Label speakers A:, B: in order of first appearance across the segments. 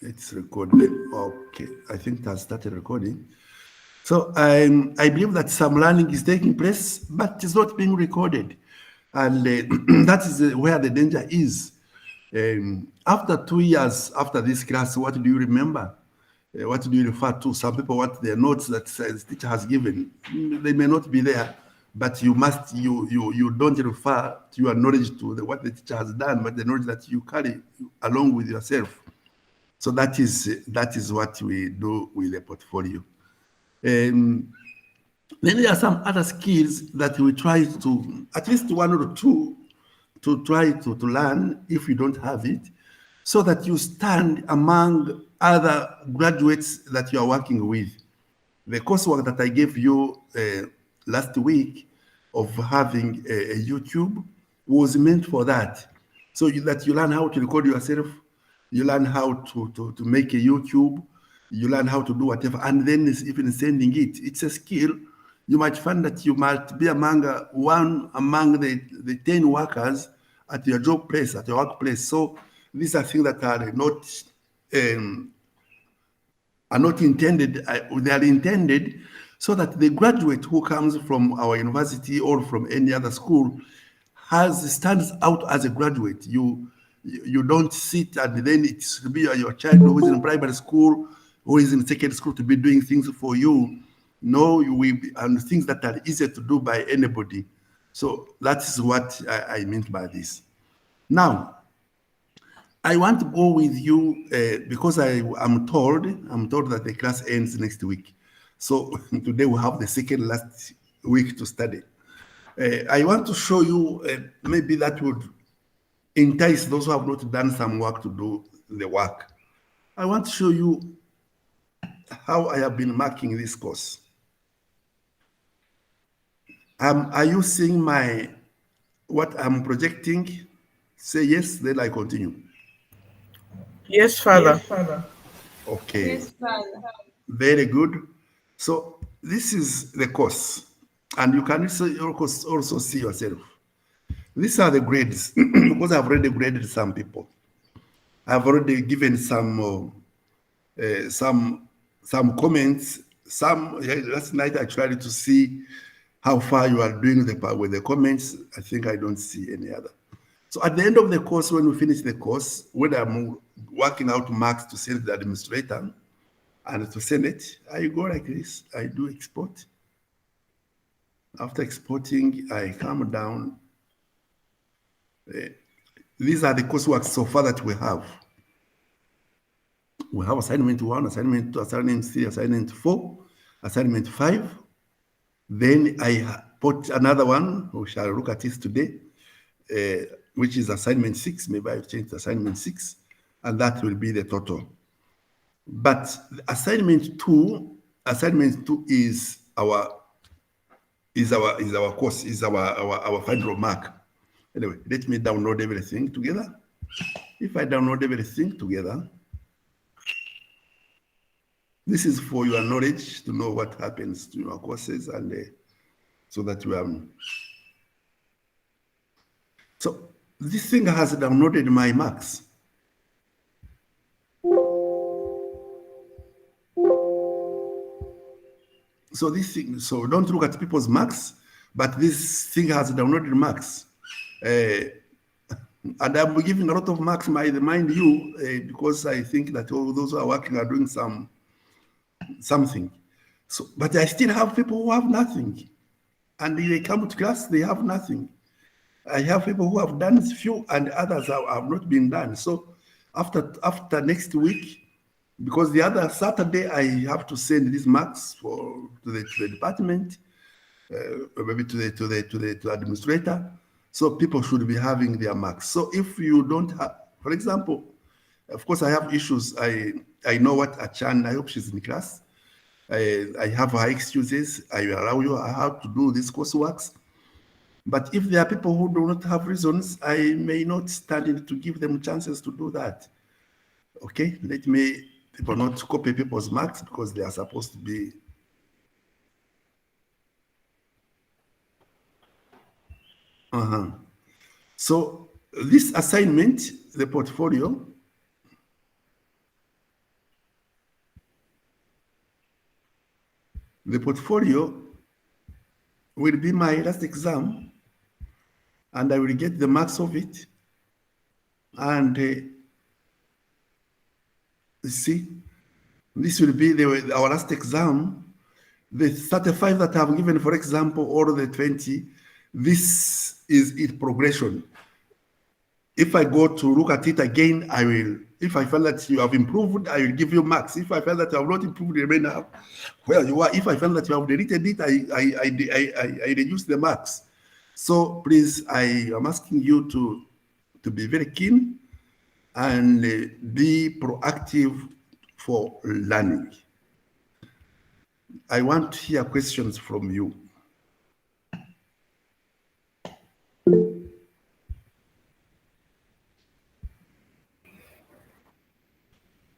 A: It's recorded. Okay, I think it has started recording. So I believe that some learning is taking place, but it's not being recorded. And that is where the danger is. After 2 years after this class, what do you remember? What do you refer to? Some people want their notes that says teacher has given. They may not be there, but you don't refer to your knowledge to what the teacher has done, but the knowledge that you carry along with yourself. So that is what we do with the portfolio. Then there are some other skills that we try to, at least one or two, to try to learn if you don't have it, so that you stand among other graduates that you are working with. The coursework that I gave you last week of having a YouTube was meant for that. So that you learn how to record yourself, you learn how to make a YouTube, you learn how to do whatever, and then it's even sending it. It's a skill. You might find that you might be among the 10 workers at your job place, at your workplace. So these are things that are not intended, they are intended so that the graduate who comes from our university or from any other school stands out as a graduate. You don't sit and then it's be your child who is in primary school, who is in secondary school to be doing things for you. No, you will be, and things that are easier to do by anybody. So that is what I meant by this. Now, I want to go with you because I'm told that the class ends next week. So today we have the second last week to study. I want to show you maybe that would entice those who have not done some work to do the work. I want to show you how I have been marking this course. Are you seeing what I'm projecting? Say yes, then I continue.
B: Yes, Father.
A: Okay.
C: Yes, Father.
A: Very good. So this is the course, and you can also see yourself. These are the grades because I've already graded some people. I've already given some comments. Last night I tried to see how far you are doing with the comments. I think I don't see any other. So at the end of the course, when we finish the course, when I'm working out marks to send the administrator, and to send it, I go like this. I do export. After exporting, I come down. These are the coursework so far that we have. We have assignment 1, assignment 2, assignment 3, assignment 4, assignment 5. Then I put another one, we shall look at it today, which is assignment 6. Maybe I've changed assignment 6, and that will be the total. But assignment two is our course, is our final mark. Anyway, let me download everything together. If I download everything together, this is for your knowledge to know what happens to your courses, and so that you have. So this thing has downloaded my marks. So this thing, so don't look at people's marks, but this thing has downloaded marks. And I'm giving a lot of marks, mind you, because I think that all those who are working are doing something. So, but I still have people who have nothing. And they come to class, they have nothing. I have people who have done few and others have not been done. So after next week, because the other Saturday I have to send these marks to the department, maybe to the administrator. So people should be having their marks. So if you don't have, for example, of course I have issues. I know what Achan, I hope she's in class. I have her excuses. I allow you how to do these courseworks. But if there are people who do not have reasons, I may not stand in to give them chances to do that. Okay, let me people not copy people's marks because they are supposed to be. So this assignment, the portfolio, The portfolio will be my last exam, and I will get the marks of it. And see, this will be our last exam. The 35 that I've given, for example, or the 20, this is its progression. If I go to look at it again, I will. If I find that you have improved, I will give you marks. If I find that you have not improved, remain up where you are. If I find that you have deleted it, I reduce the marks. So please, I am asking you to be very keen and be proactive for learning. I want to hear questions from you.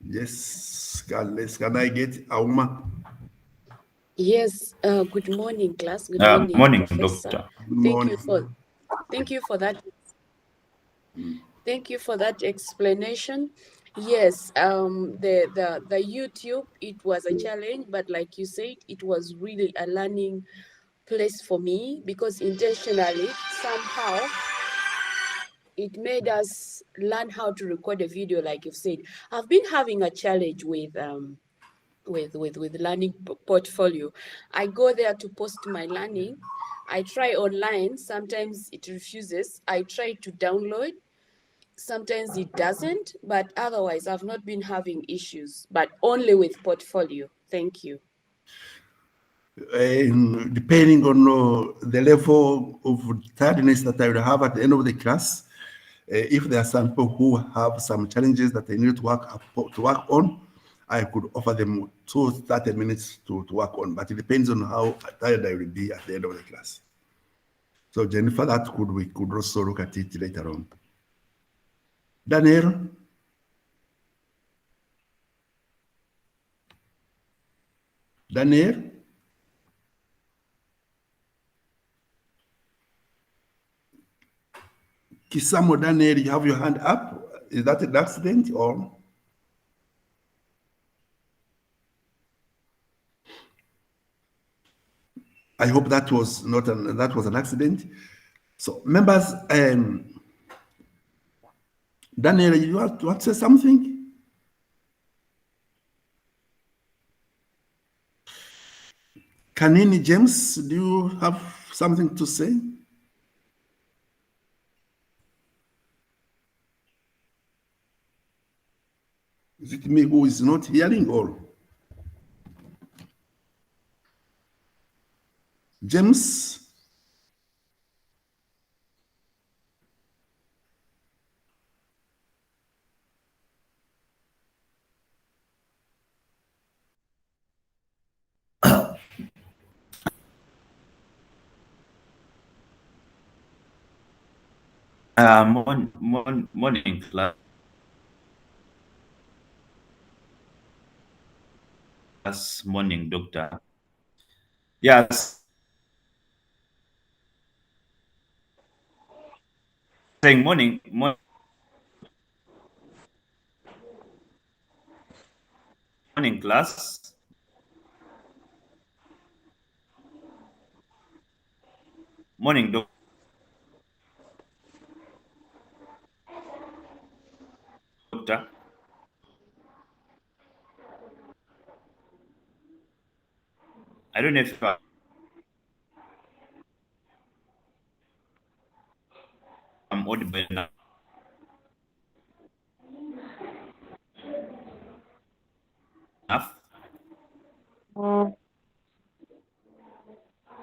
A: Yes, can I get Auma?
C: Yes, good morning, class. Good morning,
D: Morning,
C: Professor.
D: Doctor.
A: Good morning.
C: Thank you for that. Thank you for that explanation. Yes, the YouTube, it was a challenge, but like you said, it was really a learning place for me because intentionally, somehow, it made us learn how to record a video, like you've said. I've been having a challenge with learning portfolio. I go there to post my learning. I try online, sometimes it refuses. I try to download, sometimes it doesn't, but otherwise I've not been having issues, but only with portfolio. Thank you.
A: Depending on the level of tiredness that I will have at the end of the class, if there are some people who have some challenges that they need to work on, I could offer them 30 minutes to work on, but it depends on how tired I will be at the end of the class. So Jennifer, we could also look at it later on. Daniel? Daniel? Kisamo Daniel, you have your hand up. Is that an accident or? I hope that was not an accident. So members, Daniel, you want to say something? Kanini James, do you have something to say? Is it me who is not hearing or? James?
D: Morning, class. Morning, Doctor. Yes. Saying morning, class. Morning, Doctor. I don't know if I'm audible enough.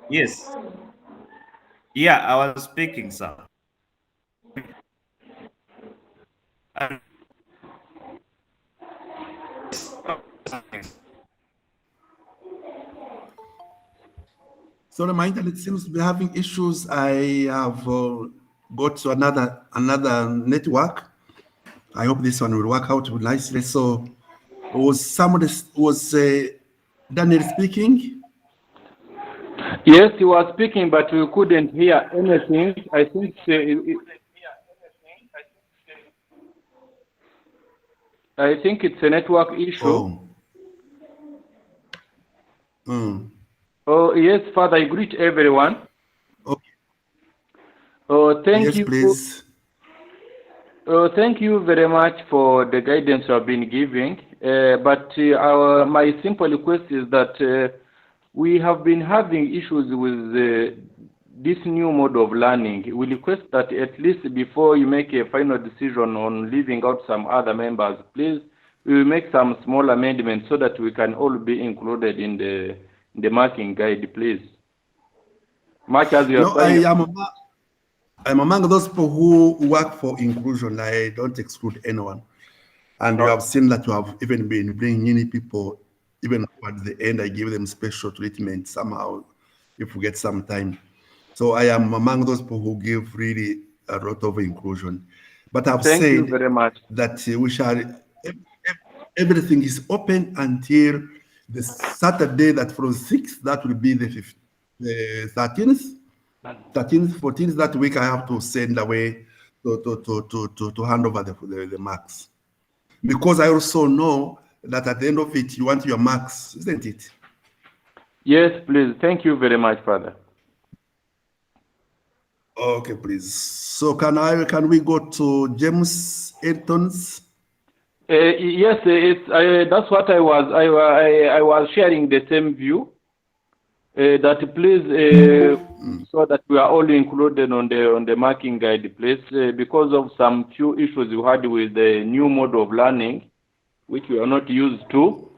D: Yes. Yeah, I was speaking, sir.
A: So my internet seems to be having issues. I have got to another network. I hope this one will work out nicely. So was Daniel speaking?
E: Yes, he was speaking, but we couldn't hear anything. I think it's a network issue.
A: Oh.
E: Oh, yes, Father, I greet everyone.
A: Okay.
E: Oh, thank
A: Yes,
E: you.
A: please.
E: Thank you very much for the guidance you have been giving. My simple request is that we have been having issues with this new mode of learning. We request that at least before you make a final decision on leaving out some other members, please, we will make some small amendments so that we can all be included in the marking guide, please. Much as you are
A: No,
E: trying.
A: I'm among those people who work for inclusion. I don't exclude anyone. And you have seen that you have even been bringing in people, even at the end, I give them special treatment somehow if we get some time. So I am among those people who give really a lot of inclusion. But I've
E: Thank you
A: said
E: very much.
A: that we shall, everything is open until the Saturday that from 6th, that will be the 13th. 13th, 14th, that week I have to send away to hand over the marks. Because I also know that at the end of it, you want your marks, isn't it?
E: Yes, please. Thank you very much, Father.
A: Okay, please. So can we go to James Elton's?
E: Yes, that's what I was sharing the same view. That please, so that we are all included on the marking guide, please, because of some few issues we had with the new mode of learning, which we are not used to.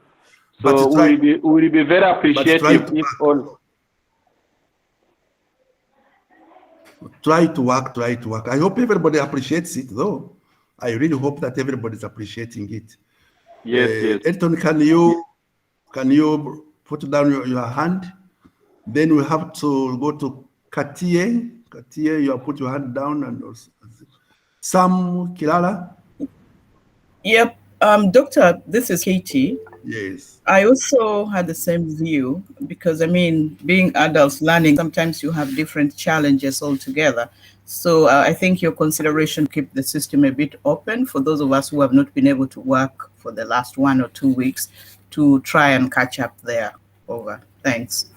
E: So we will be very appreciative if all.
A: Try to work. I hope everybody appreciates it, though. I really hope that everybody's appreciating it.
E: Yes.
A: Elton, can you put down your hand? Then we have to go to Katie. Katie, you put your hand down, and also Sam Kilala.
B: Yep. Doctor, this is Katie.
A: Yes.
B: I also had the same view because, I mean, being adults learning, sometimes you have different challenges altogether. So I think your consideration keep the system a bit open for those of us who have not been able to work for the last 1 or 2 weeks to try and catch up there. Over. Thanks.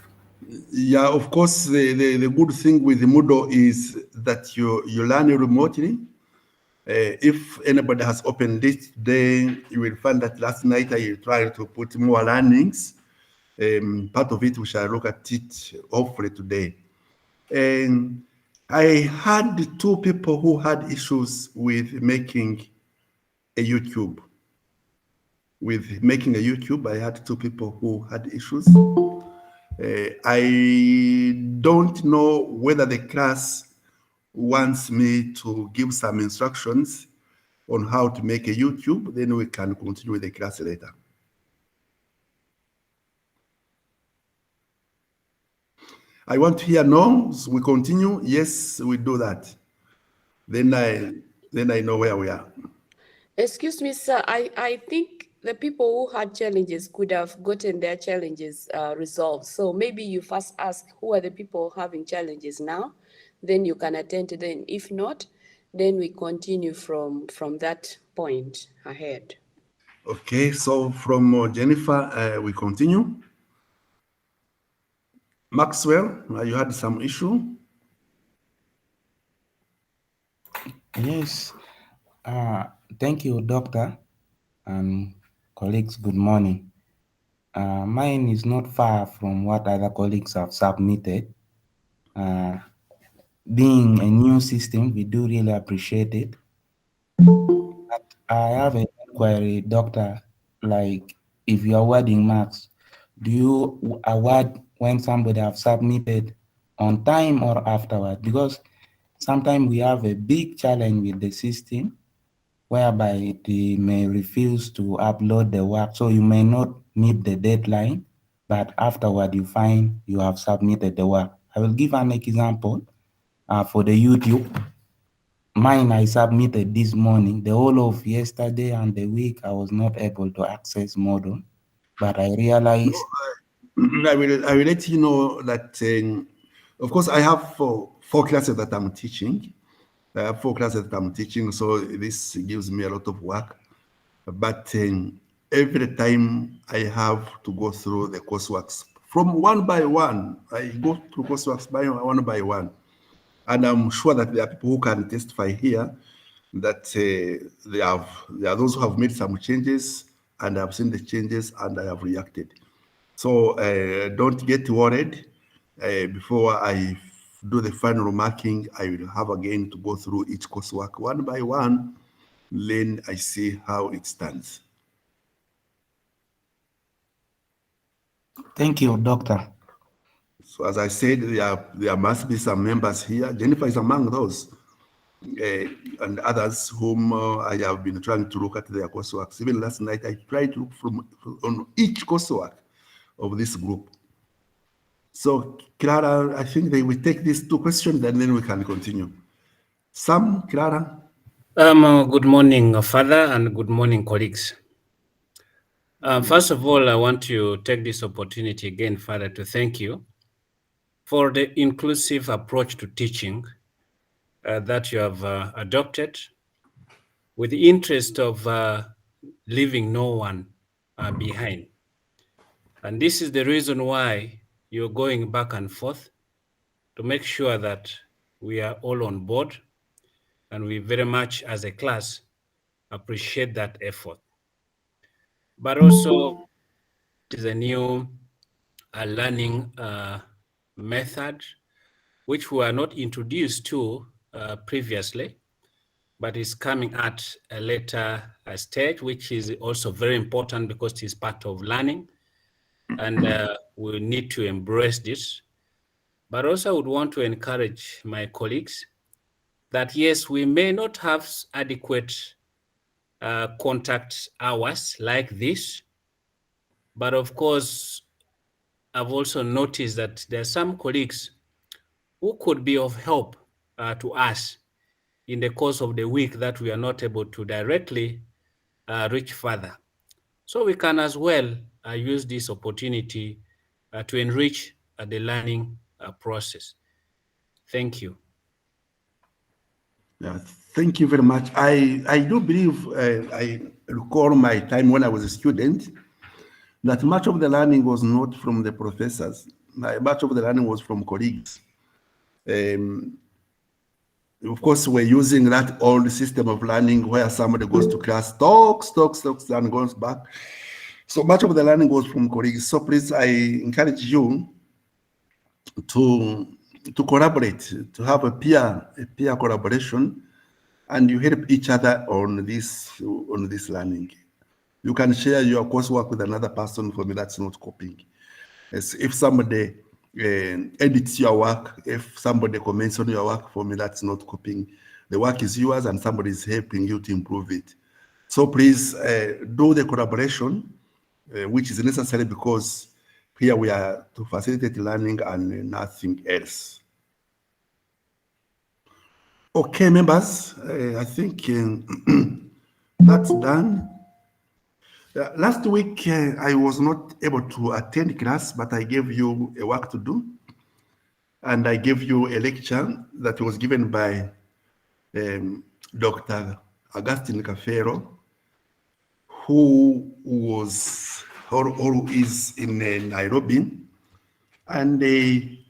A: Yeah, of course, the good thing with the Moodle is that you learn remotely. If anybody has opened it today, you will find that last night I tried to put more learnings. Part of it, we shall look at it hopefully today. And I had 2 people who had issues with making a YouTube. I had 2 people who had issues. I don't know whether the class wants me to give some instructions on how to make a YouTube, then we can continue with the class later. I want to hear no, so we continue. Yes, we do that. Then I know where we are.
C: Excuse me, sir. I think the people who had challenges could have gotten their challenges resolved. So maybe you first ask who are the people having challenges now, then you can attend to them. If not, then we continue from that point ahead.
A: Okay, so from Jennifer, we continue. Maxwell, you had some issue?
F: Yes. Thank you, Doctor and colleagues. Good morning. Mine is not far from what other colleagues have submitted. Being a new system, we do really appreciate it. But I have an inquiry, Doctor. Like, if you are awarding marks, do you award when somebody have submitted on time or afterward? Because sometimes we have a big challenge with the system whereby they may refuse to upload the work. So you may not meet the deadline, but afterward you find you have submitted the work. I will give an example for the YouTube. Mine I submitted this morning. The whole of yesterday and the week I was not able to access Moodle, but I realized.
A: I will let you know that, of course, I have 4 classes that I'm teaching. I have 4 classes that I'm teaching, so this gives me a lot of work. But every time I have to go through the coursework from one by one. I go through courseworks by one by one. And I'm sure that there are people who can testify here that there are those who have made some changes, and I've seen the changes and I have reacted. So don't get worried. Before I do the final marking, I will have again to go through each coursework one by one. Then I see how it stands.
F: Thank you, Doctor.
A: So as I said, there must be some members here. Jennifer is among those, and others whom I have been trying to look at their coursework. Even last night, I tried to look on each coursework of this group. So Clara, I think they will take these two questions and then we can continue. Sam, Clara?
G: Good morning, Father, and good morning, colleagues. First of all, I want to take this opportunity again, Father, to thank you for the inclusive approach to teaching that you have adopted with the interest of leaving no one behind. And this is the reason why you're going back and forth to make sure that we are all on board, and we very much, as a class, appreciate that effort. But also, it is a new learning method which we are not introduced to previously, but is coming at a later stage, which is also very important because it is part of learning, and we need to embrace this. But also I would want to encourage my colleagues that yes, we may not have adequate contact hours like this, but of course, I've also noticed that there are some colleagues who could be of help to us in the course of the week that we are not able to directly reach further. So we can as well use this opportunity to enrich the learning process. Thank you.
A: Yeah, thank you very much. I do believe, I recall my time when I was a student, that much of the learning was not from the professors. Much of the learning was from colleagues. Of course, we're using that old system of learning where somebody goes to class, talks, and goes back. So much of the learning was from colleagues. So please, I encourage you to collaborate, to have a peer collaboration, and you help each other on this learning. You can share your coursework with another person. For me, that's not copying. If somebody edits your work, if somebody comments on your work, for me, that's not copying. The work is yours and somebody is helping you to improve it. So please do the collaboration, which is necessary, because here we are to facilitate learning and nothing else. Okay, members, I think that's done. Last week, I was not able to attend class, but I gave you a work to do. And I gave you a lecture that was given by Dr. Augustine Cafero, who is in Nairobi. And he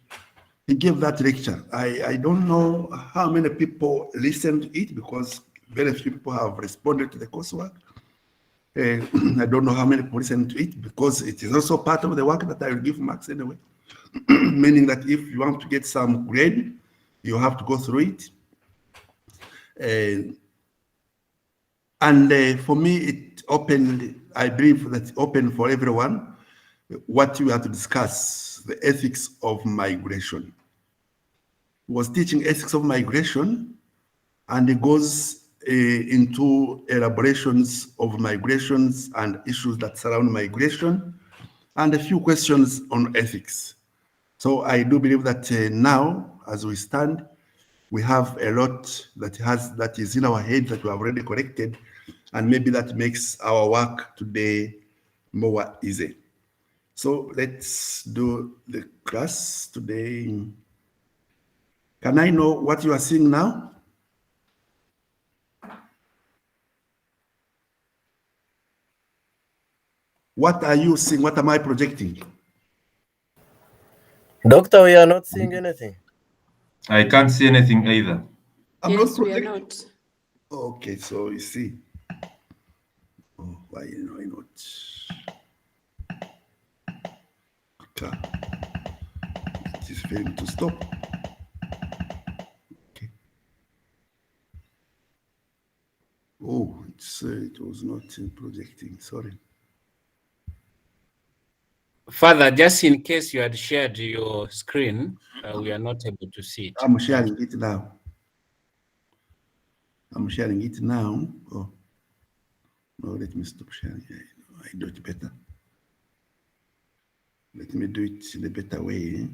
A: gave that lecture. I don't know how many people listened to it, because very few people have responded to the coursework. I don't know how many people listen to it, because it is also part of the work that I will give marks anyway. Meaning that if you want to get some grade, you have to go through it. And for me, it opened, I believe that it opened for everyone what you have to discuss, the ethics of migration. He was teaching ethics of migration, and it goes into elaborations of migrations and issues that surround migration, and a few questions on ethics. So I do believe that now, as we stand, we have a lot that is in our head that we have already collected, and maybe that makes our work today more easy. So let's do the class today. Can I know what you are seeing now? What are you seeing? What am I projecting?
H: Doctor, we are not seeing anything.
I: I can't see anything either.
A: I'm
C: Yes,
A: not
C: we are
A: projecting.
C: not.
A: Okay, so you see. Oh, why not? Okay. It is failing to stop. Okay. Oh, it was not projecting. Sorry.
G: Father, just in case you had shared your screen, we are not able to see it.
A: I'm sharing it now. I'm sharing it now. Oh, no, let me stop sharing. I do it better. Let me do it in a better way.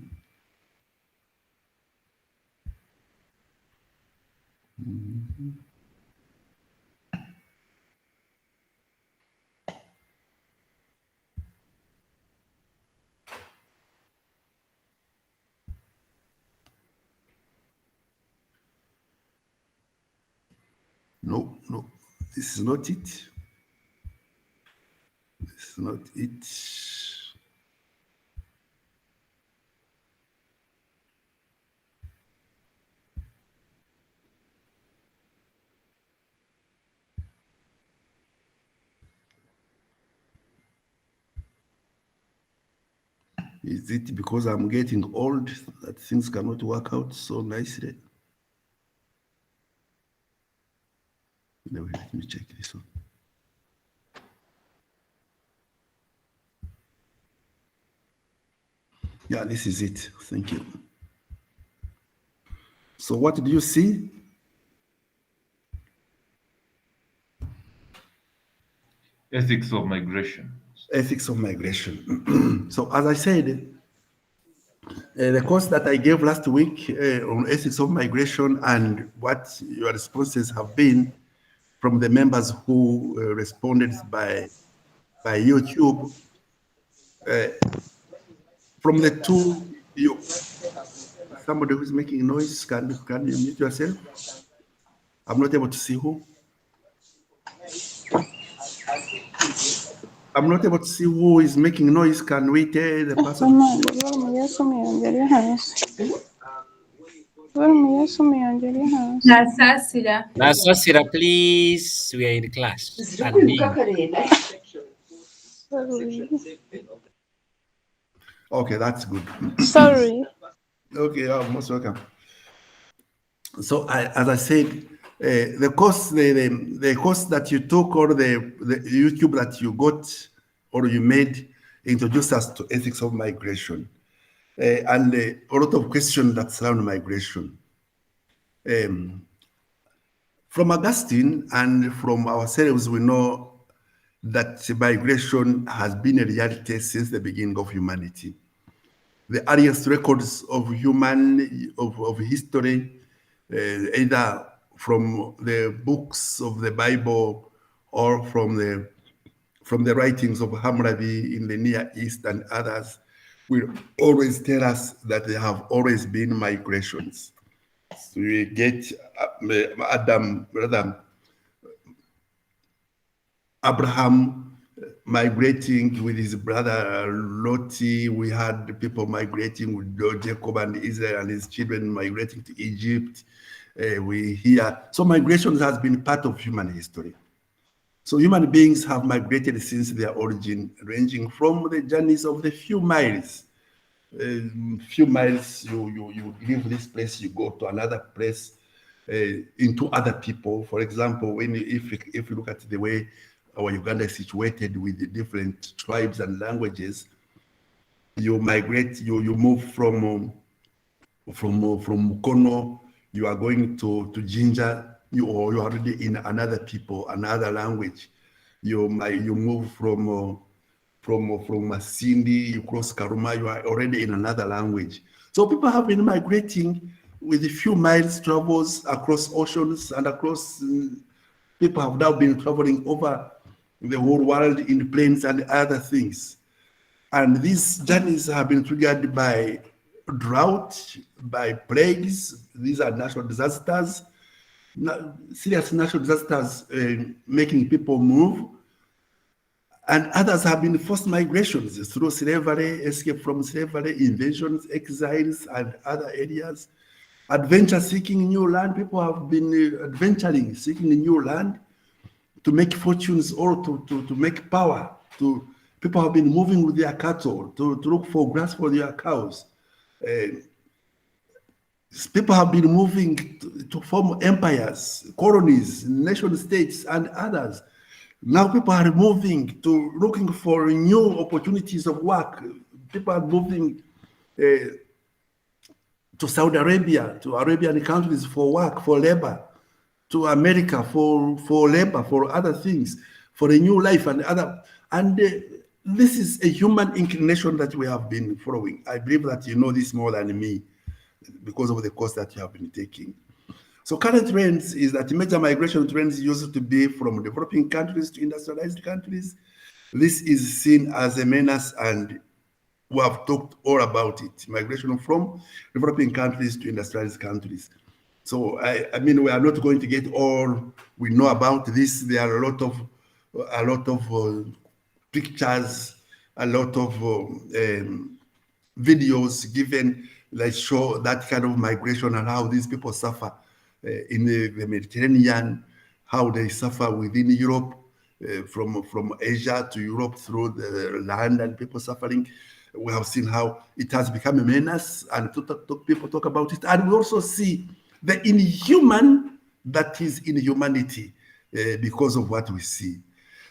A: No, this is not it. This is not it. Is it because I'm getting old that things cannot work out so nicely? No, let me check this one. Yeah, this is it. Thank you. So what do you see?
I: Ethics of migration.
A: Ethics of migration. So as I said, the course that I gave last week on ethics of migration and what your responses have been from the members who responded by YouTube, from the two, somebody who's making noise, can you mute yourself? I'm not able to see who. I'm not able to see who is making noise. Can we tell the person?
G: Nasasira, please. We are in class.
A: Okay, that's good.
J: Sorry.
A: Okay, you're most welcome. So, as I said, the course that you took or the YouTube that you got or you made introduced us to ethics of migration and a lot of questions that surround migration. From Augustine and from ourselves, we know that migration has been a reality since the beginning of humanity. The earliest records of history, either from the books of the Bible or from the writings of Hammurabi in the Near East and others, will always tell us that there have always been migrations. So we get Abraham migrating with his brother Lot. We had people migrating with Jacob and Israel and his children migrating to Egypt. We hear so migration has been part of human history. So human beings have migrated since their origin, ranging from the journeys of the few miles. You leave this place, you go to another place, into other people. For example, if you look at the way our Uganda is situated with the different tribes and languages, you migrate, you move from Mukono, you are going to Jinja, you're already in another people, another language. You move from Masindi, you cross Karuma, you are already in another language. So people have been migrating with a few miles travels across oceans and across. People have now been traveling over the whole world in planes and other things. And these journeys have been triggered by drought, by plagues. These are natural disasters, serious natural disasters making people move. And others have been forced migrations through slavery, escape from slavery, invasions, exiles, and other areas. Adventure seeking new land. People have been adventuring, seeking new land to make fortunes or to make power. People have been moving with their cattle to look for grass for their cows. People have been moving to form empires, colonies, nation states, and others. Now people are moving to looking for new opportunities of work. People are moving to Saudi Arabia, to Arabian countries for work, for labor, to America for labor, for other things, for a new life and other. And this is a human inclination that we have been following. I believe that you know this more than me because of the course that you have been taking. So current trends is that major migration trends used to be from developing countries to industrialized countries. This is seen as a menace, and we have talked all about it, migration from developing countries to industrialized countries. So I mean, we are not going to get all we know about this. There are a lot of pictures, a lot of videos given that show that kind of migration and how these people suffer in the Mediterranean, how they suffer within Europe, from Asia to Europe through the land, and people suffering. We have seen how it has become a menace, and people talk about it. And we also see the inhuman that is in humanity because of what we see.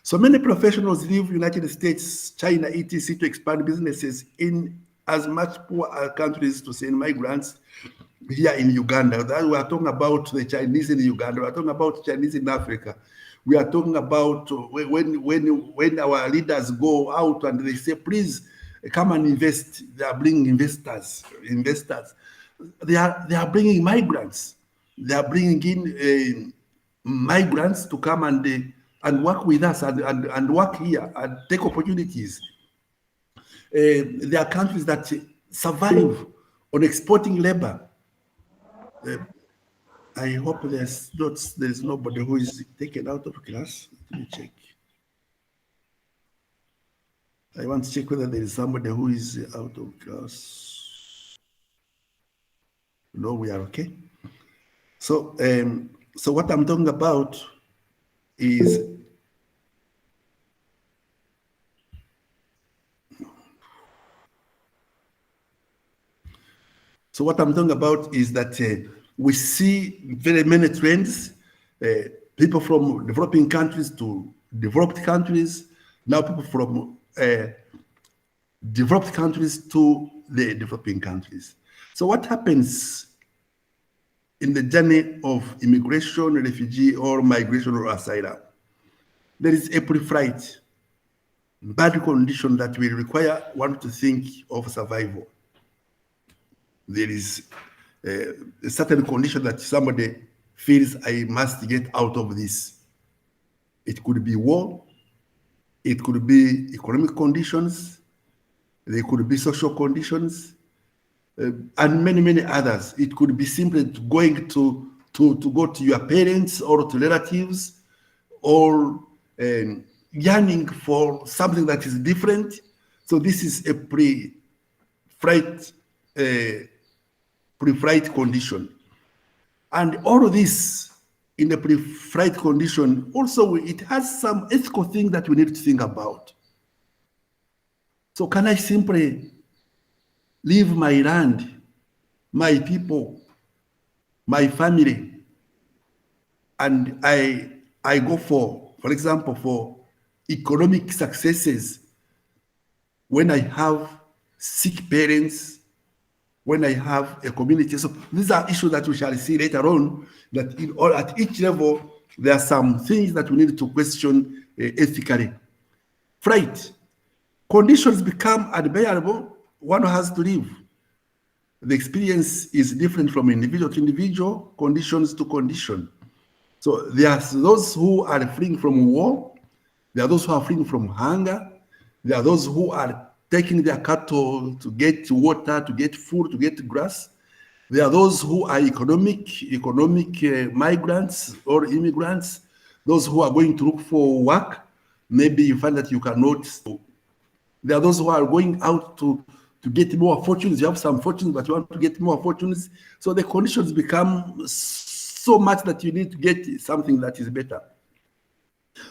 A: So many professionals leave United States, China, etc. to expand businesses in as much poor countries to send migrants here in Uganda. That we are talking about the Chinese in Uganda. We are talking about Chinese in Africa. We are talking about when our leaders go out and they say, please come and invest. They are bringing investors. They are bringing migrants. They are bringing in migrants to come and work with us and work here and take opportunities. There are countries that survive on exporting labor. I hope there's nobody who is taken out of class. Let me check. I want to check whether there is somebody who is out of class. No, we are okay. So, so what I'm talking about is that we see very many trends, people from developing countries to developed countries, now people from developed countries to the developing countries. So what happens in the journey of immigration, refugee, or migration or asylum? There is a pre-flight bad condition that will require one to think of survival. There is a certain condition that somebody feels, I must get out of this. It could be war, it could be economic conditions, there could be social conditions, and many, many others. It could be simply going to go to your parents or to relatives, or yearning for something that is different. So this is a pre-flight condition. And all of this in the pre-flight condition, also it has some ethical things that we need to think about. So can I simply leave my land, my people, my family, and I go for example, for economic successes when I have sick parents, when I have a community? So these are issues that we shall see later on, that at each level, there are some things that we need to question ethically. Flight. Conditions become unbearable, one has to leave. The experience is different from individual to individual, conditions to condition. So there are those who are fleeing from war, there are those who are fleeing from hunger, there are those who are taking their cattle to get water, to get food, to get grass. There are those who are economic migrants or immigrants, those who are going to look for work. maybe you find that you cannot. There are those who are going out to get more fortunes. You have some fortunes, but you want to get more fortunes. So the conditions become so much that you need to get something that is better.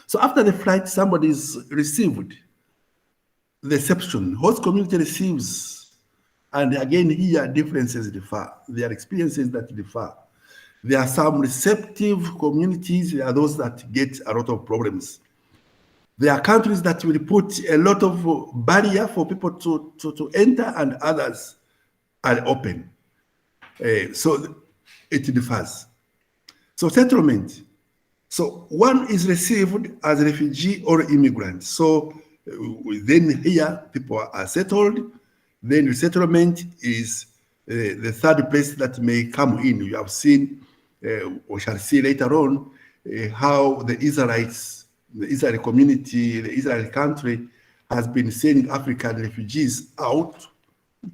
A: So after the flight, somebody is received. The reception, host community receives. And again, here differences differ. There are experiences that differ. There are some receptive communities. There are those that get a lot of problems. There are countries that will put a lot of barrier for people to enter, and others are open. So it differs. So settlement. So one is received as a refugee or immigrant. So then here people are settled. Then resettlement is the third place that may come in. You have seen, we shall see later on, how the Israelites, the Israeli community, the Israeli country has been sending African refugees out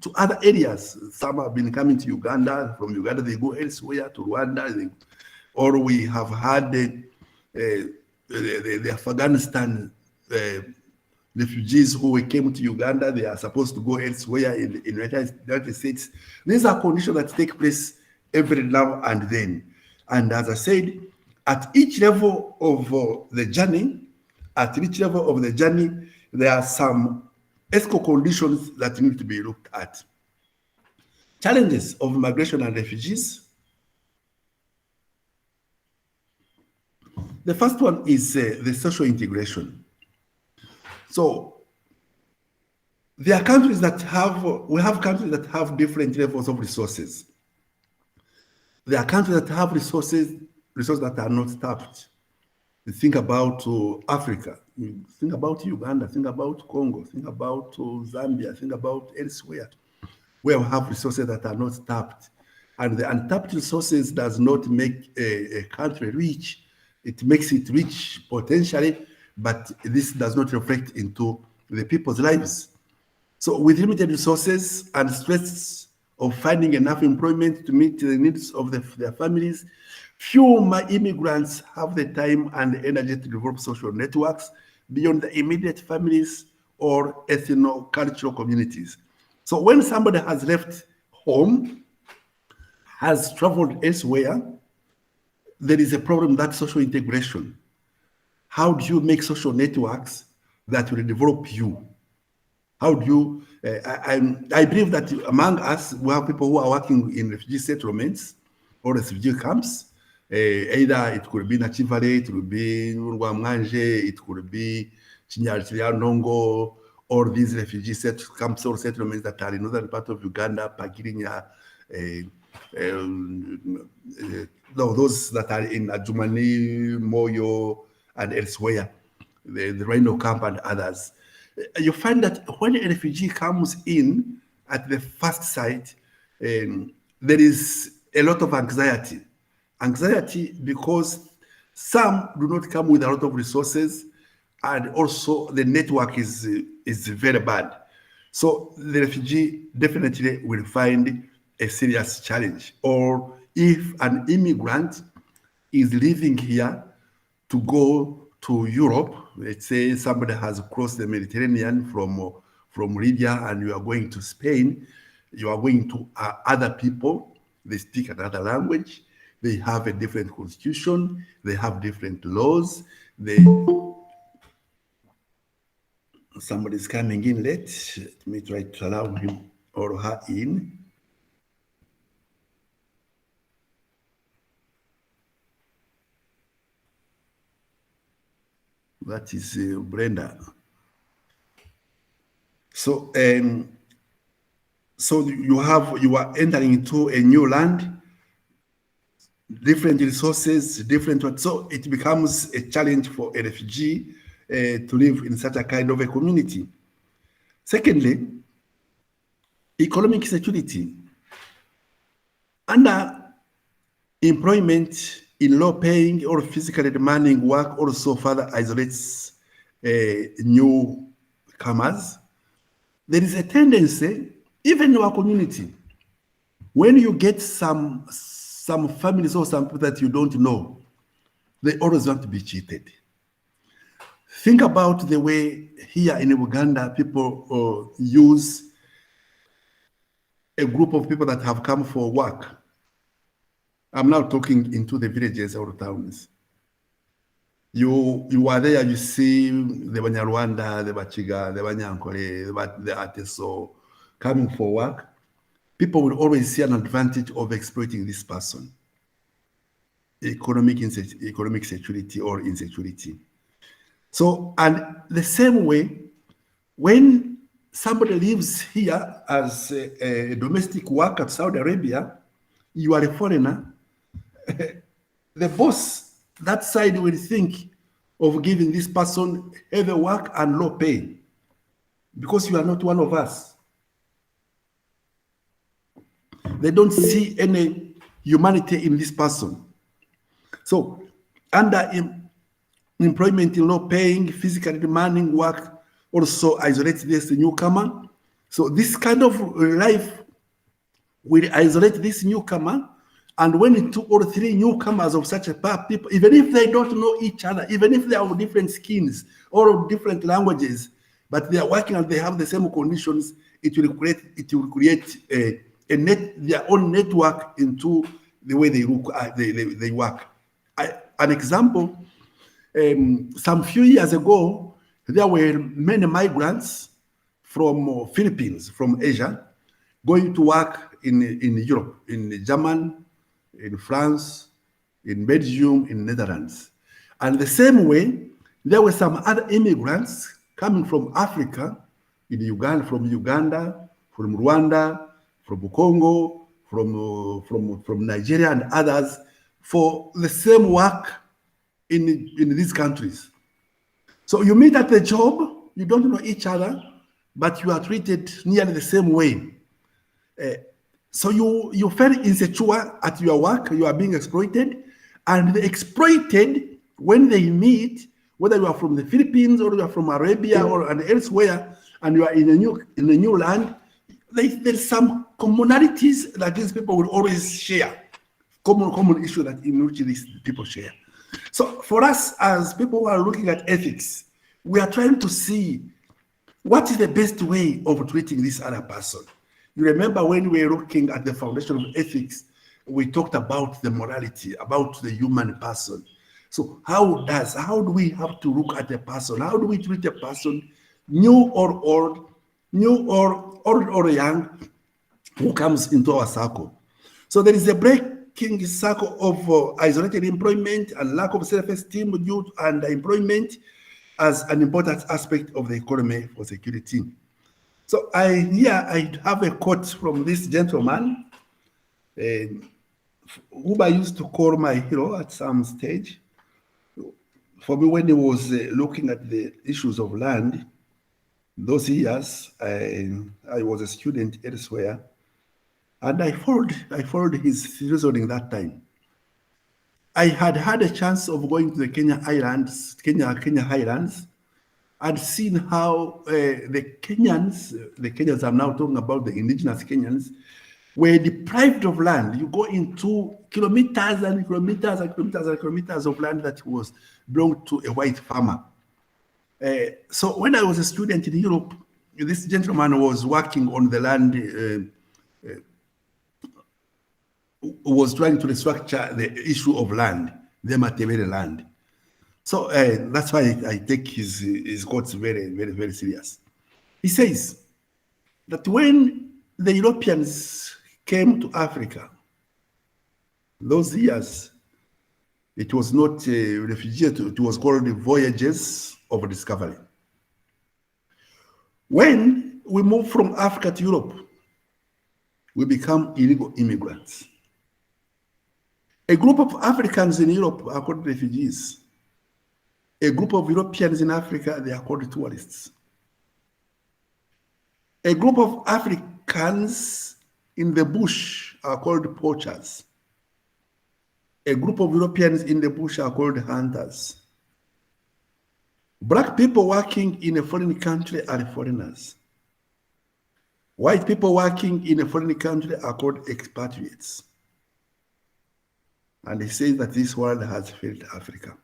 A: to other areas. Some have been coming to Uganda. From Uganda, they go elsewhere to Rwanda. Or we have had the Afghanistan refugees who came to Uganda. They are supposed to go elsewhere in the United States. These are conditions that take place every now and then. And as I said, at each level of the journey, there are some ethical conditions that need to be looked at. Challenges of migration and refugees. The first one is the social integration. So there are countries that we have countries that have different levels of resources. There are countries that have resources that are not tapped. You think about Africa, you think about Uganda, think about Congo, think about Zambia, think about elsewhere, where we have resources that are not tapped. And the untapped resources does not make a country rich. It makes it rich potentially, but this does not reflect into the people's lives. So with limited resources and stress of finding enough employment to meet the needs of their families, few immigrants have the time and the energy to develop social networks beyond the immediate families or ethno-cultural communities. So when somebody has left home, has traveled elsewhere, there is a problem, that social integration. How do you make social networks that will develop you? How do you, I believe that among us, we have people who are working in refugee settlements or refugee camps. Either it could be Nachivale, it could be Rwamwanje, it could be Chinyarchilianongo, or these refugee camps or settlements that are in northern part of Uganda, Pagirinya, those that are in Adjumani, Moyo, and elsewhere, the Rhino camp and others. You find that when a refugee comes in at the first site, there is a lot of anxiety. Anxiety because some do not come with a lot of resources, and also the network is very bad. So the refugee definitely will find a serious challenge. Or if an immigrant is living here to go to Europe, let's say somebody has crossed the Mediterranean from Libya and you are going to Spain, you are going to other people, they speak another language, they have a different constitution, they have different laws, somebody's coming in late. Let me try to allow him or her in. That is Brenda. So, so you are entering into a new land, different resources, different. So it becomes a challenge for a refugee to live in such a kind of a community. Secondly, economic security. Under employment in low-paying or physically demanding work also further isolates newcomers. There is a tendency, even in our community, when you get some families or some people that you don't know, they always want to be cheated. Think about the way here in Uganda people use a group of people that have come for work. I'm now talking into the villages or towns. You are there, you see the Banyarwanda, the Bachiga, the Banyankole, the Ateso coming for work. People will always see an advantage of exploiting this person. Economic security or insecurity. So, and the same way, when somebody lives here as a domestic worker at Saudi Arabia, you are a foreigner, the boss, that side will think of giving this person heavy work and low pay because you are not one of us. They don't see any humanity in this person. So, under employment, low paying, physically demanding work also isolates this newcomer. So, this kind of life will isolate this newcomer. And when 2 or 3 newcomers of such a people, even if they don't know each other, even if they have different skins or different languages, but they are working and they have the same conditions, it will create their own network into the way they work. An example, some few years ago, there were many migrants from Philippines, from Asia, going to work in Europe, in Germany, in France, in Belgium, in Netherlands. And the same way, there were some other immigrants coming from Africa, from Uganda, from Rwanda, from Congo, from Nigeria and others for the same work in these countries. So you meet at the job, you don't know each other, but you are treated nearly the same way. So you feel insecure at your work, you are being exploited, and the exploited, when they meet, whether you are from the Philippines or you are from Arabia or elsewhere, and you are in a new land, there's some commonalities that these people will always share, common issue that in which these people share. So for us as people who are looking at ethics, we are trying to see what is the best way of treating this other person. You remember when we were looking at the foundation of ethics, we talked about the morality, about the human person. So how do we have to look at a person? How do we treat a person, new or old, new or young, who comes into our circle? So there is a breaking circle of isolated employment and lack of self-esteem due to underemployment as an important aspect of the economy for security. So I have a quote from this gentleman, whom I used to call my hero at some stage. For me, when he was looking at the issues of land, those years, I was a student elsewhere, and I followed his reasoning that time. I had a chance of going to the Kenya Highlands, and seen how the Kenyans I'm now talking about, the indigenous Kenyans, were deprived of land. You go into kilometers and kilometers and kilometers and kilometers of land that was belonged to a white farmer. So when I was a student in Europe, this gentleman was working on the land, was trying to restructure the issue of land, the Matebele land. So that's why I take his quotes very, very, very serious. He says that when the Europeans came to Africa, those years, it was not a refugee, it was called the voyages of discovery. When we move from Africa to Europe, we become illegal immigrants. A group of Africans in Europe are called refugees. A group of Europeans in Africa, they are called tourists. A group of Africans in the bush are called poachers. A group of Europeans in the bush are called hunters. Black people working in a foreign country are foreigners. White people working in a foreign country are called expatriates. And he says that this world has failed Africa.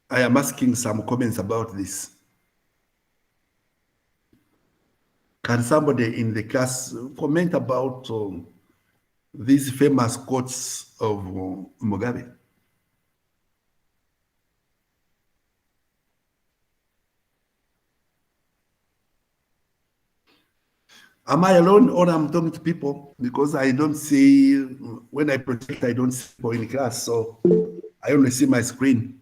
A: I am asking some comments about this. Can somebody in the class comment about these famous quotes of Mugabe? Am I alone or I'm talking to people? Because I don't see, when I project, I don't see people in class, so I only see my screen.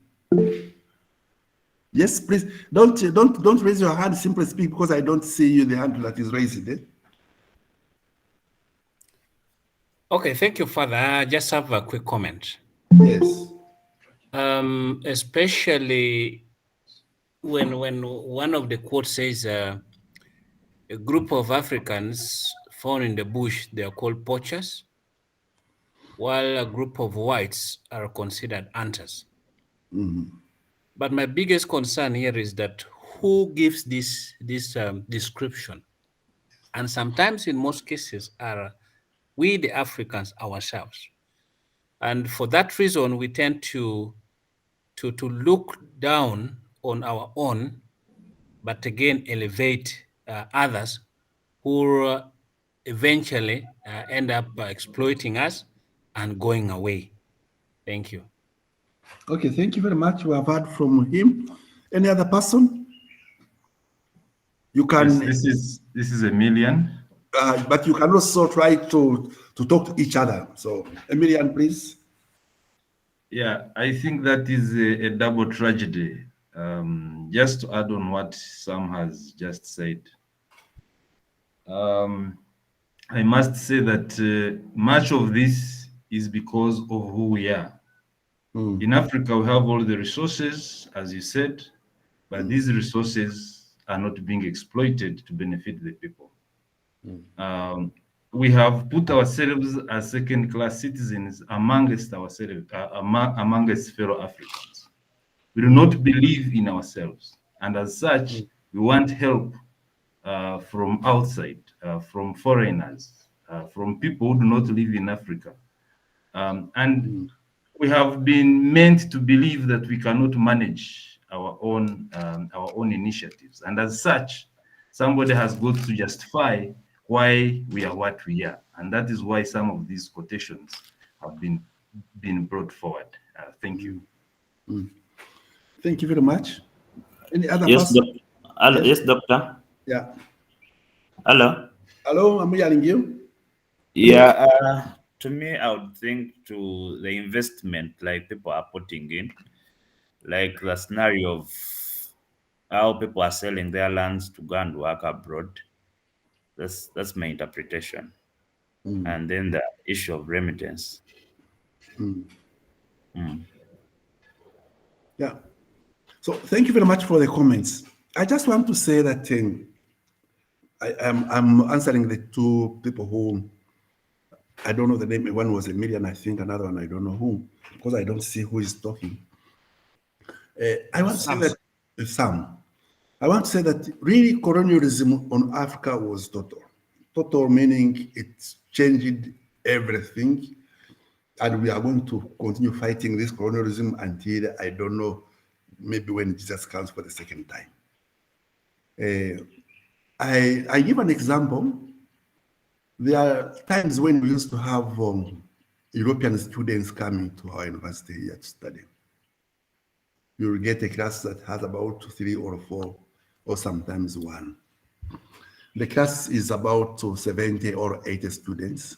A: Yes, please, don't raise your hand, simply speak, because I don't see you, the hand that is raised.
G: Okay, thank you, Father. I just have a quick comment.
A: Yes.
G: Especially when one of the quotes says a group of Africans found in the bush, they are called poachers, while a group of whites are considered hunters. But my biggest concern here is that who gives this description? And sometimes, in most cases, are we the Africans ourselves. And for that reason, we tend to look down on our own, but again elevate others who eventually end up exploiting us and going away. Thank you.
A: Okay, thank you very much. We have heard from him. Any other person? You can.
I: Yes, this is Emilian.
A: But you can also try to talk to each other. So, Emilian, please.
I: Yeah, I think that is a double tragedy. Just to add on what Sam has just said, I must say that much of this is because of who we are. In Africa, we have all the resources, as you said, but these resources are not being exploited to benefit the people. We have put ourselves as second-class citizens amongst ourselves, amongst fellow Africans. We do not believe in ourselves, and as such, we want help from outside, from foreigners, from people who do not live in Africa. And we have been meant to believe that we cannot manage our own initiatives, and as such, somebody has got to justify why we are what we are, and that is why some of these quotations have been brought forward. Thank you.
A: Thank you very much. Any other
J: Yes,
A: person?
J: Hello, yes, doctor.
A: Yeah.
J: Hello.
A: Hello, I'm hearing you.
J: Yeah. To me, I would think to the investment like people are putting in, like the scenario of how people are selling their lands to go and work abroad. That's my interpretation. And then the issue of remittance.
A: Yeah. So thank you very much for the comments. I just want to say that I'm answering the two people who I don't know the name. One was Emilian, I think. Another one, I don't know who, because I don't see who is talking. I want to say that Sam. I want to say that really colonialism on Africa was total. Total meaning it changed everything, and we are going to continue fighting this colonialism until I don't know, maybe when Jesus comes for the second time. I give an example. There are times when we used to have European students coming to our university here to study. You will get a class that has about 3 or 4, or sometimes 1. The class is about 70 or 80 students.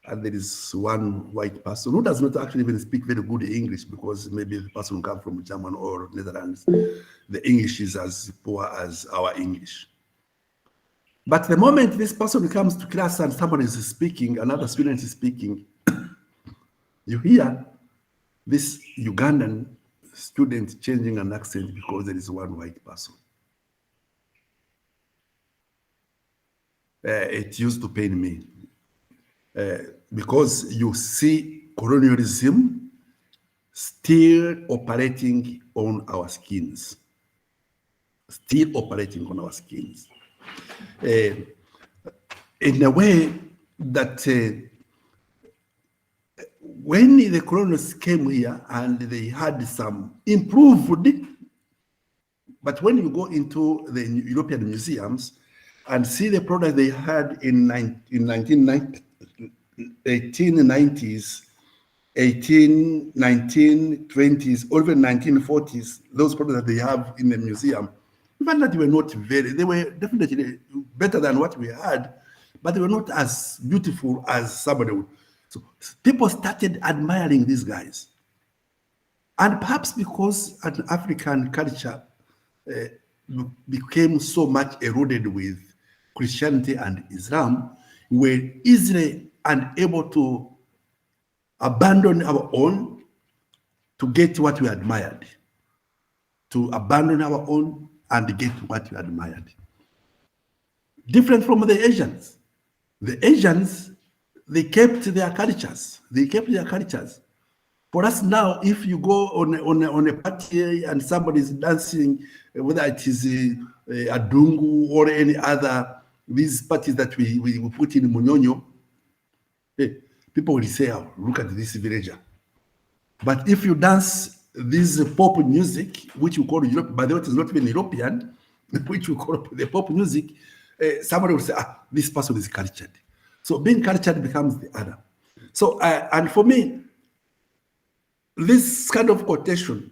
A: And there is one white person who does not actually even speak very good English, because maybe the person comes from German or Netherlands. The English is as poor as our English. But the moment this person comes to class and someone is speaking, another student is speaking, you hear this Ugandan student changing an accent because there is one white person. It used to pain me. Because you see colonialism still operating on our skins. Still operating on our skins. In a way that when the colonists came here and they had some improved, but when you go into the European museums and see the product they had in 1890s, 1920s, or even 1940s, those products that they have in the museum, even that were not they were definitely better than what we had, but they were not as beautiful as somebody would. So people started admiring these guys. And perhaps because an African culture became so much eroded with Christianity and Islam, we were easily unable to abandon our own to get what we admired. To abandon our own and get what we admired. Different from the Asians. The Asians, they kept their cultures. They kept their cultures. For us now, if you go on a party and somebody is dancing, whether it is a dungu or any other, these parties that we put in Munyonyo, people will say, oh, look at this villager. But if you dance this pop music, which you call Europe, by the way, it is not even European, which you call the pop music, somebody will say, this person is cultured. So being cultured becomes the other. So, and for me, this kind of quotation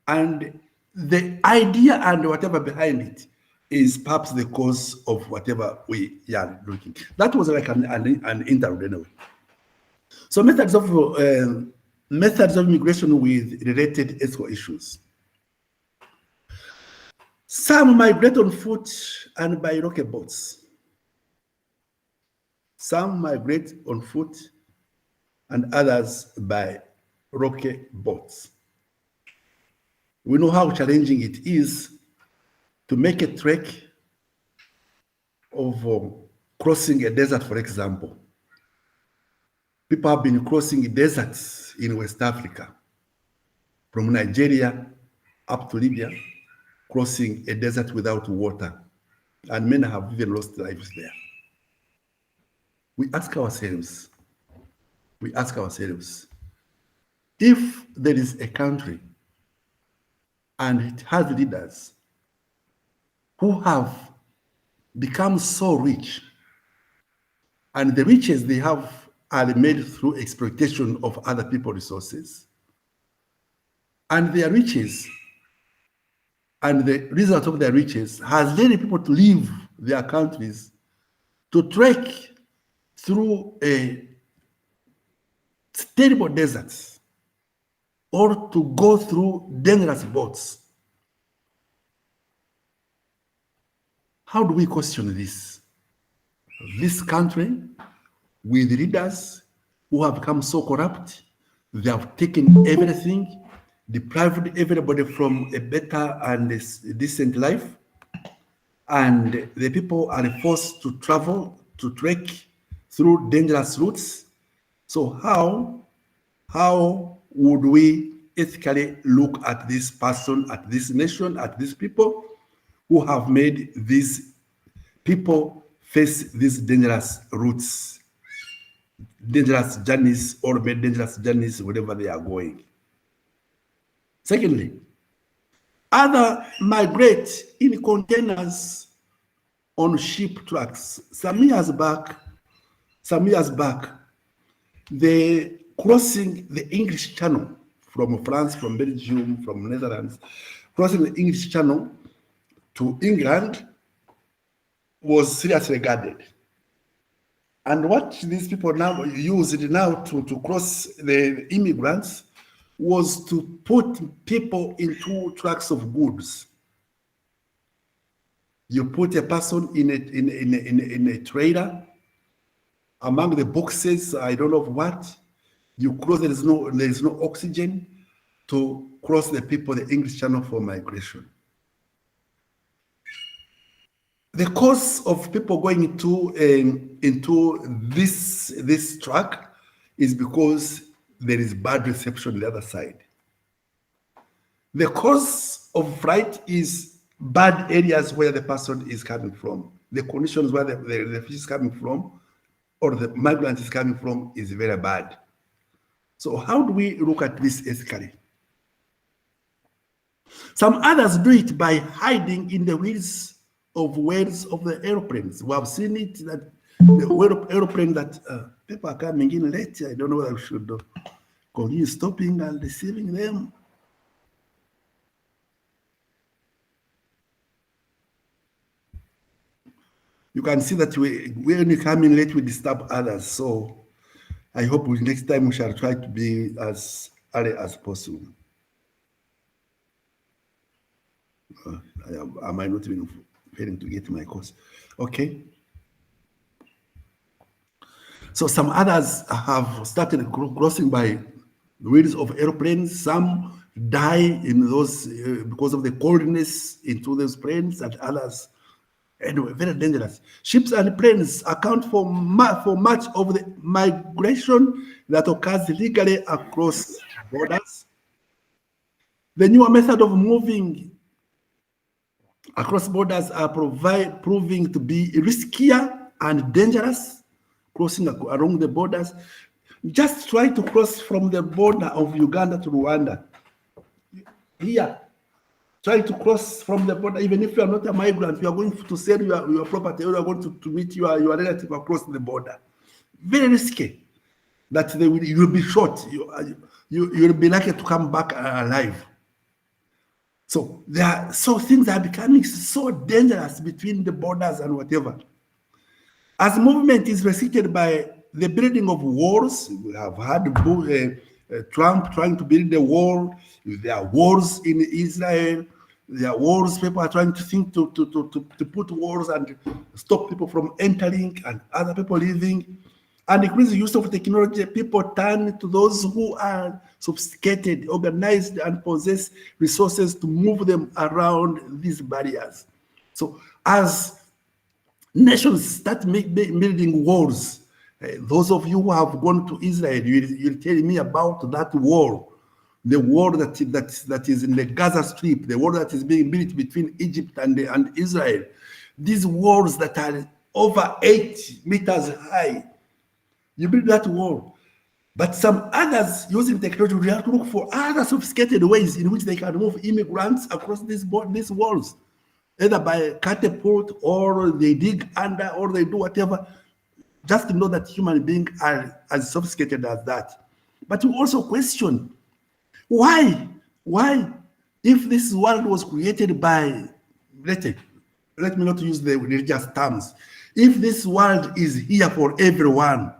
A: and the idea and whatever behind it is perhaps the cause of whatever we are looking. That was like an interlude anyway. So methods of migration with related ethical issues. Some migrate on foot and by rocket boats. Some migrate on foot and others by rocket boats. We know how challenging it is to make a trek of crossing a desert, for example. People have been crossing deserts in West Africa, from Nigeria up to Libya, crossing a desert without water, and many have even lost lives there. We ask ourselves, if there is a country and it has leaders who have become so rich, and the riches they have are made through exploitation of other people's resources, and their riches and the result of their riches has led people to leave their countries to trek through a terrible deserts or to go through dangerous boats. How do we question this? This country with leaders who have become so corrupt, they have taken everything, deprived everybody from a better and a decent life, and the people are forced to travel, to trek through dangerous routes. So how would we ethically look at this person, at this nation, at these people who have made these people face these dangerous routes, dangerous journeys, or made dangerous journeys wherever they are going? Secondly, other migrate in containers on ship trucks. Some years back, the crossing the English Channel from France, from Belgium, from Netherlands, crossing the English Channel to England was seriously guarded. And what these people now used to cross the immigrants was to put people into trucks of goods. You put a person in a trailer among the boxes, I don't know what. You cross, there is no oxygen to cross the people, the English Channel for migration. The cause of people going into this track is because there is bad reception on the other side. The cause of flight is bad areas where the person is coming from. The conditions where the fish is coming from or the migrant is coming from is very bad. So how do we look at this ethically? Some others do it by hiding in the wheels of the airplanes. We have seen it that the airplane that people are coming in late. I don't know what I should do. Continue stopping and receiving them. You can see that when you come in late, we disturb others. So I hope next time we shall try to be as early as possible. I might not even failing to get my course. Okay. So some others have started crossing by the wheels of airplanes. Some die in those because of the coldness into those planes, and others, anyway, very dangerous. Ships and planes account for much of the migration that occurs legally across borders. The newer method of moving across borders are proving to be riskier and dangerous, crossing along the borders. Just try to cross from the border of Uganda to Rwanda. Here, try to cross from the border, even if you are not a migrant, you are going to sell your property, or you are going to meet your relative across the border. Very risky. That you will be shot. You will be lucky to come back alive. So things are becoming so dangerous between the borders and whatever. As movement is restricted by the building of walls, we have had Trump trying to build a wall. There are wars in Israel. There are wars. People are trying to think to put walls and stop people from entering and other people leaving. And increase the use of technology, people turn to those who are sophisticated, organized, and possess resources to move them around these barriers. So as nations start building walls, those of you who have gone to Israel, you'll tell me about that wall, the wall that is in the Gaza Strip, the wall that is being built between Egypt and Israel. These walls that are over 8 meters high. You build that wall. But some others using technology will have to look for other sophisticated ways in which they can move immigrants across these walls, either by catapult, or they dig under, or they do whatever, just to know that human beings are as sophisticated as that. But we also question, why, if this world was created by, let me not use the religious terms, if this world is here for everyone,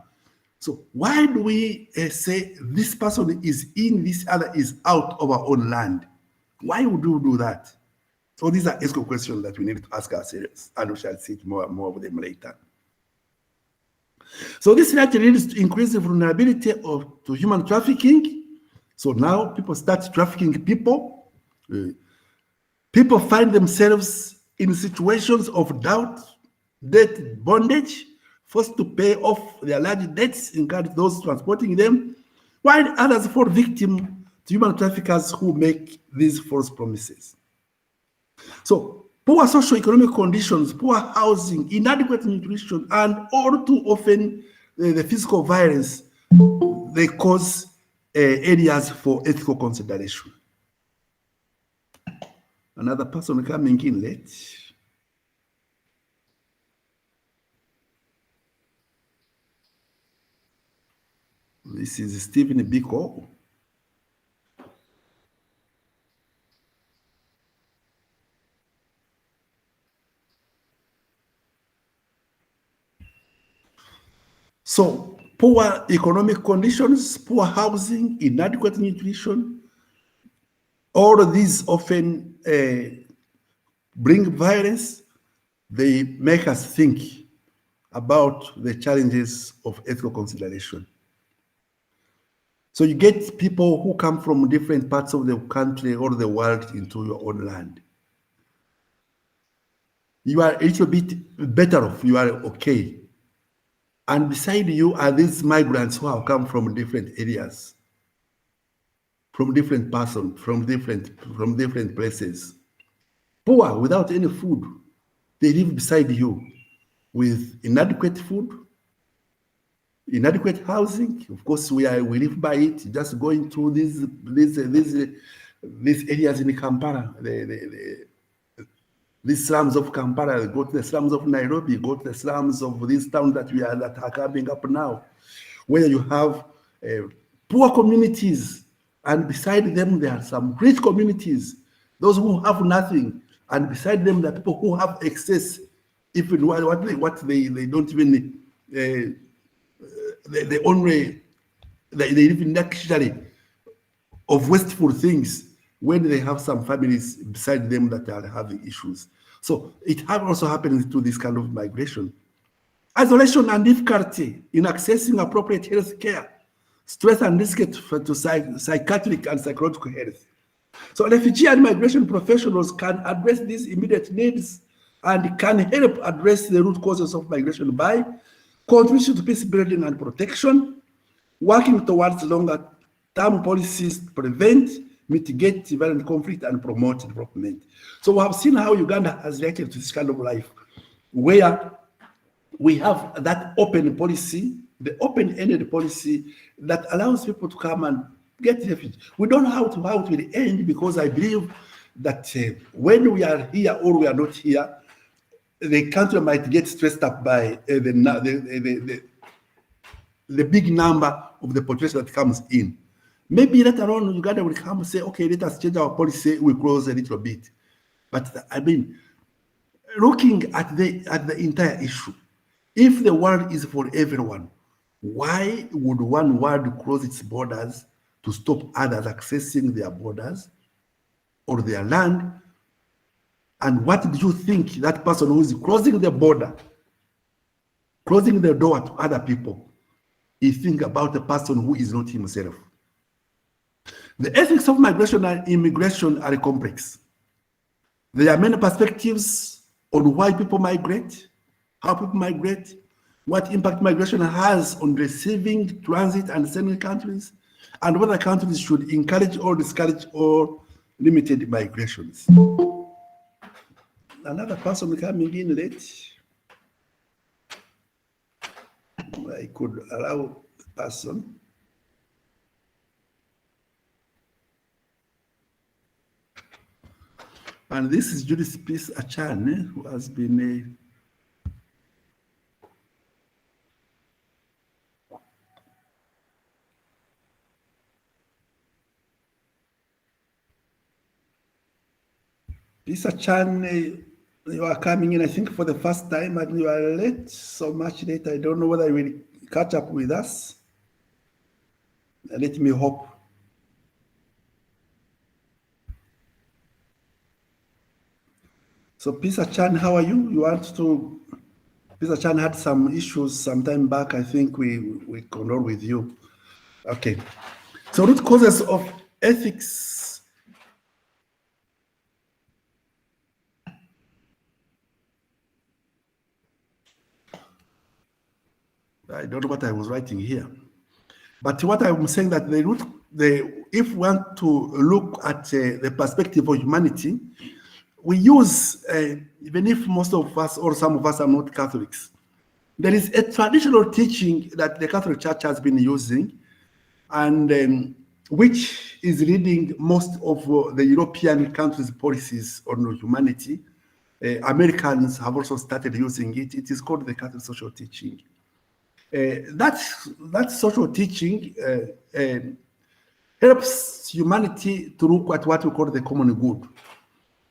A: so why do we say this person is in, this other is out of our own land? Why would we do that? So these are ethical questions that we need to ask ourselves, and we shall see more of them later. So this actually leads to increased vulnerability to human trafficking. So now people start trafficking people. People find themselves in situations of doubt, debt, bondage, forced to pay off their large debts, including those transporting them, while others fall victim to human traffickers who make these false promises. So poor socio-economic conditions, poor housing, inadequate nutrition, and all too often the physical violence, they cause areas for ethical consideration. Another person coming in late. This is Stephen Biko. So poor economic conditions, poor housing, inadequate nutrition, all of these often bring violence. They make us think about the challenges of ethical consideration. So you get people who come from different parts of the country or the world into your own land. You are a little bit better off, you are okay. And beside you are these migrants who have come from different areas, from different persons, from different places. Poor, without any food. They live beside you with inadequate food, inadequate housing. Of course, we live by it. Just going through these areas in Kampala, these slums of Kampala, go to the slums of Nairobi, go to the slums of these towns that are coming up now, where you have poor communities, and beside them there are some rich communities, those who have nothing, and beside them there are people who have excess, even what they don't even they live in luxury of wasteful things when they have some families beside them that are having issues. So it also happens to this kind of migration. Isolation and difficulty in accessing appropriate health care, stress and risk to psychiatric and psychological health. So refugee and migration professionals can address these immediate needs and can help address the root causes of migration by contribution to peace building and protection, working towards longer-term policies to prevent, mitigate violent conflict, and promote development. So we have seen how Uganda has reacted to this kind of life, where we have that open policy, the open-ended policy that allows people to come and get refuge. We don't know how it will end, because I believe that when we are here or we are not here, the country might get stressed up by the big number of the population that comes in. Maybe later on, Uganda will come and say, okay, let us change our policy, we close a little bit. But I mean, looking at the entire issue, if the world is for everyone, why would one world close its borders to stop others accessing their borders or their land? And what do you think that person who is closing the border, closing the door to other people, is think about the person who is not himself? The ethics of migration and immigration are complex. There are many perspectives on why people migrate, how people migrate, what impact migration has on receiving, transit, and sending countries, and whether countries should encourage or discourage or limited migrations. Another person coming in late. I could allow the person. And this is Judith Peace Achane, who has been Peace Achane, you are coming in, I think, for the first time, and you are late, so much late. I don't know whether you will catch up with us. Let me hope. So, Peace Achane, how are you? Peace Achane had some issues some time back. I think we condole with you. Okay. So, root causes of ethics. I don't know what I was writing here, but what I'm saying that if we want to look at the perspective of humanity, we use, even if most of us or some of us are not Catholics, there is a traditional teaching that the Catholic Church has been using, and which is leading most of the European countries' policies on humanity. Americans have also started using it. It is called the Catholic social teaching. That social teaching helps humanity to look at what we call the common good.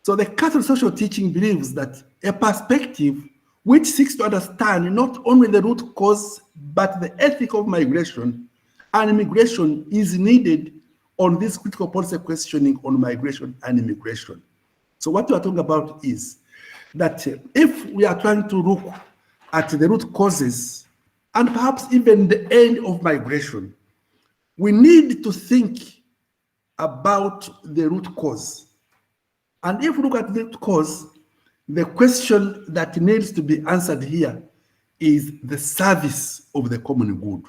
A: So the Catholic social teaching believes that a perspective which seeks to understand not only the root cause, but the ethic of migration and immigration is needed on this critical policy questioning on migration and immigration. So what we are talking about is that if we are trying to look at the root causes and perhaps even the end of migration, we need to think about the root cause. And if we look at the root cause, the question that needs to be answered here is the service of the common good.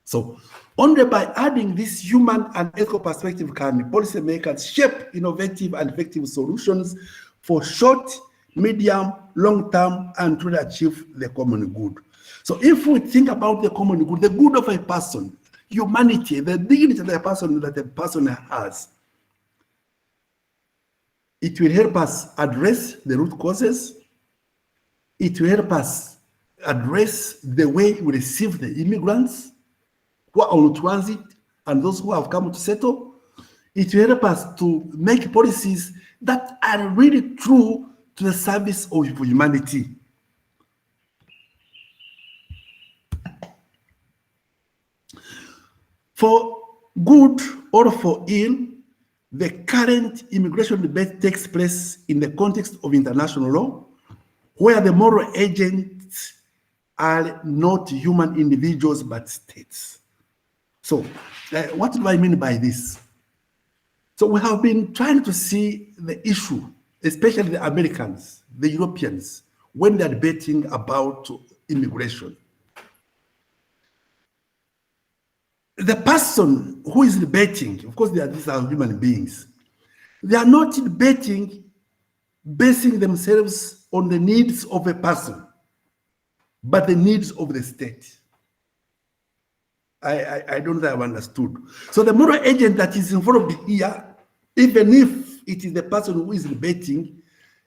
A: So only by adding this human and ethical perspective can policymakers shape innovative and effective solutions for short, medium, long term, and to achieve the common good. So if we think about the common good, the good of a person, humanity, the dignity of the person that a person has, it will help us address the root causes. It will help us address the way we receive the immigrants who are on transit and those who have come to settle. It will help us to make policies that are really true to the service of humanity. For good or for ill, the current immigration debate takes place in the context of international law, where the moral agents are not human individuals but states. So, what do I mean by this? So, we have been trying to see the issue, especially the Americans, the Europeans, when they're debating about immigration. The person who is debating, of course, these are human beings, they are not debating basing themselves on the needs of a person, but the needs of the state. I don't think I've understood. So the moral agent that is involved here, even if it is the person who is debating,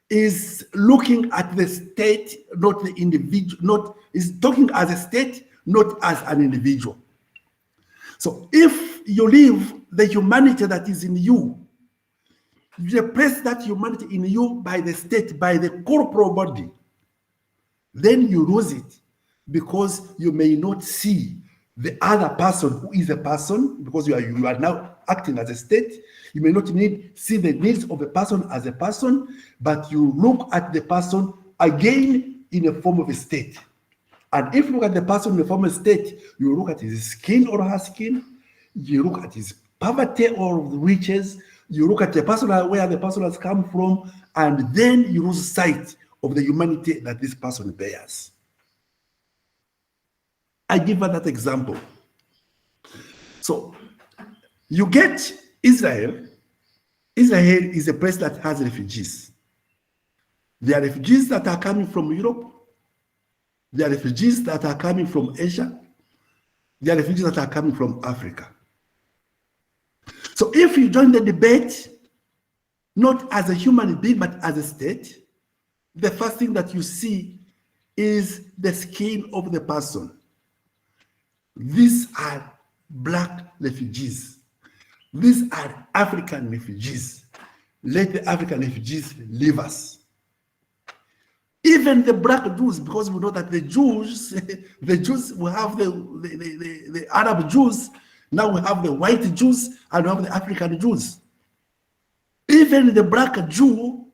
A: is looking at the state, not the individual, is talking as a state, not as an individual. So if you leave the humanity that is in you, you replace that humanity in you by the state, by the corporal body, then you lose it because you may not see the other person who is a person, because you are now acting as a state. You may not see the needs of a person as a person, but you look at the person again in a form of a state. And if you look at the person in the form of state, you look at his skin or her skin, you look at his poverty or riches, you look at the person where the person has come from, and then you lose sight of the humanity that this person bears. I give her that example. So you get Israel. Israel is a place that has refugees. There are refugees that are coming from Europe. There are refugees that are coming from Asia. There are refugees that are coming from Africa. So if you join the debate, not as a human being, but as a state, the first thing that you see is the skin of the person. These are Black refugees. These are African refugees. Let the African refugees leave us. Even the Black Jews, because we know that the Jews we have the Arab Jews, now we have the white Jews, and we have the African Jews. Even the Black Jew,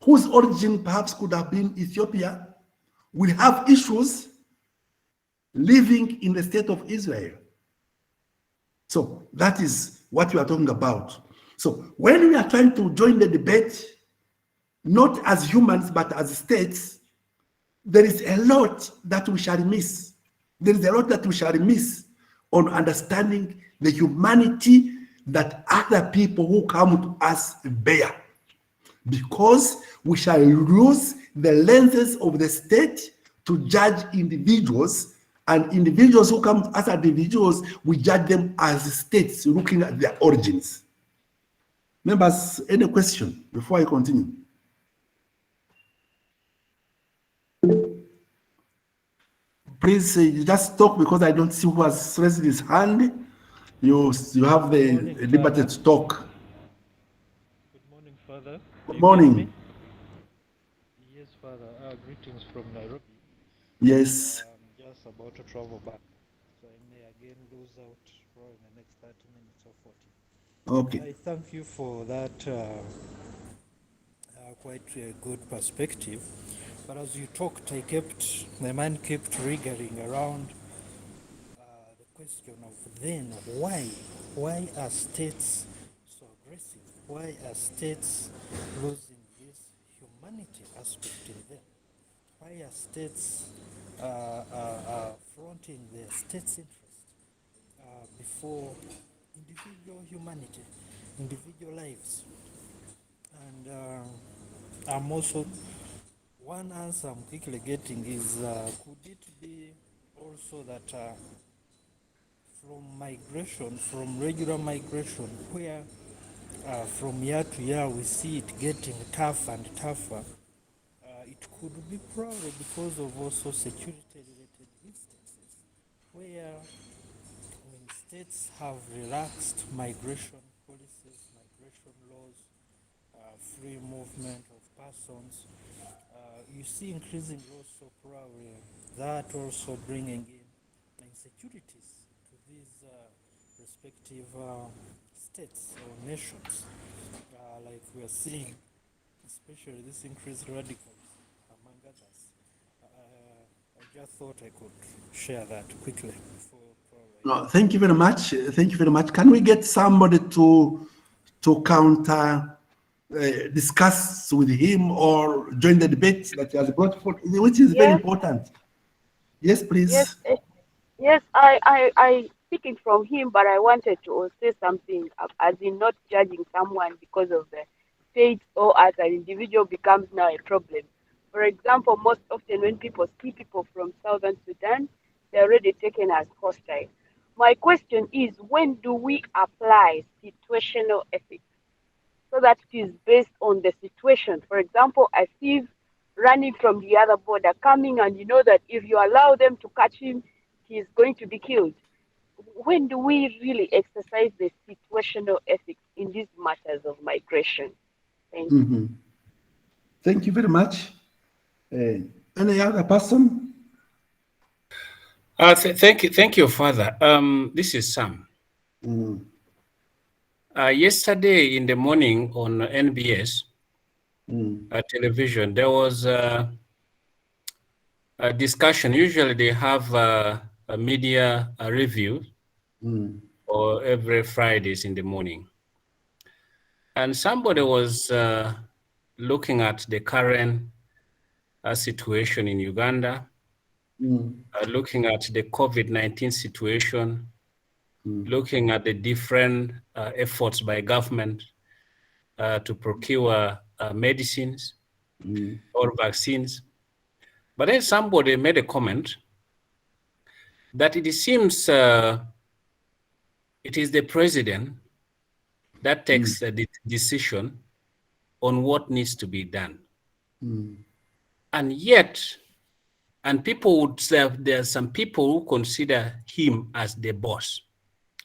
A: whose origin perhaps could have been Ethiopia, will have issues living in the state of Israel. So that is what we are talking about. So when we are trying to join the debate, not as humans, but as states, there is a lot that we shall miss. There is a lot that we shall miss on understanding the humanity that other people who come to us bear. Because we shall lose the lenses of the state to judge individuals, and individuals who come to us as individuals, we judge them as states looking at their origins. Members, any question before I continue? Please just talk, because I don't see who has raised his hand. You have the liberty to talk.
K: Good morning, Father.
A: Good morning.
K: Yes, Father. Greetings from Nairobi.
A: Yes.
K: I'm just about to travel back, so I may again lose out for in the next 30 minutes or 40.
A: Okay.
K: I thank you for that quite good perspective. But as you talked, my mind kept triggering around the question of then why are states so aggressive? Why are states losing this humanity aspect in them? Why are states fronting their state's interest before individual humanity, individual lives? And I'm also one answer I'm quickly getting is could it be also that from migration, from regular migration, where from year to year we see it getting tougher and tougher, it could be probably because of also security-related instances where when states have relaxed migration policies, migration laws, free movement of persons, you see increasing also probably that also bringing in insecurities to these respective states or nations, like we are seeing, especially this increased radicals among others. I just thought I could share that quickly.
A: No, thank you very much. Thank you very much. Can we get somebody to counter, discuss with him or join the debate that he has brought forth, which is very
L: Yes,
A: important? Yes, please.
L: yes, yes. I speaking from him, but I wanted to say something, as in not judging someone because of the state or as an individual becomes now a problem. For example, most often when people see people from Southern Sudan, they're already taken as hostile. My question is, when do we apply situational ethics so that it is based on the situation? For example, a thief running from the other border coming, and you know that if you allow them to catch him, he's going to be killed. When do we really exercise the situational ethics in these matters of migration? Thank you.
A: Mhm. Thank you very much. Any other person?
G: Thank you, Father. This is Sam. Yesterday in the morning on NBS television, there was a discussion. Usually they have a media review or every Fridays in the morning. And somebody was looking at the current situation in Uganda, looking at the COVID-19 situation, looking at the different efforts by government to procure medicines or vaccines. But then somebody made a comment that it seems it is the president that takes the decision on what needs to be done. And yet, and people would say there are some people who consider him as the boss.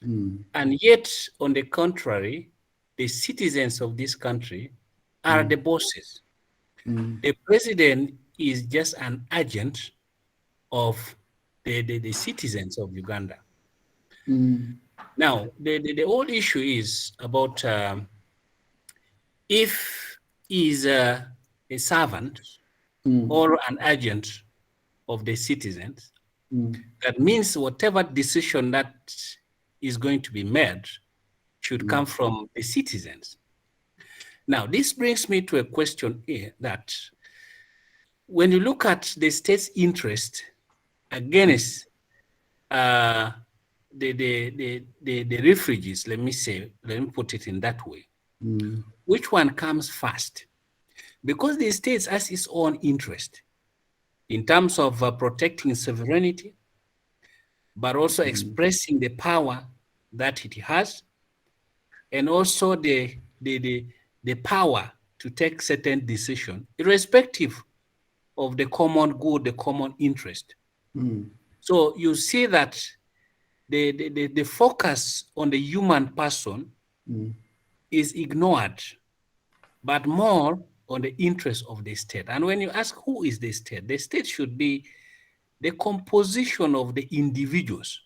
G: And yet, on the contrary, the citizens of this country are the bosses. The president is just an agent of the citizens of Uganda. Now, the whole issue is about if he's a servant or an agent of the citizens, that means whatever decision that is going to be made should come from the citizens. Now, this brings me to a question here that when you look at the state's interest against the refugees, let me put it in that way, which one comes first? Because the state has its own interest in terms of protecting sovereignty, but also expressing the power that it has, and also the power to take certain decisions, irrespective of the common good, the common interest. So you see that the focus on the human person is ignored, but more on the interest of the state. And when you ask who is the state should be the composition of the individuals,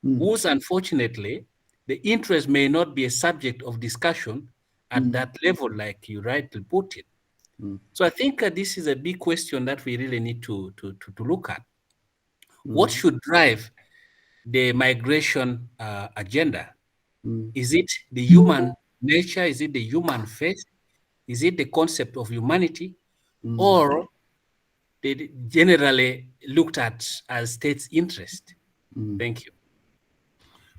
G: whose unfortunately the interest may not be a subject of discussion at that level, like you rightly put it. So I think this is a big question that we really need to look at. What should drive the migration agenda? Is it the human nature? Is it the human face? Is it the concept of humanity? Or they generally looked at as state's interest? Thank you.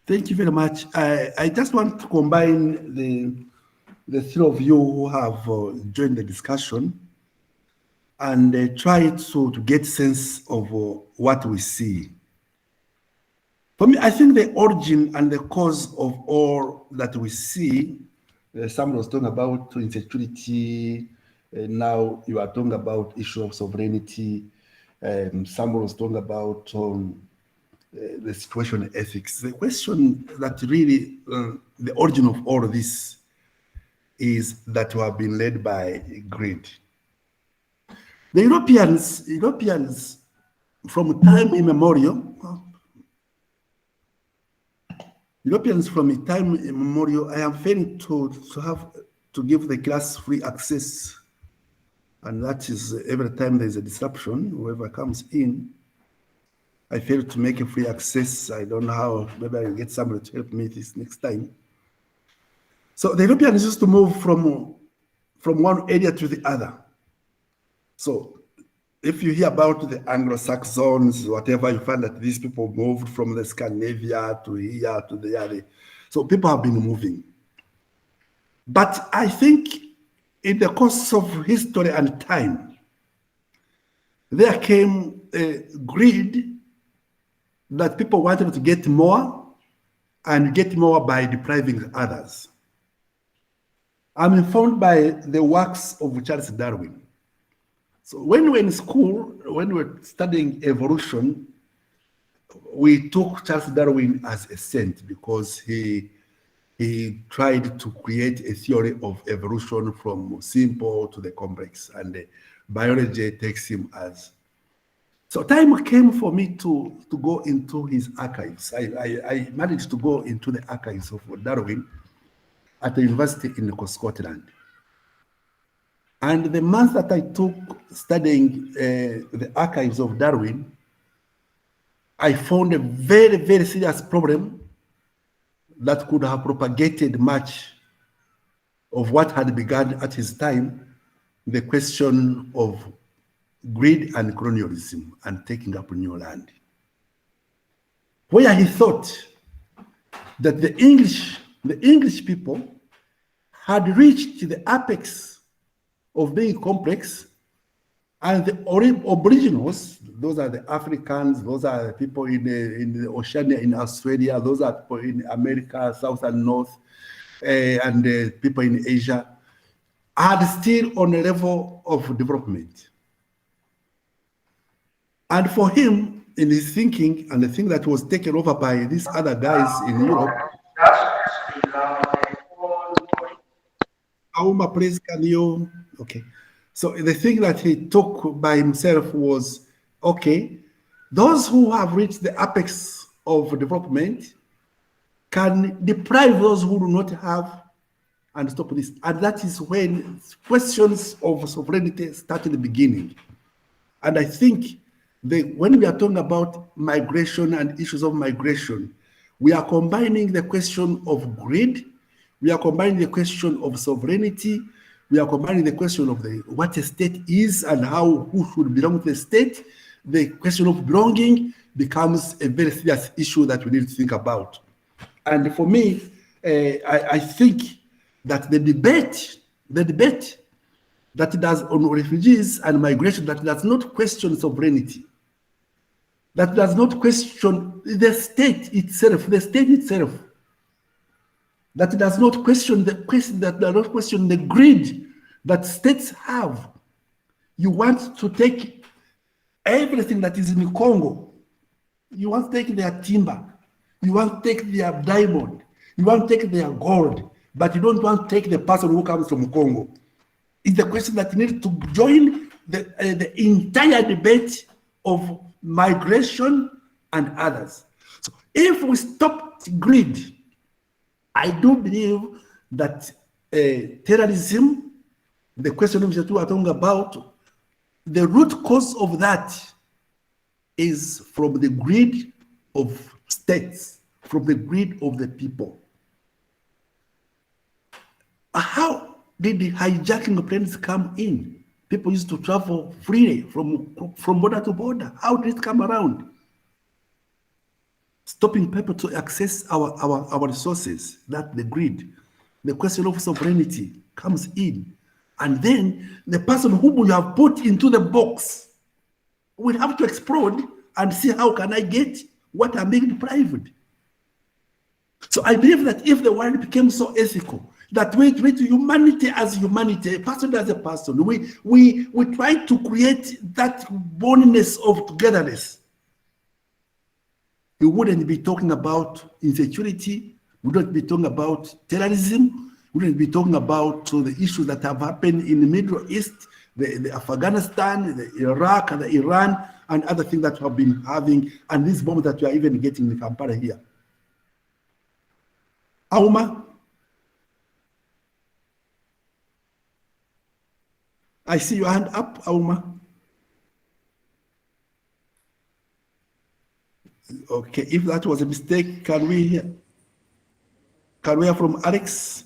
A: Thank you very much. I just want to combine the three of you who have joined the discussion. and try to get sense of what we see. For me, I think the origin and the cause of all that we see, someone was talking about insecurity, now you are talking about issue of sovereignty, someone was talking about the situation of ethics. The question that really, the origin of all of this is that we have been led by greed. The Europeans from time immemorial, I am failing to give the class free access. And that is every time there's a disruption, whoever comes in, I fail to make a free access. I don't know how, maybe I will get somebody to help me this next time. So the Europeans used to move from one area to the other. So if you hear about the Anglo-Saxons, whatever, you find that these people moved from the Scandinavia to here to there. So people have been moving. But I think in the course of history and time, there came a greed that people wanted to get more and get more by depriving others. I'm informed by the works of Charles Darwin. So when we were in school, when we were studying evolution, we took Charles Darwin as a saint because he tried to create a theory of evolution from simple to the complex, and biology takes him as. So time came for me to go into his archives. I managed to go into the archives of Darwin at the university in Scotland. And the month that I took studying the archives of Darwin, I found a very, very serious problem that could have propagated much of what had begun at his time, the question of greed and colonialism and taking up new land. Where he thought that the English people had reached the apex of being complex, and the Aboriginals, those are the Africans, those are the people in Oceania, in Australia, those are people in America, South and North, and people in Asia, are still on a level of development. And for him, in his thinking, and the thing that was taken over by these other guys in Europe, Auma, please, can you? Okay. So the thing that he took by himself was, okay, those who have reached the apex of development can deprive those who do not have and stop this. And that is when questions of sovereignty started beginning. And I think when we are talking about migration and issues of migration, we are combining the question of greed, we are combining the question of sovereignty, we are combining the question of what a state is and who should belong to the state. The question of belonging becomes a very serious issue that we need to think about. And for me, I think that the debate that does on refugees and migration, that does not question sovereignty, that does not question the state itself, that does not question the greed that states have. You want to take everything that is in Congo. You want to take their timber. You want to take their diamond. You want to take their gold, but you don't want to take the person who comes from Congo. It's the question that needs to join the entire debate of migration and others. So if we stop greed, I do believe that terrorism, the question of we are talking about, the root cause of that is from the greed of states, from the greed of the people. How did the hijacking planes come in? People used to travel freely from border to border. How did it come around? Stopping people to access our resources, that the greed. The question of sovereignty comes in. And then the person whom you have put into the box will have to explode and see how can I get what I'm being deprived. So I believe that if the world became so ethical, that we treat humanity as humanity, a person as a person, we try to create that oneness of togetherness. We wouldn't be talking about insecurity, we wouldn't be talking about terrorism, we wouldn't be talking about the issues that have happened in the Middle East, the Afghanistan, the Iraq, and the Iran, and other things that we have been having, and these bombs that we are even getting in Kampala here. Auma? I see your hand up, Auma. Okay, if that was a mistake, can we hear from Alex?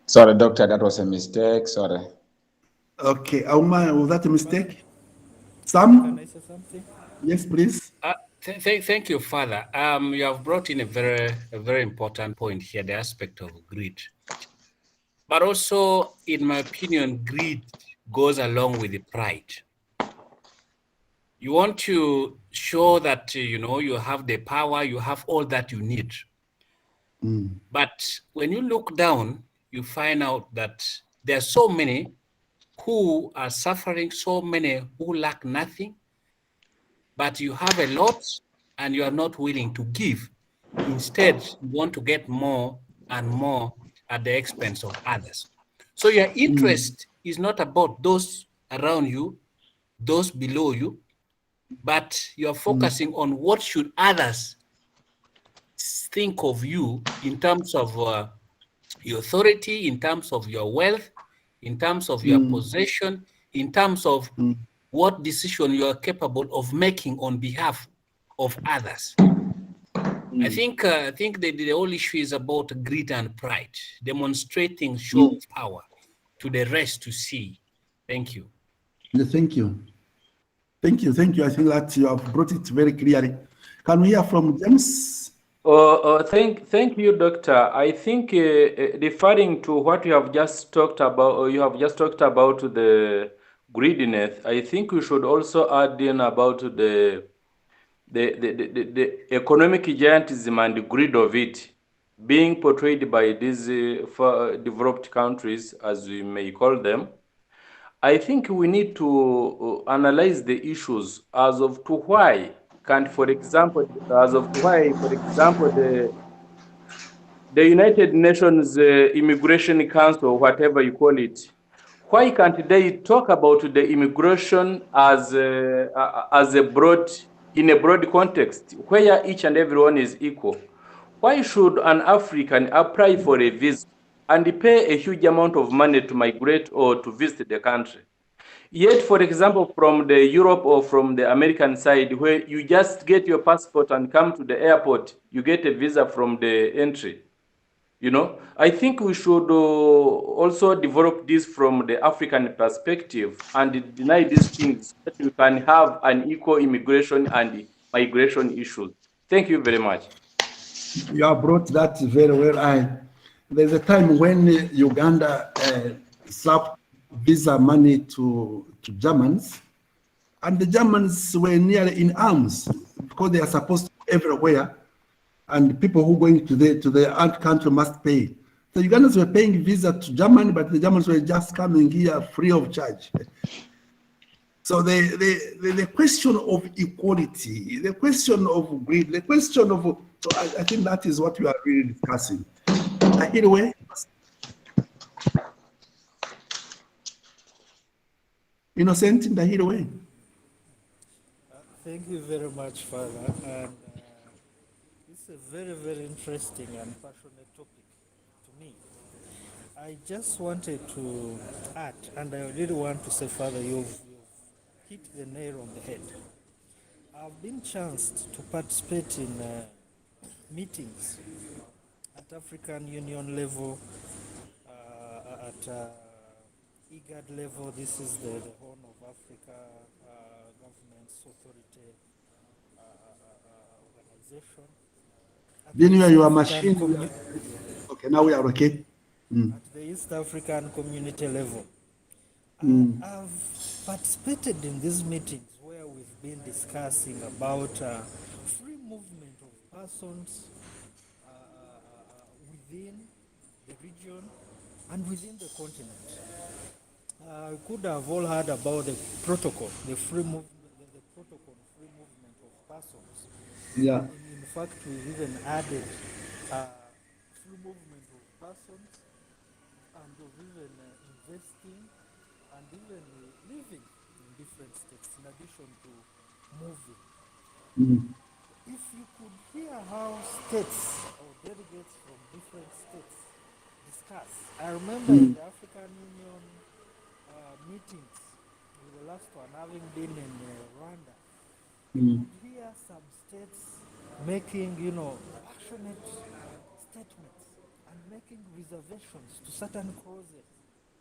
M: Sorry, doctor, that was a mistake. Sorry.
A: Okay, Auma, was that a mistake? Sam?
K: Can I say something?
A: Yes, please.
G: Thank you, Father. You have brought in a very important point here, the aspect of greed. But also, in my opinion, greed goes along with the pride. You want to show that, you have the power, you have all that you need. But when you look down, you find out that there are so many who are suffering, so many who lack nothing, but you have a lot and you are not willing to give. Instead, you want to get more and more at the expense of others. So your interest is not about those around you, those below you, but you're focusing on what should others think of you in terms of your authority, in terms of your wealth, in terms of your possession, in terms of what decision you are capable of making on behalf of others. I think the whole issue is about greed and pride, demonstrating show of power to the rest to see. Thank you.
A: Thank you. Thank you. I think that you have brought it very clearly. Can we hear from James?
E: Thank you, Doctor. I think referring to what you have just talked about, or you have just talked about the greediness, I think we should also add in about the economic giantism and the greed of it being portrayed by these developed countries, as we may call them. I think we need to analyze the issues as of to why can't, for example, the United Nations Immigration Council, whatever you call it, why can't they talk about the immigration as a broad, in a broad context, where each and everyone is equal? Why should an African apply for a visa and pay a huge amount of money to migrate or to visit the country? Yet, for example, from the Europe or from the American side, where you just get your passport and come to the airport, you get a visa from the entry. I think we should also develop this from the African perspective and deny these things so that we can have an equal immigration and migration issue. Thank you very much.
A: You have brought that very well. There's a time when Uganda slapped visa money to Germans, and the Germans were nearly in arms because they are supposed to be everywhere, and people who are going to the aunt country must pay. The Ugandans were paying visa to Germany, but the Germans were just coming here free of charge. So the question of equality, the question of greed, the question of, so I think that is what we are really discussing. Anyway, Innocent in the way.
K: Thank you very much, Father. And it's a very, very interesting and passionate topic to me. I just wanted to add, and I really want to say, Father, you've hit the nail on the head. I've been chanced to participate in meetings at African Union level, at IGAD level. This is the Horn of Africa Governance Authority organization.
A: Didn't you hear your
K: African
A: machine? Okay, now we are okay.
K: at the East African community level. I've participated in these meetings where we've been discussing about free movement of persons within the region and within the continent. We could have all heard about the protocol, the protocol free movement of persons.
A: Yeah.
K: In fact, we've even added free movement of persons and of even investing and even living in different states in addition to moving. If you could hear how states or delegates from different states discuss. I remember in the African Union meetings, the last one having been in Rwanda, you could hear some states making, passionate statements and making reservations to certain clauses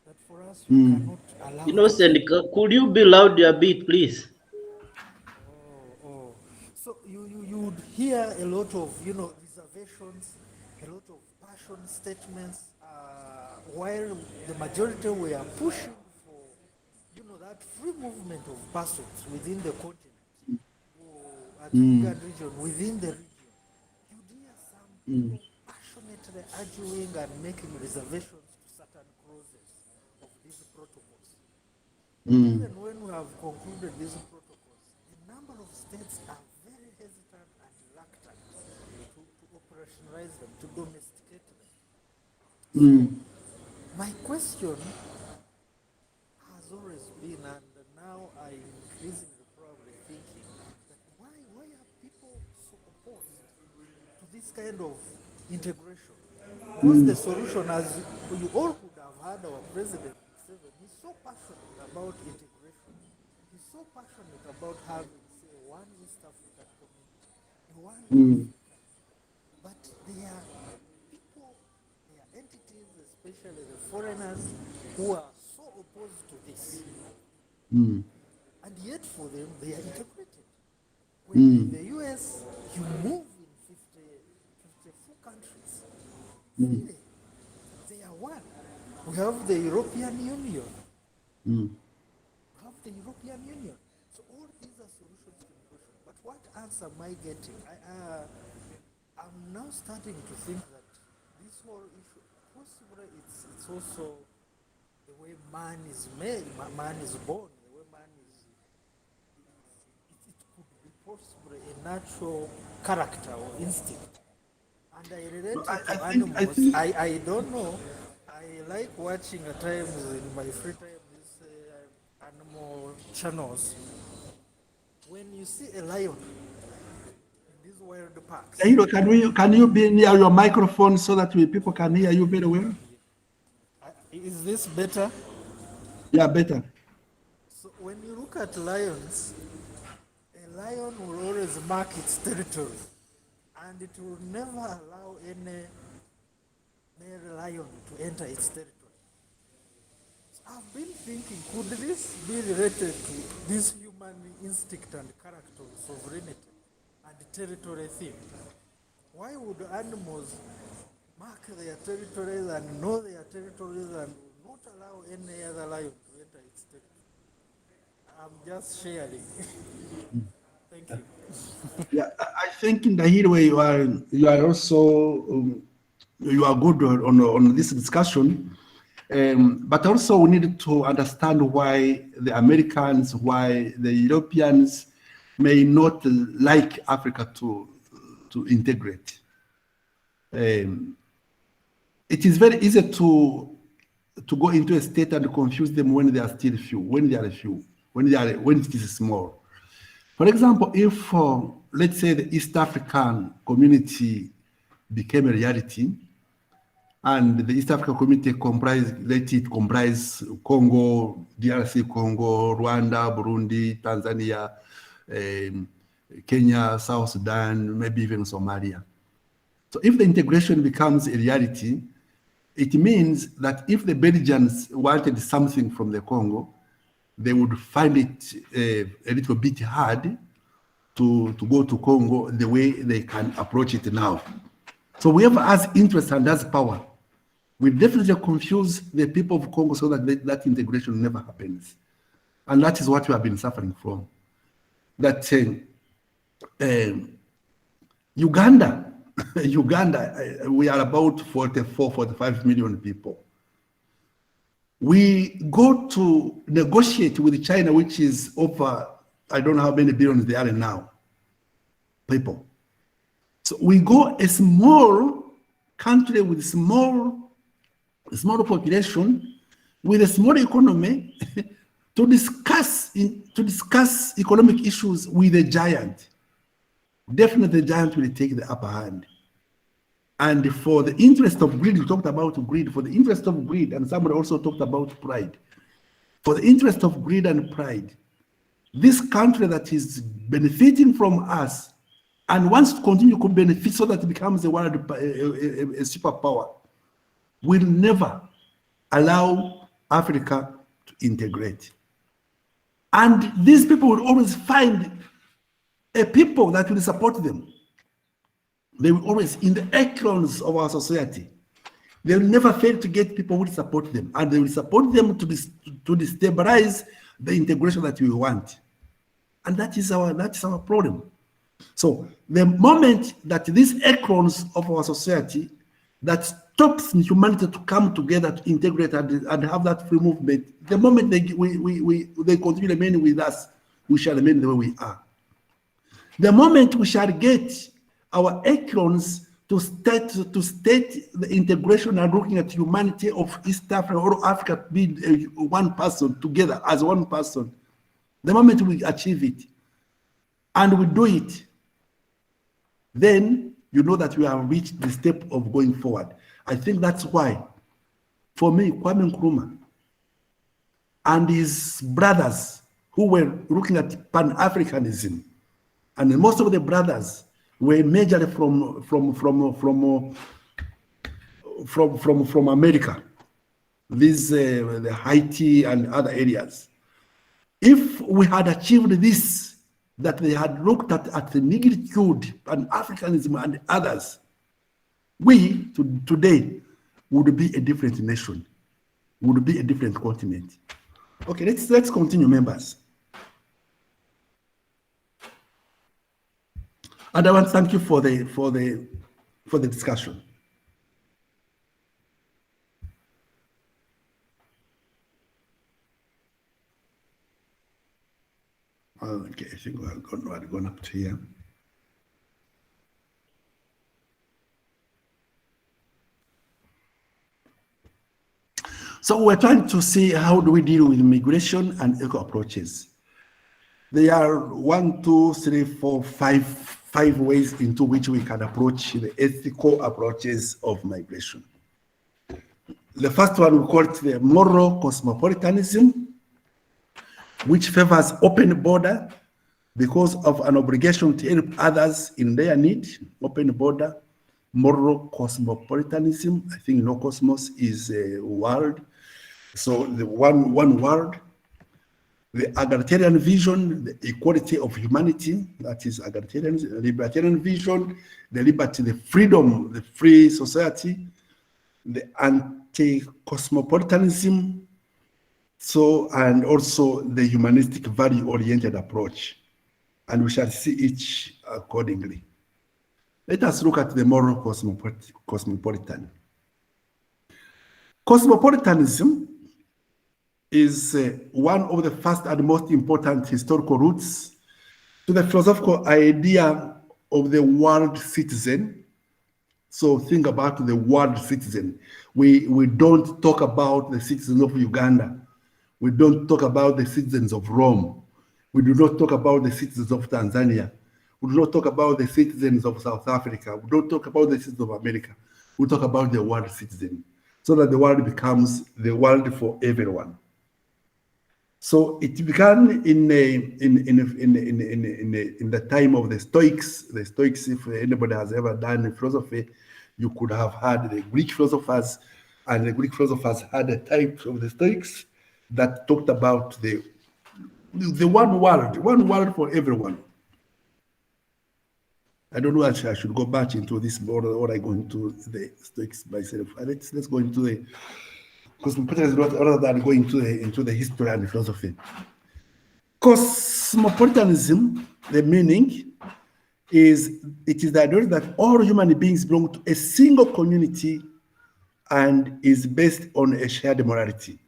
K: that for us we cannot allow.
H: Innocent, could you be loud a bit, please?
K: So you would hear a lot of reservations, a lot of passion statements, while the majority were pushing for that free movement of persons within the continent, or African region, within the region. You'd hear some people passionately arguing and making reservations to certain clauses of these protocols. Even when we have concluded these protocols, a number of states are very hesitant and reluctant to operationalize them, to domesticate them. My question has always been, and now I increasingly probably thinking, that why are people so opposed to this kind of integration? What's the solution? As you all could have heard our president say, he's so passionate about integration. He's so passionate about having, say, one East African community, one Africa. But there are people, there are entities, especially the foreigners, who are so opposed to this. And yet for them, they are integrated. When in the US, you move in 54 countries. Really, they are one. We have the European Union. We have the European Union. So all these are solutions to the question. But what answer am I getting? I'm now starting to think that this whole issue, possibly it's also the way man is made, man is born, the way man is, it could be possibly a natural character or instinct. And I relate it to animals. I don't know. I like watching at times in my free time these animal channels. When you see a lion in these wild parks.
A: Can you be near your microphone so that people can hear you very well?
K: Is this better?
A: Yeah, better.
K: So when you look at lions, a lion will always mark its territory, and it will never allow any male lion to enter its territory. So I've been thinking, could this be related to this human instinct and character of sovereignty and territory thing? Why would animals mark their territories and know their territories and not allow any other lion to enter its territory? I'm just sharing. Thank you.
A: Yeah, I think in the here way you are also you are good on this discussion, but also we need to understand why the Americans, why the Europeans may not like Africa to integrate. It is very easy to go into a state and confuse them when they are still few, when it is small. For example, if let's say the East African community became a reality, and the East African community comprise Congo, DRC Congo, Rwanda, Burundi, Tanzania, Kenya, South Sudan, maybe even Somalia. So if the integration becomes a reality, it means that if the Belgians wanted something from the Congo, they would find it a little bit hard to go to Congo the way they can approach it now. So whoever has interest and has power will definitely confuse the people of Congo so that that integration never happens. And that is what we have been suffering from. That Uganda, we are about 44, 45 million people. We go to negotiate with China, which is over, I don't know how many billions they are now, people. So we go a small country with small population, with a small economy, to discuss economic issues with a giant. Definitely the giant will take the upper hand. And for the interest of greed, you talked about greed, for the interest of greed, and somebody also talked about pride. For the interest of greed and pride, this country that is benefiting from us and wants to continue to benefit so that it becomes a world, a superpower, will never allow Africa to integrate. And these people will always find a people that will support them. They will always, in the echelons of our society, they will never fail to get people who will support them, and they will support them to destabilize the integration that we want. And that is our problem. So the moment that these echelons of our society that stops humanity to come together to integrate and have that free movement, the moment they continue remaining with us, we shall remain the way we are. The moment we shall get our echelons to state the integration and looking at humanity of East Africa or Africa being one person together as one person, the moment we achieve it and we do it, then you know that we have reached the step of going forward. I think that's why, for me, Kwame Nkrumah and his brothers who were looking at Pan-Africanism, and most of the brothers were majorly from America, these the Haiti and other areas. If we had achieved this, that they had looked at the negritude and Africanism and others, we today would be a different nation, would be a different continent. Okay, let's continue, members. And I want to thank you for the discussion. Okay, I think we're going up to here. So we're trying to see how do we deal with migration and eco approaches. There are 5 ways into which we can approach the ethical approaches of migration. The first one, we call it the moral cosmopolitanism, which favors open border because of an obligation to help others in their need. Open border, moral cosmopolitanism. I think no cosmos is a world. So the one world. The egalitarian vision, the equality of humanity, that is egalitarian, libertarian vision, the liberty, the freedom, the free society, the anti-cosmopolitanism, so, and also the humanistic value-oriented approach. And we shall see each accordingly. Let us look at the moral cosmopolitan. Cosmopolitanism is one of the first and most important historical roots to the philosophical idea of the world citizen. So think about the world citizen. We don't talk about the citizens of Uganda. We don't talk about the citizens of Rome. We do not talk about the citizens of Tanzania. We do not talk about the citizens of South Africa. We don't talk about the citizens of America. We talk about the world citizen, so that the world becomes the world for everyone. So it began in the time of the Stoics. The Stoics, if anybody has ever done philosophy, you could have had the Greek philosophers, and the Greek philosophers had a type of the Stoics that talked about the one world for everyone. I don't know if I should go back into this board or I go into the Stoics myself. Let's go into the cosmopolitanism rather than go into the history and the philosophy. Cosmopolitanism, the meaning is it is the idea that all human beings belong to a single community and is based on a shared morality.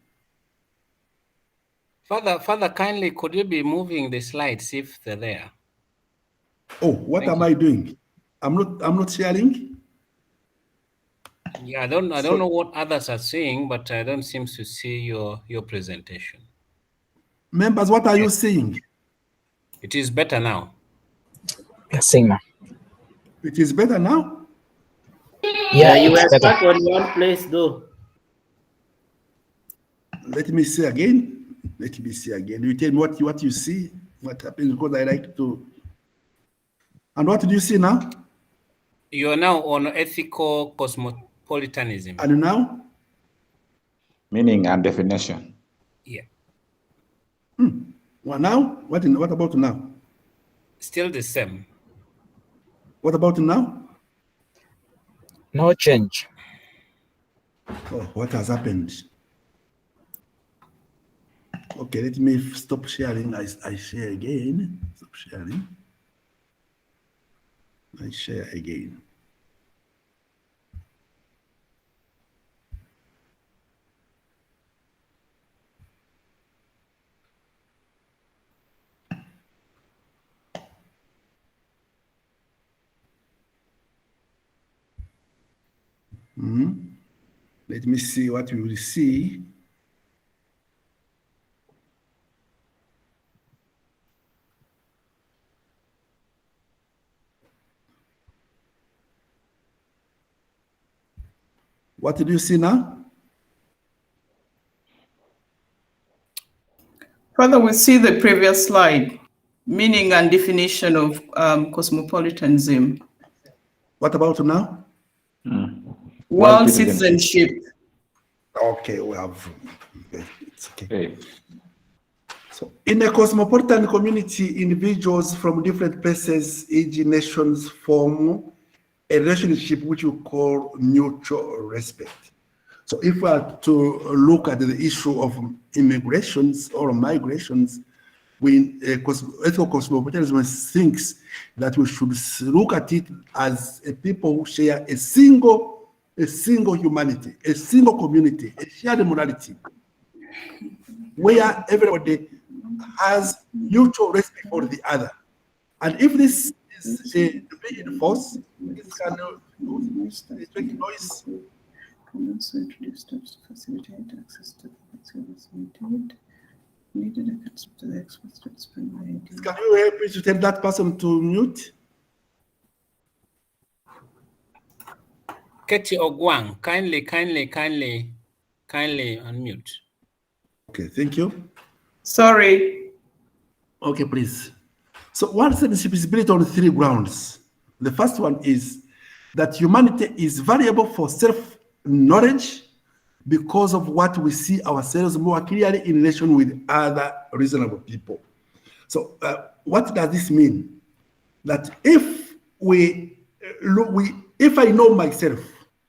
G: Father, kindly, could you be moving the slides if they're there?
A: Oh, what am I doing? I'm not sharing.
G: Yeah, I don't know what others are saying, but I don't seem to see your presentation.
A: Members, what are you saying?
G: It is better now.
N: Yes, now.
A: It is better now?
H: Yeah, you were stuck on one place though.
A: Let me see again. You tell me what you see, what happens, because I like to. And what do you see now?
G: You are now on ethical cosmopolitanism.
A: And now?
M: Meaning and definition.
G: Yeah.
A: Well, now? What about now?
G: Still the same.
A: What about now?
N: No change.
A: Oh, what has happened? Okay, let me stop sharing. I share again. Stop sharing. I share again. Let me see what we will see. What did you see now?
B: Father, we see the previous slide, meaning and definition of cosmopolitanism.
A: What about now?
B: World citizenship.
A: Okay, we have. It's okay. So, in a cosmopolitan community, individuals from different places, e.g., nations, form a relationship which we call mutual respect. So if we are to look at the issue of immigrations or migrations, ethical cosmopolitanism thinks that we should look at it as a people who share a single humanity, a single community, a shared morality, where everybody has mutual respect for the other. And if this is reinforced, this can make noise.
B: Also introduce steps to facilitate access to service needed access to the experts to explain my idea.
A: Can you help me to tell that person to mute?
G: Katie Ogwang, kindly unmute.
A: Okay, thank you.
B: Sorry.
A: Okay, please. So one citizenship is built on 3 grounds. The first one is that humanity is variable for self-knowledge because of what we see ourselves more clearly in relation with other reasonable people. So what does this mean? That if if I know myself,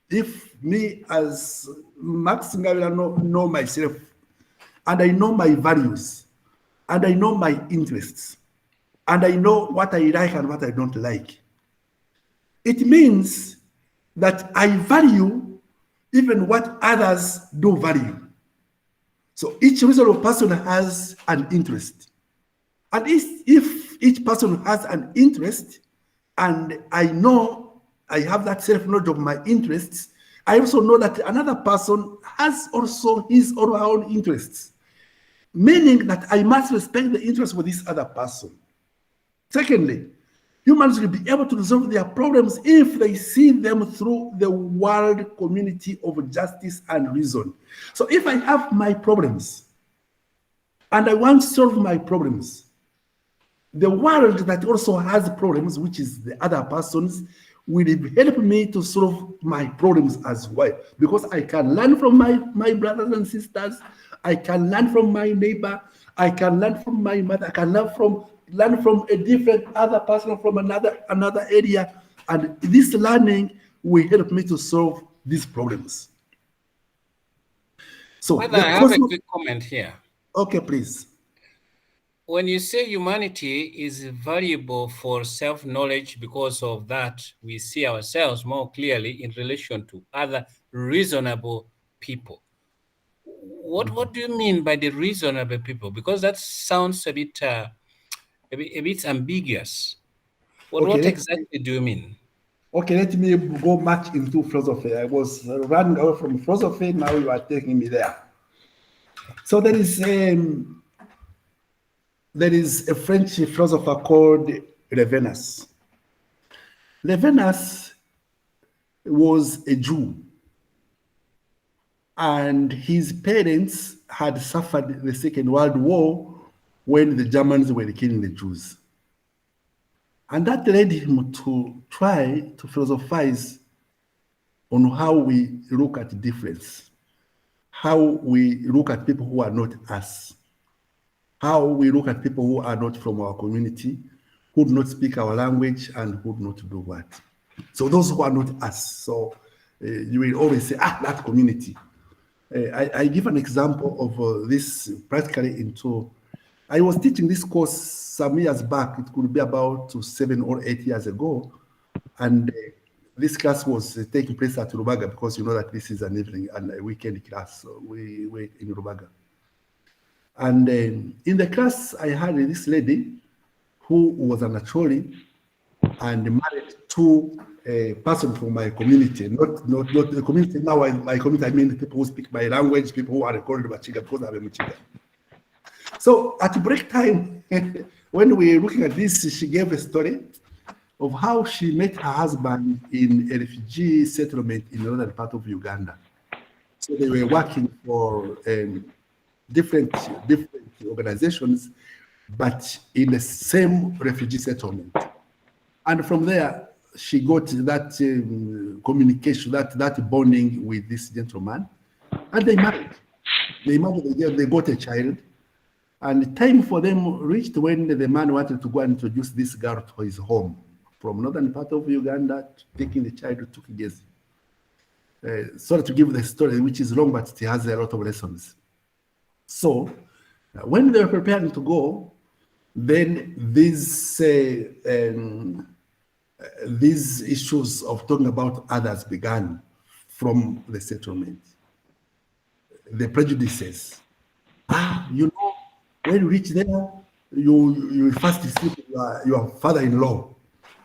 A: if me as Max Ngabila know myself, and I know my values, and I know my interests, and I know what I like and what I don't like, it means that I value even what others don't value. So each reasonable person has an interest. And if each person has an interest, and I know I have that self-knowledge of my interests, I also know that another person has also his or her own interests, meaning that I must respect the interests of this other person. Secondly, humans will be able to resolve their problems if they see them through the world community of justice and reason. So if I have my problems and I want to solve my problems, the world that also has problems, which is the other persons, will help me to solve my problems as well. Because I can learn from my brothers and sisters, I can learn from my neighbor, I can learn from my mother, I can learn from learn from a different other person from another area, and this learning will help me to solve these problems. So
G: Father, I have a quick comment here.
A: Okay, please.
G: When you say humanity is valuable for self-knowledge, because of that, we see ourselves more clearly in relation to other reasonable people. What do you mean by the reasonable people? Because that sounds a bit ambiguous. What exactly do you mean?
A: Okay, let me go much into philosophy. I was running away from philosophy. Now you are taking me there. So there is a French philosopher called Levinas. Levinas was a Jew, and his parents had suffered the Second World War when the Germans were killing the Jews. And that led him to try to philosophize on how we look at difference, how we look at people who are not us, how we look at people who are not from our community, who do not speak our language, and who do not do what. So those who are not us. So you will always say, that community. I give an example of this practically into, I was teaching this course some years back. It could be about 7 or 8 years ago. And this class was taking place at Rubaga, because you know that this is an evening and a weekend class. So we were in Rubaga. And in the class, I had this lady who was an Acholi and married to a person from my community, not the community. Now, my community, I mean people who speak my language, people who are called Machiga, because I'm a Machiga. So at break time, when we were looking at this, she gave a story of how she met her husband in a refugee settlement in the northern part of Uganda. So they were working for different organizations, but in the same refugee settlement. And from there, she got that communication, that bonding with this gentleman, and they married. They got a child, and the time for them reached when the man wanted to go and introduce this girl to his home from northern part of Uganda, taking the child to Kigezi. Sorry to give the story, which is long, but it has a lot of lessons. So when they were preparing to go, then these issues of talking about others began from the settlement. The prejudices. You know, when you reach there, you first sleep with your father-in-law.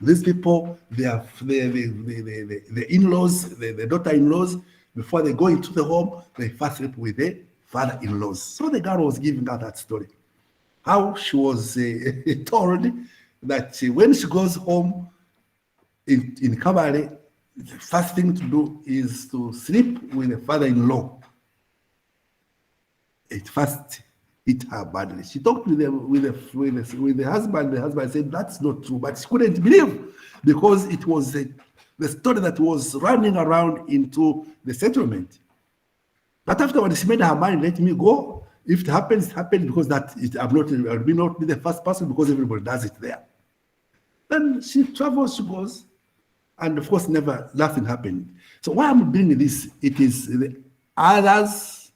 A: These people, they are the in-laws, the daughter-in-laws. Before they go into the home, they first sleep with the father-in-laws. So the girl was giving her that story. How she was told that when she goes home in Kabale, the first thing to do is to sleep with the father-in-law. It first hit her badly. She talked with the husband. The husband said that's not true, but she couldn't believe, because it was the story that was running around into the settlement. But afterwards, she made her mind, let me go. If it happens, it happens, because I will not be the first person, because everybody does it there. Then she travels, she goes, and of course, nothing happened. So why I'm bringing this, it is the others,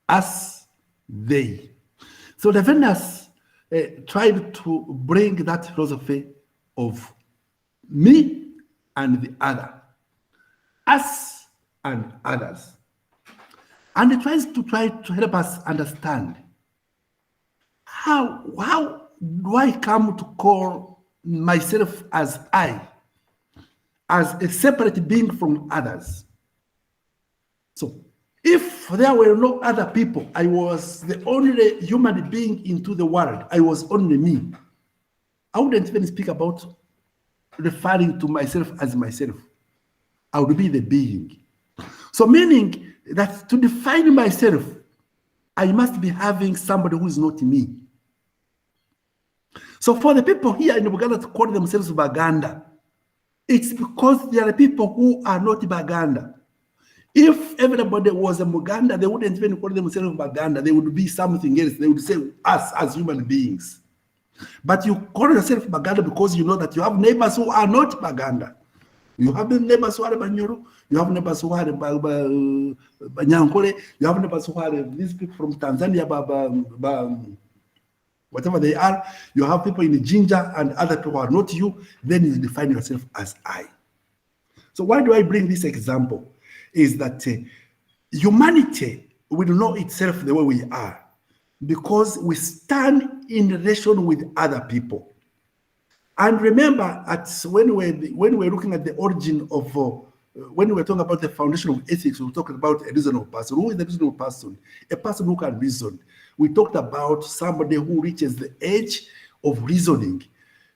A: us, they. So the Levinas tried to bring that philosophy of me and the other, us and others. And it tries to help us understand how do I come to call myself as I, as a separate being from others. So if there were no other people, I was the only human being into the world, I was only me, I wouldn't even speak about referring to myself as myself. I would be the being. So meaning that to define myself, I must be having somebody who is not me. So for the people here in Uganda to call themselves Baganda, it's because there are people who are not Baganda. If everybody was a Muganda, they wouldn't even call themselves Baganda. They would be something else. They would say us as human beings. But you call yourself Baganda because you know that you have neighbors who are not Baganda. You have neighbors who are Banyoro, you have neighbors who are Banyankole, you have neighbors who are these people from Tanzania, whatever they are. You have people in Jinja and other people who are not you, then you define yourself as I. So why do I bring this example? Is that humanity will know itself the way we are because we stand in relation with other people. And remember, when we're looking at the origin of, when we're talking about the foundation of ethics, we're talking about a reasonable person. Who is a reasonable person? A person who can reason. We talked about somebody who reaches the age of reasoning.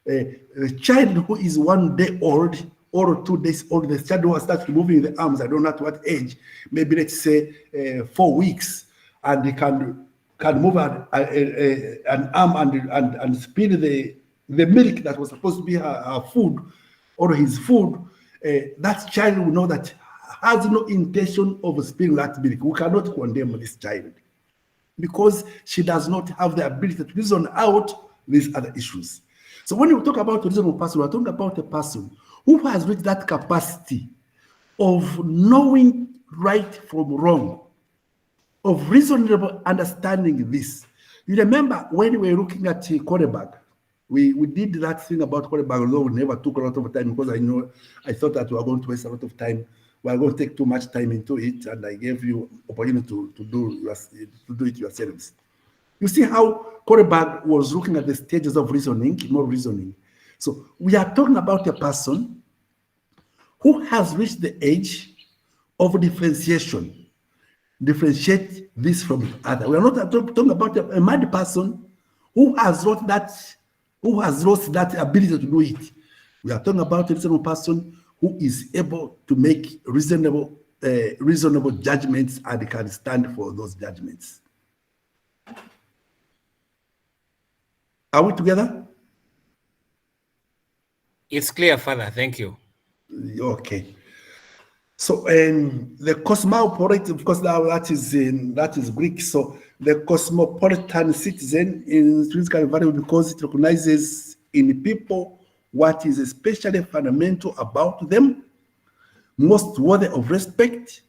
A: A child who is 1 day old or 2 days old, the child who starts moving the arms, I don't know at what age, maybe let's say 4 weeks, and he can move an arm and spill the milk that was supposed to be her food or his food. That child will know that has no intention of spilling that milk. We cannot condemn this child because she does not have the ability to reason out these other issues. So when we talk about a reasonable person, we're talking about a person who has reached that capacity of knowing right from wrong, of reasonable understanding this. You remember when we were looking at Kohlberg, we did that thing about Kohlberg, although we never took a lot of time because I thought that we were going to waste a lot of time. We are going to take too much time into it, and I gave you opportunity to do it yourselves. You see how Kohlberg was looking at the stages of reasoning, more reasoning. So we are talking about a person who has reached the age of differentiation. Differentiate this from the other. We are not talking about a mad person who has lost that ability to do it. We are talking about a reasonable person who is able to make reasonable judgments and can stand for those judgments. Are we together?
G: It's clear, Father. Thank you.
A: Okay. So the cosmopolitan, of course, that is Greek. So the cosmopolitan citizen is intrinsically valuable because it recognizes in people what is especially fundamental about them, most worthy of respect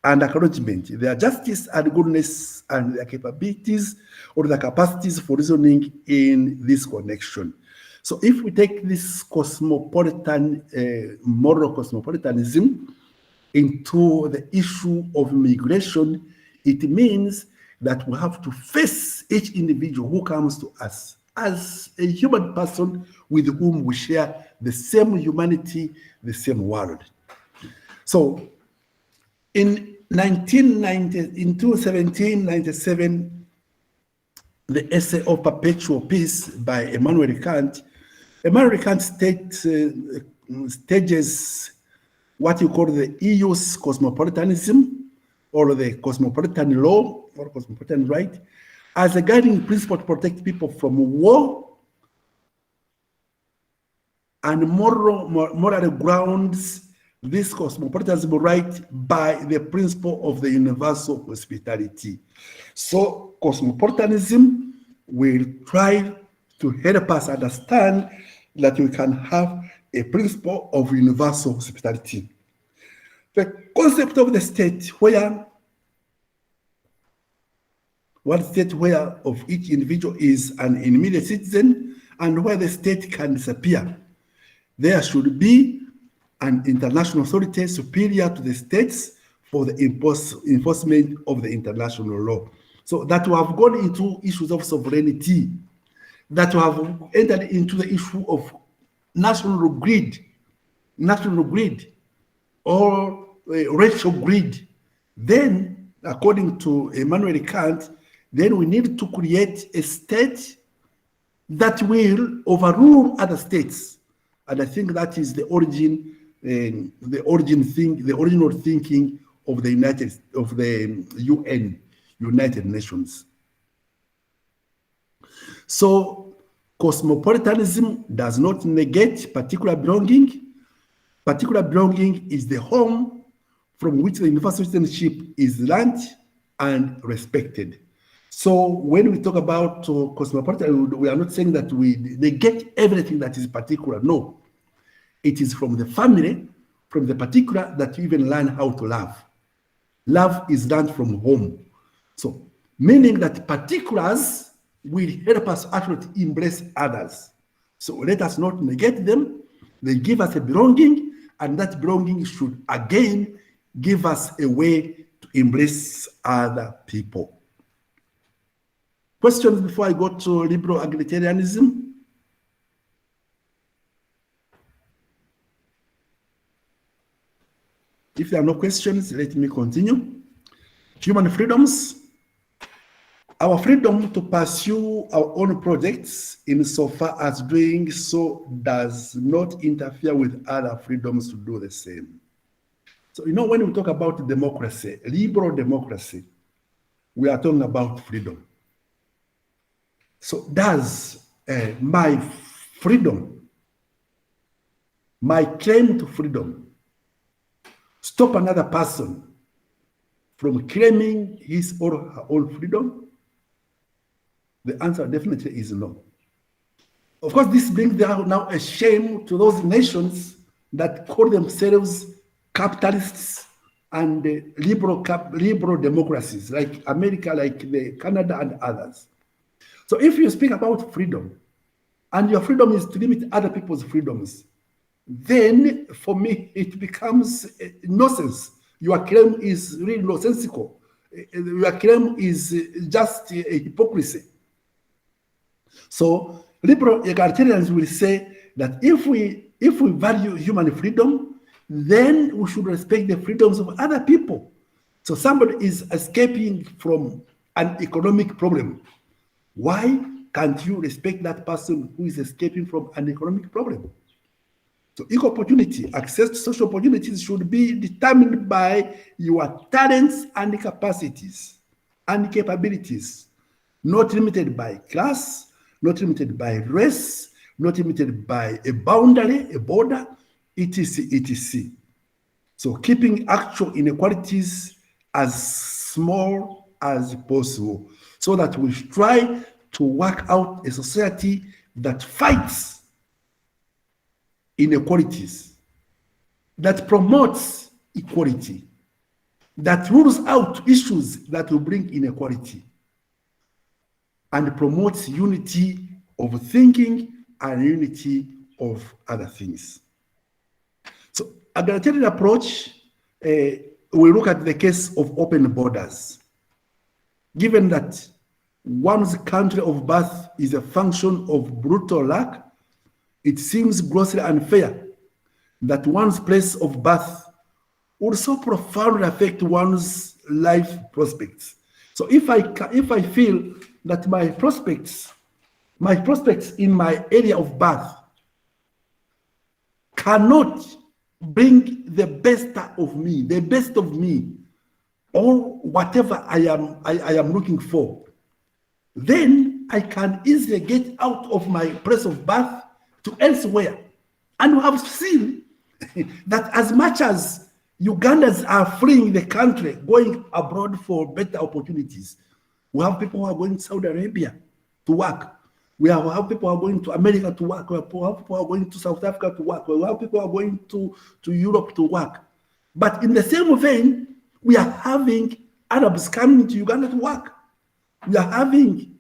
A: and acknowledgement, their justice and goodness and their capabilities or their capacities for reasoning in this connection. So if we take this cosmopolitan, moral cosmopolitanism into the issue of migration, it means that we have to face each individual who comes to us as a human person with whom we share the same humanity, the same world. So in 1797, the essay of Perpetual Peace by Immanuel Kant stages what you call the EU's cosmopolitanism or the cosmopolitan law or cosmopolitan right as a guiding principle to protect people from war and moral grounds this cosmopolitanism right by the principle of the universal hospitality. So cosmopolitanism will try to help us understand that we can have a principle of universal hospitality. The concept of the state where one state where of each individual is an immediate citizen and where the state can disappear. There should be an international authority superior to the states for the enforcement of the international law. So that we have gone into issues of sovereignty, that we have entered into the issue of national grid or racial grid. Then, according to Immanuel Kant, then we need to create a state that will overrule other states. And I think that is the original thinking of the UN, United Nations. So cosmopolitanism does not negate particular belonging. Particular belonging is the home from which the universal citizenship is learned and respected. So when we talk about cosmopolitan, we are not saying that they get everything that is particular. No, it is from the family, from the particular, that you even learn how to love. Love is learned from home. So meaning that particulars will help us actually to embrace others. So let us not negate them. They give us a belonging, and that belonging should again give us a way to embrace other people. Questions before I go to liberal egalitarianism? If there are no questions, let me continue. Human freedoms. Our freedom to pursue our own projects insofar as doing so does not interfere with other freedoms to do the same. So, when we talk about democracy, liberal democracy, we are talking about freedom. So does my freedom, my claim to freedom, stop another person from claiming his or her own freedom? The answer definitely is no. Of course, this brings now a shame to those nations that call themselves capitalists and liberal democracies, like America, like Canada and others. So if you speak about freedom, and your freedom is to limit other people's freedoms, then for me, it becomes nonsense. Your claim is really nonsensical. Your claim is just a hypocrisy. So liberal egalitarians will say that if we value human freedom, then we should respect the freedoms of other people. So somebody is escaping from an economic problem. Why can't you respect that person who is escaping from an economic problem? So equal opportunity, access to social opportunities should be determined by your talents and capacities and capabilities, not limited by class, not limited by race, not limited by a boundary, a border, etc., etc. So keeping actual inequalities as small as possible, so that we try to work out a society that fights inequalities, that promotes equality, that rules out issues that will bring inequality, and promotes unity of thinking and unity of other things. So egalitarian approach, we look at the case of open borders. Given that one's country of birth is a function of brutal luck, it seems grossly unfair that one's place of birth would so profoundly affect one's life prospects. So if I feel that my prospects in my area of birth cannot bring the best of me, or whatever I am looking for, then I can easily get out of my place of birth to elsewhere. And we have seen that as much as Ugandans are fleeing the country, going abroad for better opportunities, we have people who are going to Saudi Arabia to work. We have people who are going to America to work. We have people who are going to South Africa to work. We have people who are going to Europe to work. But in the same vein, we are having Arabs coming to Uganda to work. We are having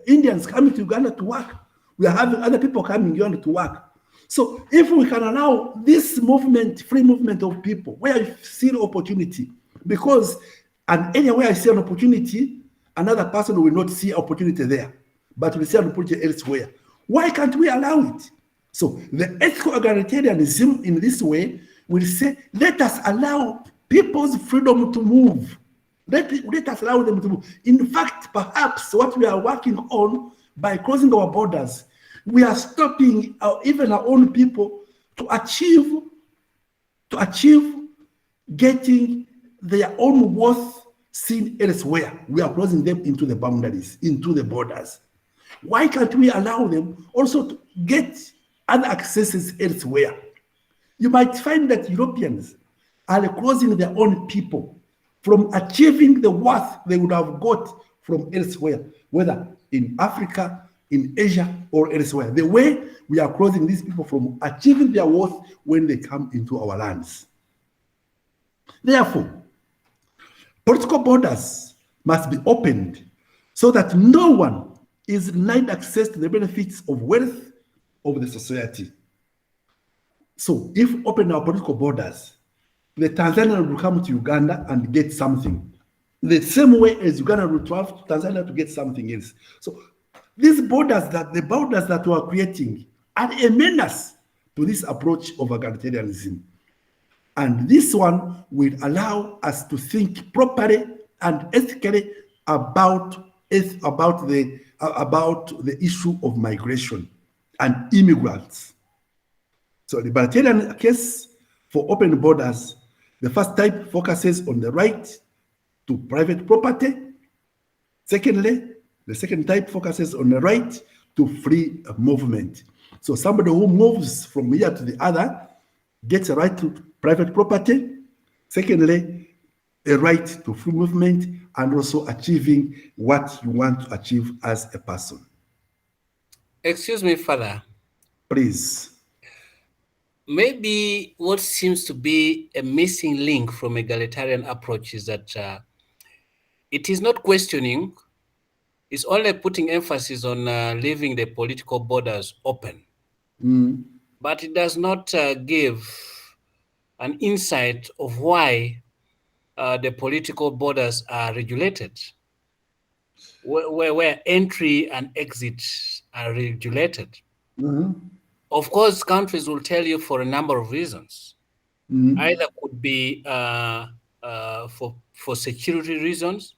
A: Indians coming to Uganda to work. We are having other people coming to Uganda to work. So if we can allow this movement, free movement of people, where I see an opportunity, because an area where I see an opportunity, another person will not see opportunity there, but will see an opportunity elsewhere. Why can't we allow it? So the ethical egalitarianism in this way will say, let us allow people's freedom to move. Let us allow them to move. In fact, perhaps what we are working on by closing our borders, we are stopping even our own people to achieve getting their own worth seen elsewhere. We are closing them into the boundaries, into the borders. Why can't we allow them also to get other accesses elsewhere? You might find that Europeans are closing their own people from achieving the worth they would have got from elsewhere, whether in Africa, in Asia, or elsewhere. The way we are closing these people from achieving their worth when they come into our lands. Therefore, political borders must be opened so that no one is denied access to the benefits of wealth of the society. So if we open our political borders, the Tanzanian will come to Uganda and get something. The same way as Uganda will travel to Tanzania to get something else. So these borders, the borders that we are creating, are a menace to this approach of egalitarianism. And this one will allow us to think properly and ethically about the issue of migration and immigrants. So the libertarian case for open borders, the first type focuses on the right to private property. Secondly, the second type focuses on the right to free movement. So somebody who moves from here to the other gets a right to private property. Secondly, a right to free movement, and also achieving what you want to achieve as a person.
G: Excuse me, Father.
A: Please.
G: Maybe what seems to be a missing link from egalitarian approach is that it is not questioning, it's only putting emphasis on leaving the political borders open. But it does not give an insight of why the political borders are regulated, where entry and exit are regulated. Of course, countries will tell you for a number of reasons. Either could be for security reasons.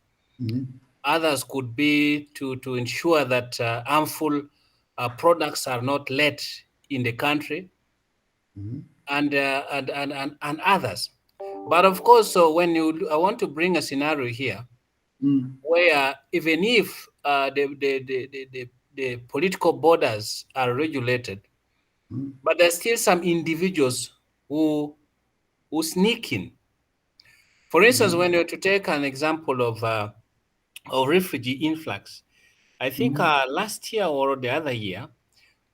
G: Others could be to ensure that harmful products are not let in the country, and others. But of course, so when I want to bring a scenario here where even if the political borders are regulated, but there's still some individuals who sneak in. For instance, when you're to take an example of refugee influx, I think last year or the other year,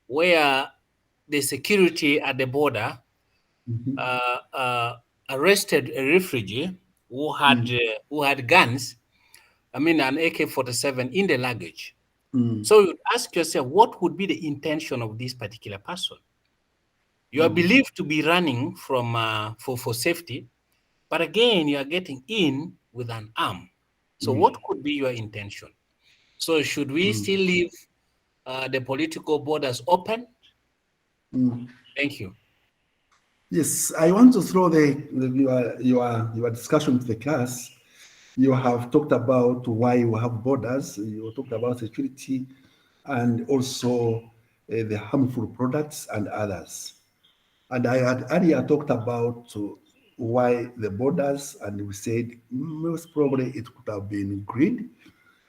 G: where the security at the border arrested a refugee who had guns, I mean an AK-47 in the luggage. So you'd ask yourself, what would be the intention of this particular person? You are believed to be running from for safety, but again, you are getting in with an arm. So what could be your intention? So should we still leave the political borders open? Thank you.
A: Yes, I want to throw your discussion to the class. You have talked about why we have borders. You talked about security and also the harmful products and others. And I had earlier talked about why the borders, and we said most probably it could have been greed,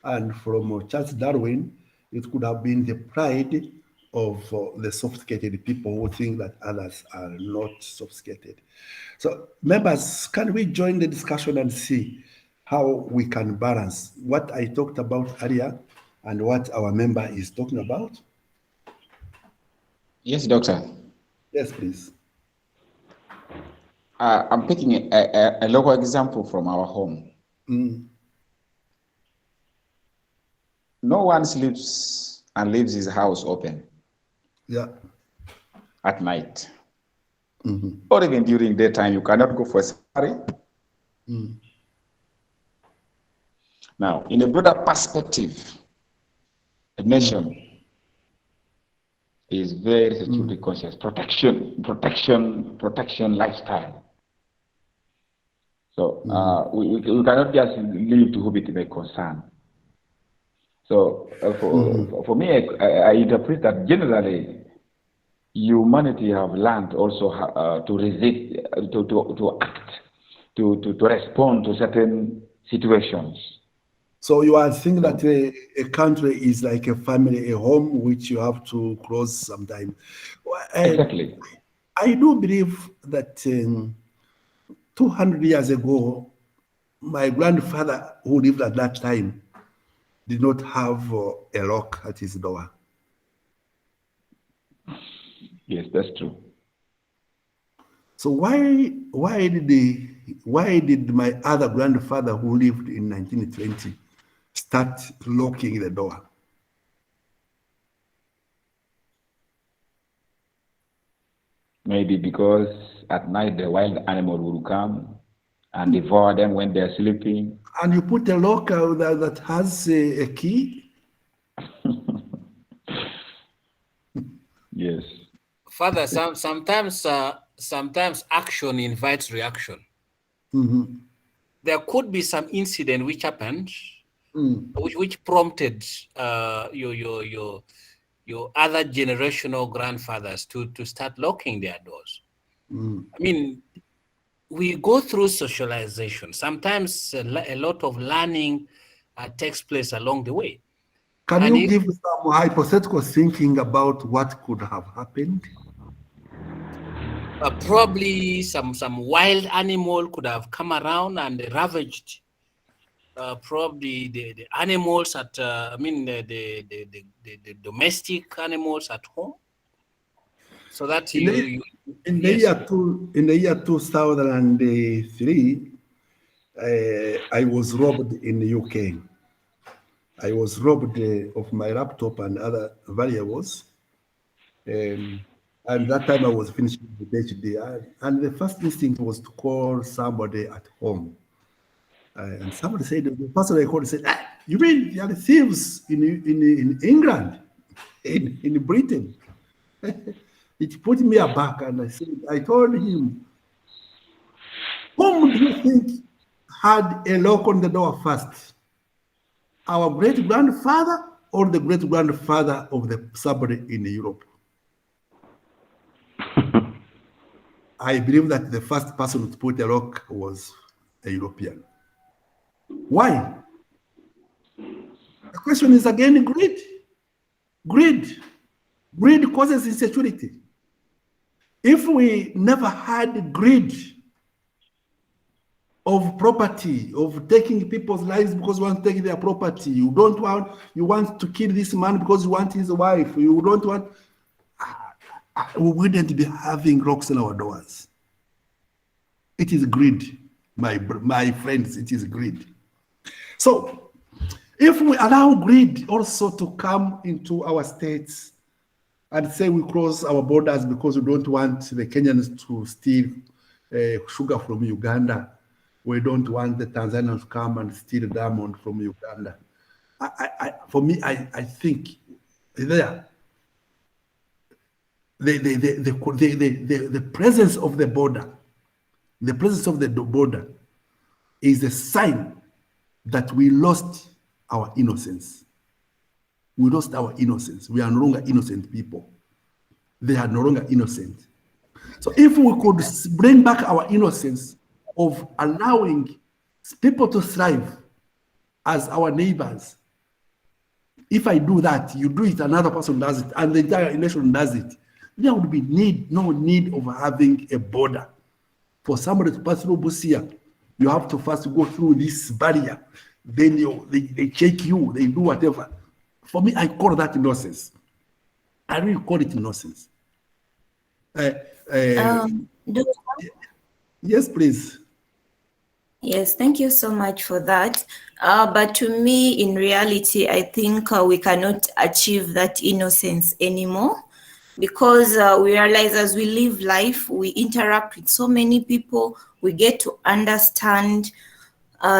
A: and from Charles Darwin, it could have been the pride of the sophisticated people who think that others are not sophisticated. So members, can we join the discussion and see how we can balance what I talked about earlier and what our member is talking about?
M: Yes, Doctor.
A: Yes, please.
M: I'm taking a local example from our home. No one sleeps and leaves his house open.
A: Yeah.
M: At night. Or even during daytime, you cannot go for a safari. Now, in a broader perspective, a nation is very security conscious, protection lifestyle. So we cannot just leave to whom it may concern. So for me, I interpret that generally humanity have learned also to resist, to act, to respond to certain situations.
A: So you are thinking that a country is like a family, a home which you have to close sometime.
M: Exactly.
A: I do believe that 200 years ago, my grandfather who lived at that time did not have a lock at his door.
M: Yes, that's true.
A: So why did my other grandfather who lived in 1920 start locking the door?
M: Maybe because at night the wild animal will come and devour them when they're sleeping.
A: And you put a lock that has a key?
M: Yes.
G: Father, sometimes action invites reaction.
A: Mm-hmm.
G: There could be some incident which happened, which prompted your other generational grandfathers to start locking their doors.
A: Mm.
G: I mean, we go through socialization. Sometimes a lot of learning takes place along the way.
A: Can you give some hypothetical thinking about what could have happened?
G: Probably some wild animal could have come around and ravaged probably the animals at the domestic animals at home. So that
A: in the year 2003, I was robbed in the UK. I was robbed of my laptop and other valuables. And that time I was finishing the PhD. And the first instinct was to call somebody at home. And somebody said, the person I called said, you mean there are thieves in England, in Britain? It put me aback, and I told him, whom do you think had a lock on the door first? Our great-grandfather or the great-grandfather of somebody in Europe? I believe that the first person to put a lock was a European. Why? The question is again greed. Greed causes insecurity. If we never had greed of property, of taking people's lives because you want to take their property, you want to kill this man because you want his wife, you don't want, we wouldn't be having locks on our doors. It is greed, my friends, it is greed. So, if we allow greed also to come into our states and say we close our borders because we don't want the Kenyans to steal sugar from Uganda, we don't want the Tanzanians to come and steal diamond from Uganda. For me, I think the presence of the border, is a sign that we lost our innocence. We lost our innocence. We are no longer innocent people. They are no longer innocent. So if we could bring back our innocence of allowing people to thrive as our neighbors, if I do that, you do it, another person does it, and the entire nation does it, there would be no need of having a border. For somebody to pass through Busia, you have to first go through this barrier. Then they check you, they do whatever. For me, I call that nonsense. I really call it nonsense. Yes, please.
O: Yes, thank you so much for that. But to me, in reality, I think we cannot achieve that innocence anymore, because we realize as we live life, we interact with so many people, we get to understand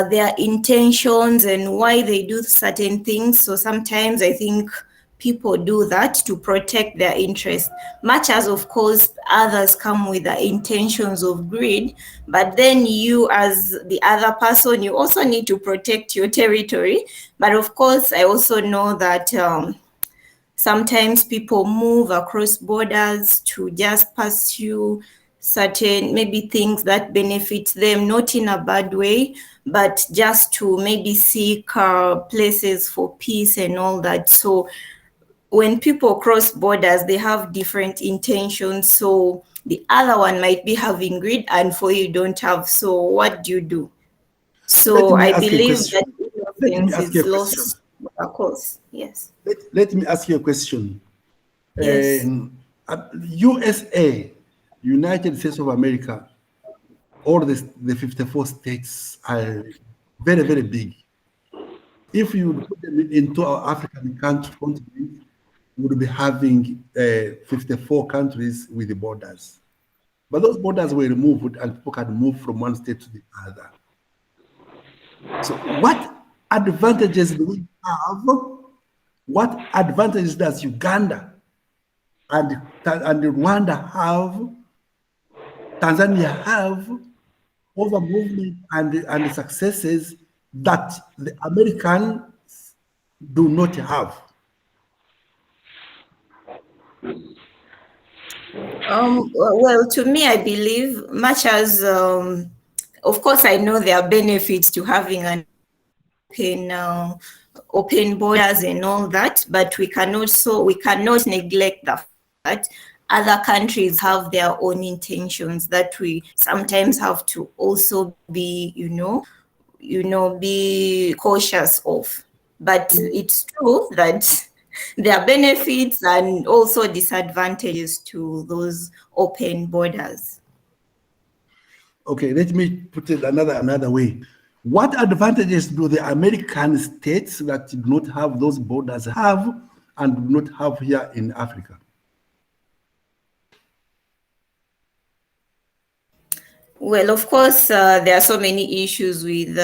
O: their intentions and why they do certain things. So sometimes I think people do that to protect their interest, much as of course others come with the intentions of greed, but then you as the other person, you also need to protect your territory. But of course, I also know that sometimes people move across borders to just pursue certain maybe things that benefit them, not in a bad way, but just to maybe seek places for peace and all that. So when people cross borders, they have different intentions. So the other one might be having greed and for you don't have. So what do you do? So I believe that innocence is lost. of course, yes.
A: Let me ask you a question.
O: Yes.
A: USA, United States of America, all the 54 states are very, very big. If you put them into our African continent, we would be having 54 countries with the borders. But those borders were removed and people can move from one state to the other. So what advantages do we have? What advantages does Uganda and Rwanda have, Tanzania have over movement and the successes that the Americans do not have?
O: Well, to me, I believe much as, of course, I know there are benefits to having an open borders and all that, but we cannot neglect the fact that other countries have their own intentions that we sometimes have to also be, be cautious of. But it's true that there are benefits and also disadvantages to those open borders.
A: Okay, let me put it another way. What advantages do the American states that do not have those borders have and do not have here in Africa?
O: Well, of course, there are so many issues with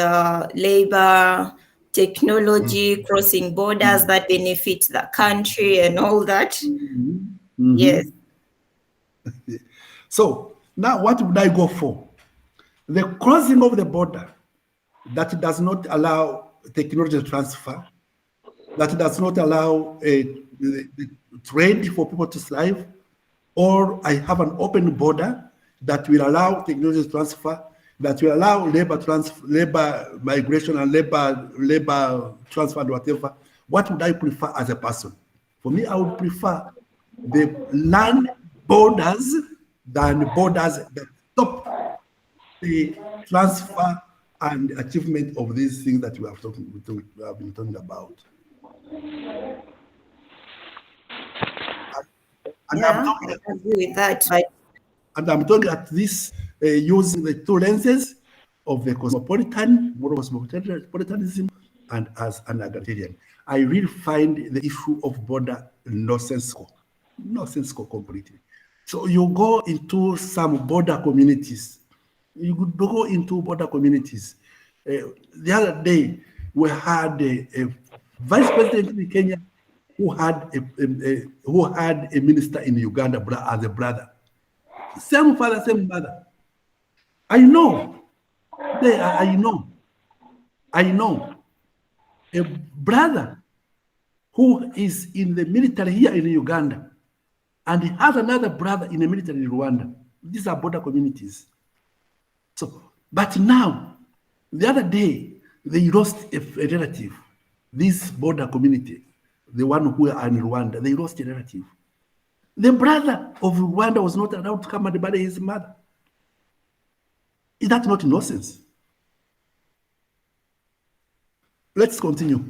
O: labor, technology, crossing borders that benefit the country and all that. Yes.
A: So now what would I go for? The crossing of the border that does not allow technology transfer, that does not allow the trade for people to thrive, or I have an open border that will allow technology transfer, that will allow labor migration and labor transfer and whatever. What would I prefer as a person? For me, I would prefer the land borders than borders that stop the transfer and achievement of these things that we have been talking about. And
O: I agree with that.
A: And I'm talking at this using the two lenses of the cosmopolitanism and as an agrarian. I really find the issue of border nonsensical completely. So you go into some border communities. You could go into border communities. The other day, we had a vice president in Kenya who had a minister in Uganda as a brother. Same father, same mother. I know. I know. A brother who is in the military here in Uganda and he has another brother in the military in Rwanda. These are border communities. So, but now, the other day, they lost a relative. This border community, the one who are in Rwanda, they lost a relative. The brother of Rwanda was not allowed to come and bury his mother. Is that not nonsense? Let's continue.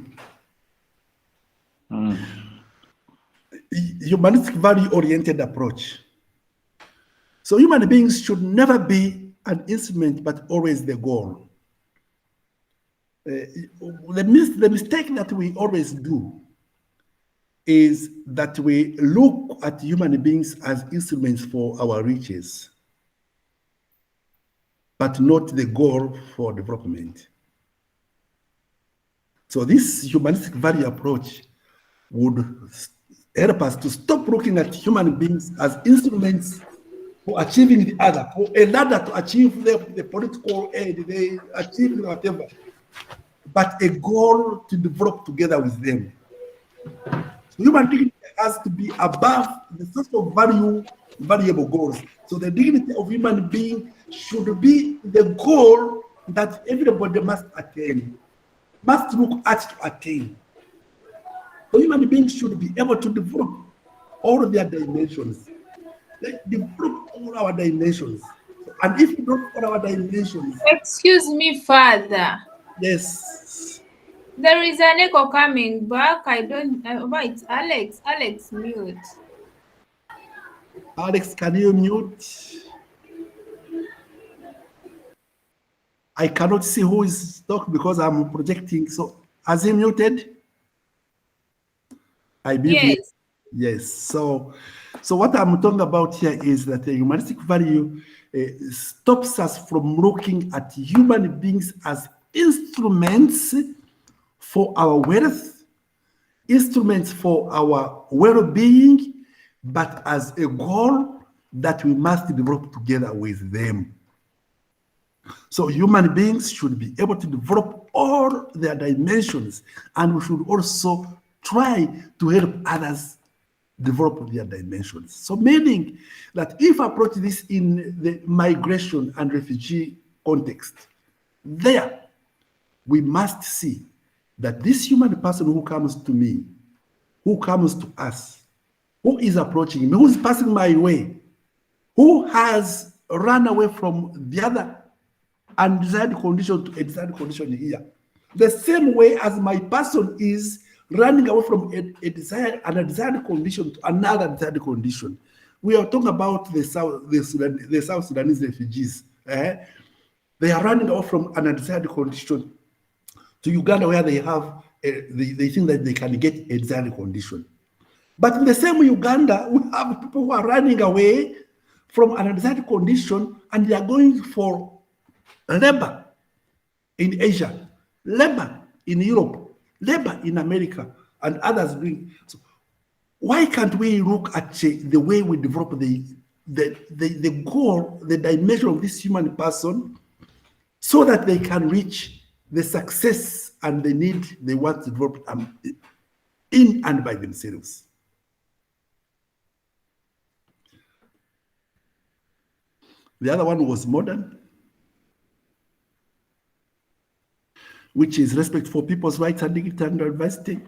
A: Humanistic value-oriented approach. So human beings should never be an instrument, but always the goal. The mistake that we always do is that we look at human beings as instruments for our riches, but not the goal for development. So this humanistic value approach would help us to stop looking at human beings as instruments for achieving the other, for a ladder to achieve the political aid, they achieve whatever, but a goal to develop together with them. So human dignity has to be above the sort of variable goals. So the dignity of human being should be the goal that everybody must attain, must look at to attain. So human beings should be able to develop all their dimensions. They develop all our dimensions. And if we don't all our dimensions.
P: Excuse me, Father.
A: Yes.
P: There is an echo coming back. I don't. Wait, Alex. Alex, mute.
A: Alex, can you mute? I cannot see who is talking because I'm projecting. So, has he muted? I believe
P: Yes.
A: yes. So what I'm talking about here is that the humanistic value stops us from looking at human beings as instruments for our wealth, instruments for our well-being, but as a goal that we must develop together with them. So human beings should be able to develop all their dimensions, and we should also try to help others develop their dimensions. So meaning that if I approach this in the migration and refugee context, there we must see that this human person who comes to me, who comes to us, who is approaching me, who is passing my way, who has run away from the other undesired condition to a desired condition here. The same way as my person is running away from a desired and a desired condition to another desired condition. We are talking about the South Sudanese refugees. They are running away from an undesired condition to Uganda, where they have they think that they can get a desired condition. But in the same Uganda, we have people who are running away from an undesired condition, and they are going for labor in Asia, labor in Europe, labor in America, and others doing. So why can't we look at the way we develop the goal, the dimension of this human person, so that they can reach the success and the need they want to develop in and by themselves? The other one was modern, which is respect for people's rights and dignity and diversity.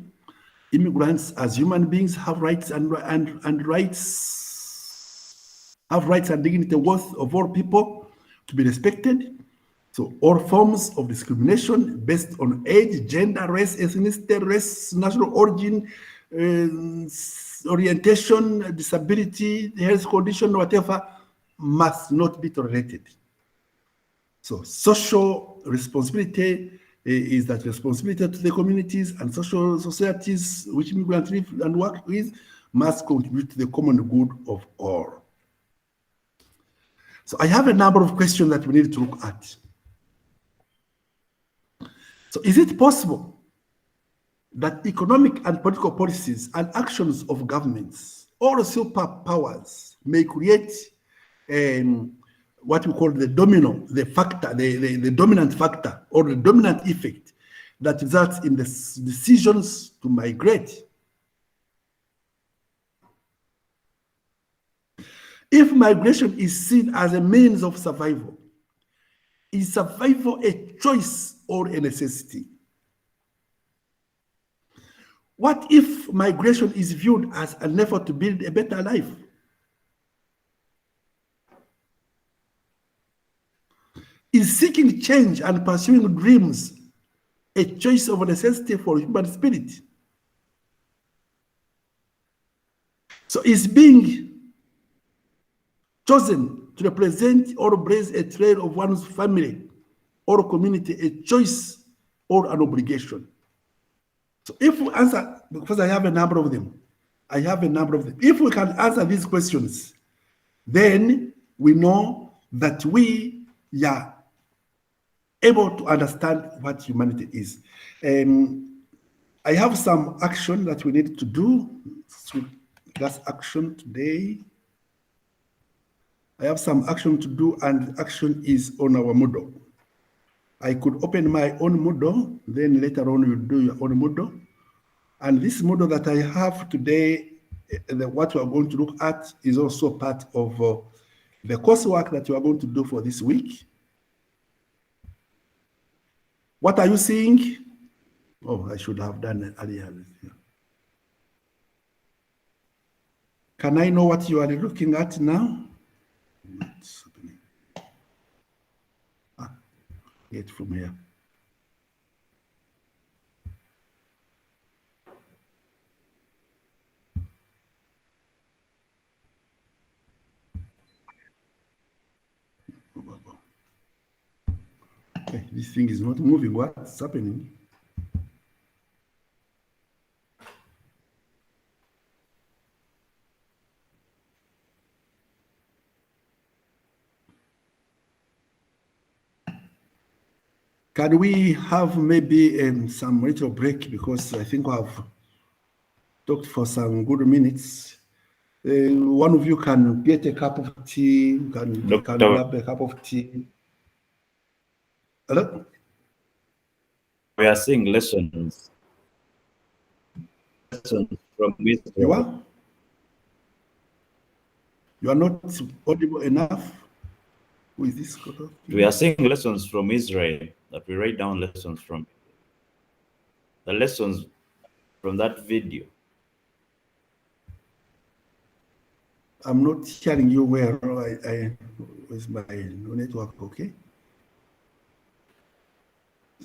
A: Immigrants as human beings have rights and dignity, worth of all people to be respected. So all forms of discrimination based on age, gender, race, ethnicity, national origin, orientation, disability, health condition, whatever, must not be tolerated. So social responsibility is that responsibility to the communities and social societies which immigrants live and work with must contribute to the common good of all. So I have a number of questions that we need to look at. So is it possible that economic and political policies and actions of governments or superpowers may create what we call the domino, the factor, the dominant factor or the dominant effect that results in the decisions to migrate? If migration is seen as a means of survival, is survival a choice or a necessity? What if migration is viewed as an effort to build a better life? Is seeking change and pursuing dreams a choice of necessity for human spirit? So is being chosen to represent or blaze a trail of one's family or community a choice or an obligation? So if we answer, because I have a number of them, if we can answer these questions, then we know that we are able to understand what humanity is. I have some action that we need to do. So that's action today. I have some action to do, and action is on our Moodle. I could open my own Moodle, then later on you do your own Moodle. And this Moodle that I have today, what we are going to look at is also part of the coursework that you are going to do for this week. What are you seeing? Oh, I should have done it earlier. Can I know what you are looking at now? Get from here. This thing is not moving. What's happening? Can we have maybe some little break, because I think I've talked for some good minutes. One of you can get a cup of tea, can grab a cup of tea. Hello?
J: We are seeing lessons from Israel.
A: You are? You are not audible enough? Who is this?
J: We are seeing lessons from Israel, that we write down lessons from. The lessons from that video.
A: I'm not hearing you well. With my network, okay?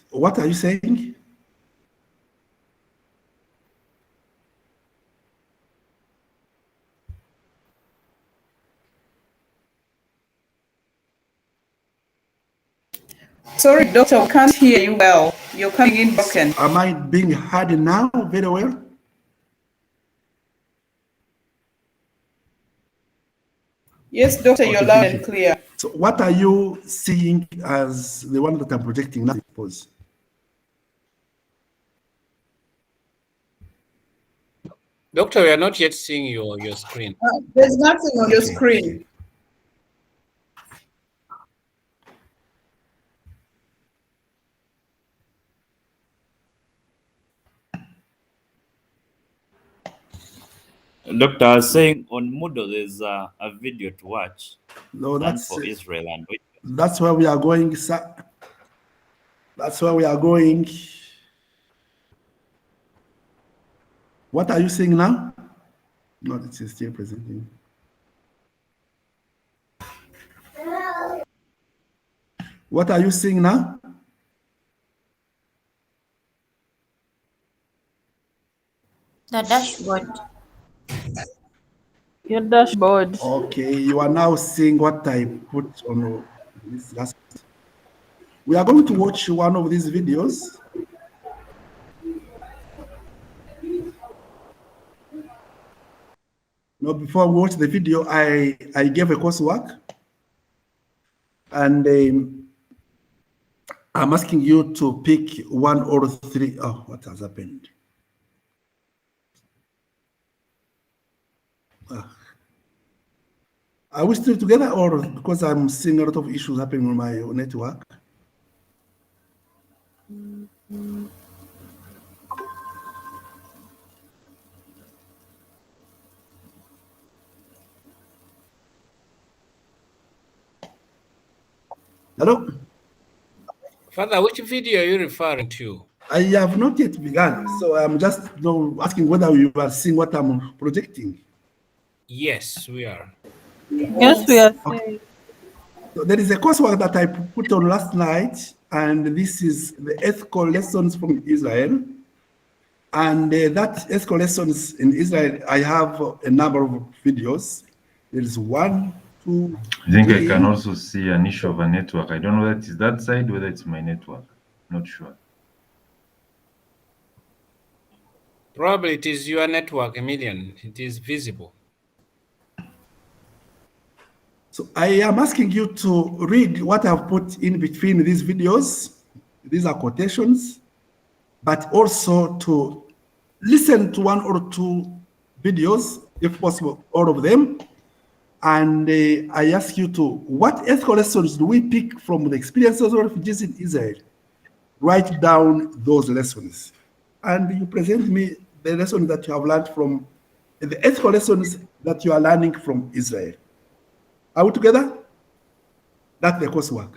A: What are you saying?
B: Sorry, Doctor, I can't hear you well. You're coming in broken.
A: Am I being heard now very well?
B: Yes, Doctor, you're
A: Okay,
B: loud
A: thank
B: and
A: you.
B: clear.
A: So what are you seeing as the one that I'm projecting now? Suppose.
G: Doctor, we are not yet seeing your screen.
B: There's nothing on your screen.
J: Doctor, I was saying on Moodle there's a video to watch.
A: No,
J: and
A: that's
J: for Israel and
A: that's where we are going, sir. That's where we are going. What are you saying now? No, it is still presenting. What are you seeing now?
O: The dashboard.
Q: Your dashboard.
A: Okay, you are now seeing what I put on this last. We are going to watch one of these videos. Now, before we watch the video, I gave a coursework, and I'm asking you to pick one or three. Oh, what has happened? Are we still together, or because I'm seeing a lot of issues happening on my network? Hello?
G: Father, which video are you referring to?
A: I have not yet begun, so I'm just asking whether you are seeing what I'm projecting.
G: Yes, we are.
Q: Yes, we are seeing.
A: So there is a coursework that I put on last night, and this is the ethical lessons from Israel. And that ethical lessons in Israel, I have a number of videos. There is 1, 2,
I: I think
A: 3.
I: I can also see an issue of a network. I don't know whether it's that side, whether it's my network. Not sure.
G: Probably it is your network, Emilian. It is visible.
A: So I am asking you to read what I've put in between these videos. These are quotations, but also to listen to 1 or 2 videos, if possible, all of them. And I ask you to, what ethical lessons do we pick from the experiences of refugees in Israel? Write down those lessons. And you present me the lessons that you have learned from, the ethical lessons that you are learning from Israel. Are we together? That's the coursework.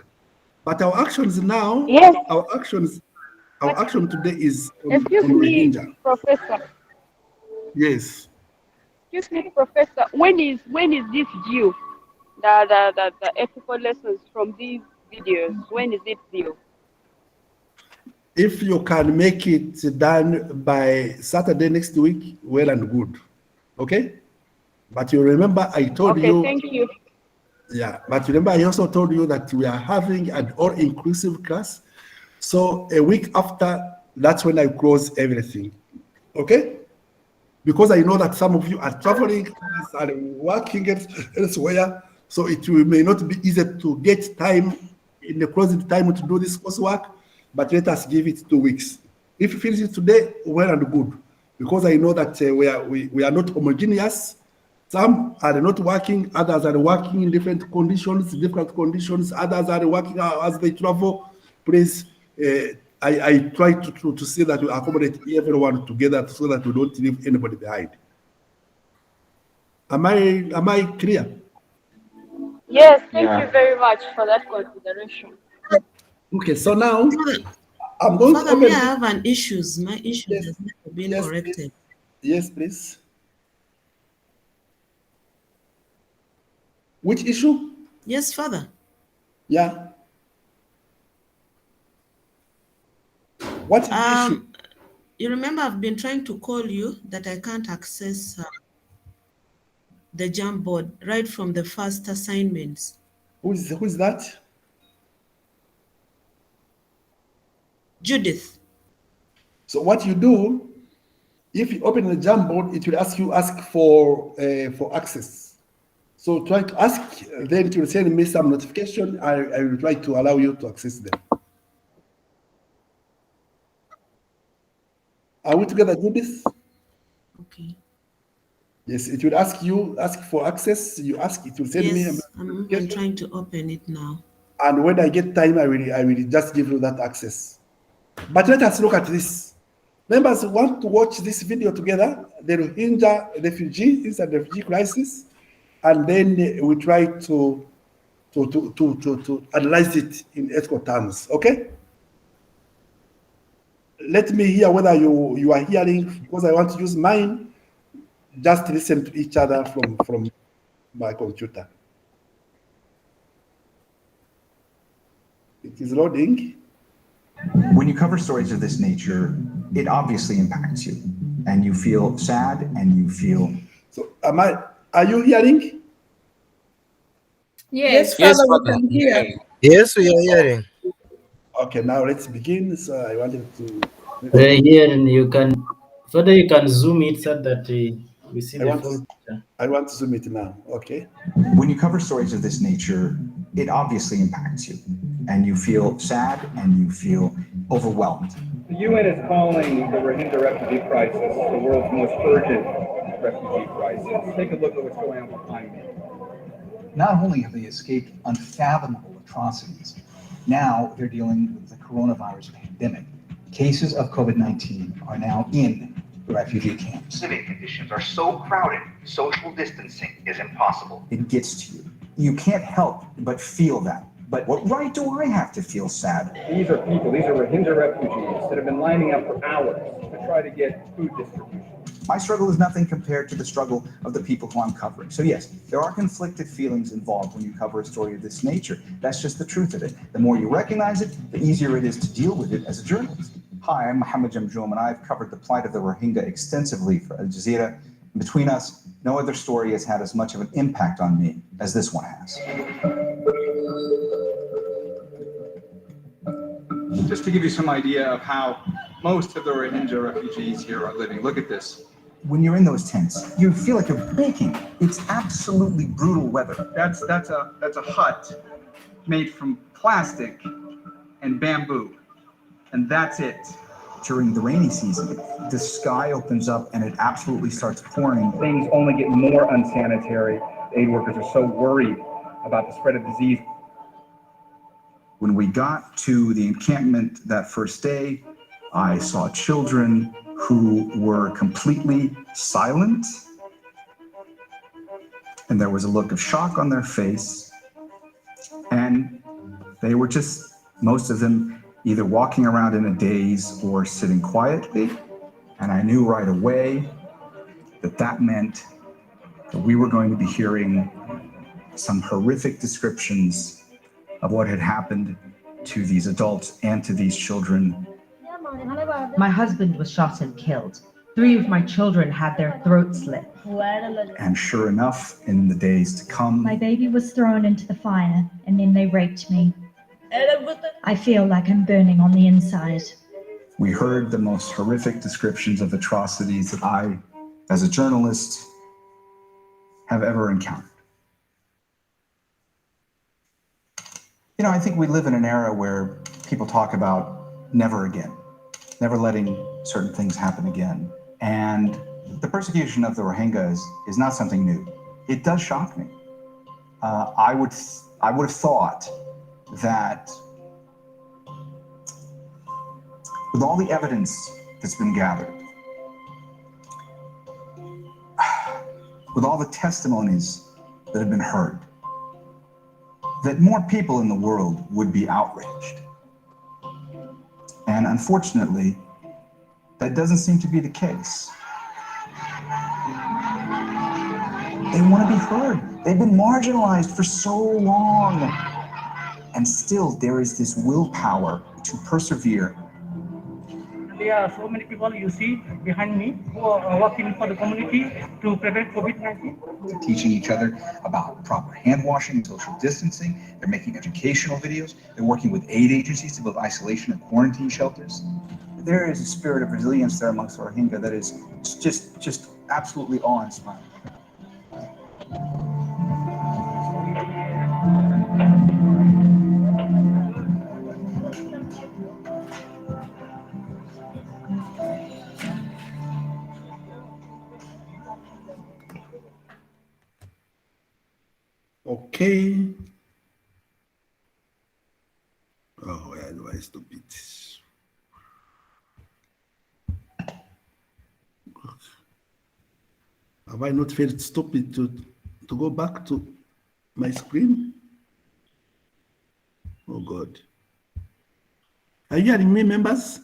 A: But our actions now,
L: Yes.
A: our action today is on
L: Excuse me,
A: Rohingya.
L: Professor.
A: Yes.
L: Excuse me, Professor. When is this due? The ethical lessons from these videos. When is it due?
A: If you can make it done by Saturday next week, well and good. Okay? But you remember I told
L: Okay,
A: you
L: thank you.
A: Yeah, but remember, I also told you that we are having an all-inclusive class. So a week after, that's when I close everything. Okay? Because I know that some of you are traveling and working elsewhere, so may not be easy to get time in the closing time to do this coursework, but let us give it 2 weeks. If you finish it today, well and good, because I know that we are not homogeneous. Some are not working, others are working in different conditions, others are working as they travel. Please, I try to see that we accommodate everyone together so that we don't leave anybody behind. Am I clear?
L: Yes, thank you very much for that consideration.
A: Okay, so now I'm going
R: Father,
A: to
R: may
A: open.
R: I have an issues? My issue
A: Yes.
R: has never been
A: Yes,
R: corrected.
A: please. Yes, please. Which issue?
R: Yes, Father.
A: Yeah. What is the issue?
R: You remember I've been trying to call you that I can't access the Jamboard right from the first assignments.
A: Who is that?
R: Judith.
A: So what you do, if you open the Jamboard, it will ask for access. So try to ask, then it will send me some notification. I will try to allow you to access them. Are we together, Judith?
R: Okay.
A: Yes, it will ask for access. You ask, it will send me a
R: Yes, I'm trying to open it now.
A: and when I get time, I will just give you that access. But let us look at this. Members who want to watch this video together, the Rohingya refugees and refugee crisis, and then we try to analyze it in ethical terms. Okay? Let me hear whether you are hearing, because I want to use mine. Just listen to each other from my computer. It is loading.
S: When you cover stories of this nature, it obviously impacts you, and you feel sad, and you feel.
A: So, are you hearing?
P: Yes,
B: Yes, Father, we can hear.
T: Yes, we are hearing.
A: Okay, now let's begin. So I wanted to.
H: Here, and you can, further you can zoom it so that we see the full picture.
A: I want to zoom it now. Okay.
S: When you cover stories of this nature, it obviously impacts you, and you feel sad, and you feel overwhelmed.
U: The UN is calling the Rohingya refugee crisis the world's most urgent refugee crisis. Take a look at what's going on behind me.
V: Not only have they escaped unfathomable atrocities, now they're dealing with the coronavirus pandemic. Cases of COVID-19 are now in the refugee camps.
W: Living conditions are so crowded, social distancing is impossible.
S: It gets to you. You can't help but feel that. But what right do I have to feel sad?
U: These are people, these are Rohingya refugees that have been lining up for hours to try to get food distribution.
S: My struggle is nothing compared to the struggle of the people who I'm covering. So yes, there are conflicted feelings involved when you cover a story of this nature. That's just the truth of it. The more you recognize it, the easier it is to deal with it as a journalist. Hi, I'm Mohammed Jamjoom, and I've covered the plight of the Rohingya extensively for Al Jazeera. Between us, no other story has had as much of an impact on me as this one has.
V: Just to give you some idea of how most of the Rohingya refugees here are living, look at this.
S: When you're in those tents, you feel like you're baking. It's absolutely brutal weather.
V: That's a hut made from plastic and bamboo, and that's it.
S: During the rainy season, the sky opens up and it absolutely starts pouring.
U: Things only get more unsanitary. Aid workers are so worried about the spread of disease.
S: When we got to the encampment that first day, I saw children who were completely silent, and there was a look of shock on their face, and they were just, most of them, either walking around in a daze or sitting quietly, and I knew right away that that meant that we were going to be hearing some horrific descriptions of what had happened to these adults and to these children.
X: My husband was shot and killed.
D: 3 of my children had their throats slit.
S: And sure enough, in the days to come,
F: My baby was thrown into the fire and then they raped me. I feel like I'm burning on the inside.
S: we heard the most horrific descriptions of atrocities that I, as a journalist, have ever encountered. You know, I think we live in an era where people talk about never again, never letting certain things happen again. And the persecution of the Rohingyas is not something new. It does shock me. I would have thought that with all the evidence that's been gathered, with all the testimonies that have been heard, that more people in the world would be outraged. And unfortunately, that doesn't seem to be the case. They want to be heard. They've been marginalized for so long. And still there is this willpower to persevere.
T: There are so many people you see behind me who are working for the community to prevent COVID-19.
S: They're teaching each other about proper hand washing and social distancing. They're making educational videos. They're working with aid agencies to build isolation and quarantine shelters. There is a spirit of resilience there amongst the Rohingya that is just absolutely awe-inspiring.
A: Okay. Oh, where do I stop it? Have I not failed to stop it to go back to my screen? Oh God. Are you hearing me, members?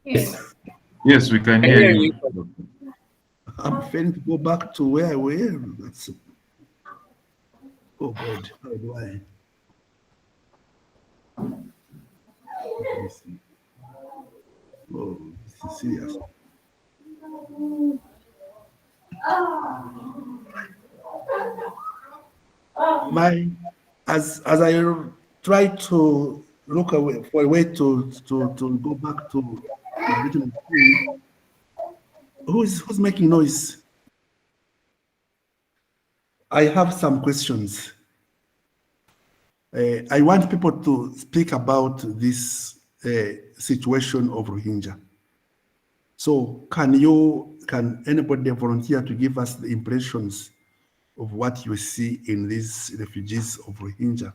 P: Yes.
I: Yes, we can hear you.
A: I'm failing to go back to where I were. That's, oh God, how do I? Let me see. Oh, this is serious. As I try to look away for a way to go back to the original screen, who's making noise? I have some questions. I want people to speak about this situation of Rohingya. So can anybody volunteer to give us the impressions of what you see in these refugees of Rohingya?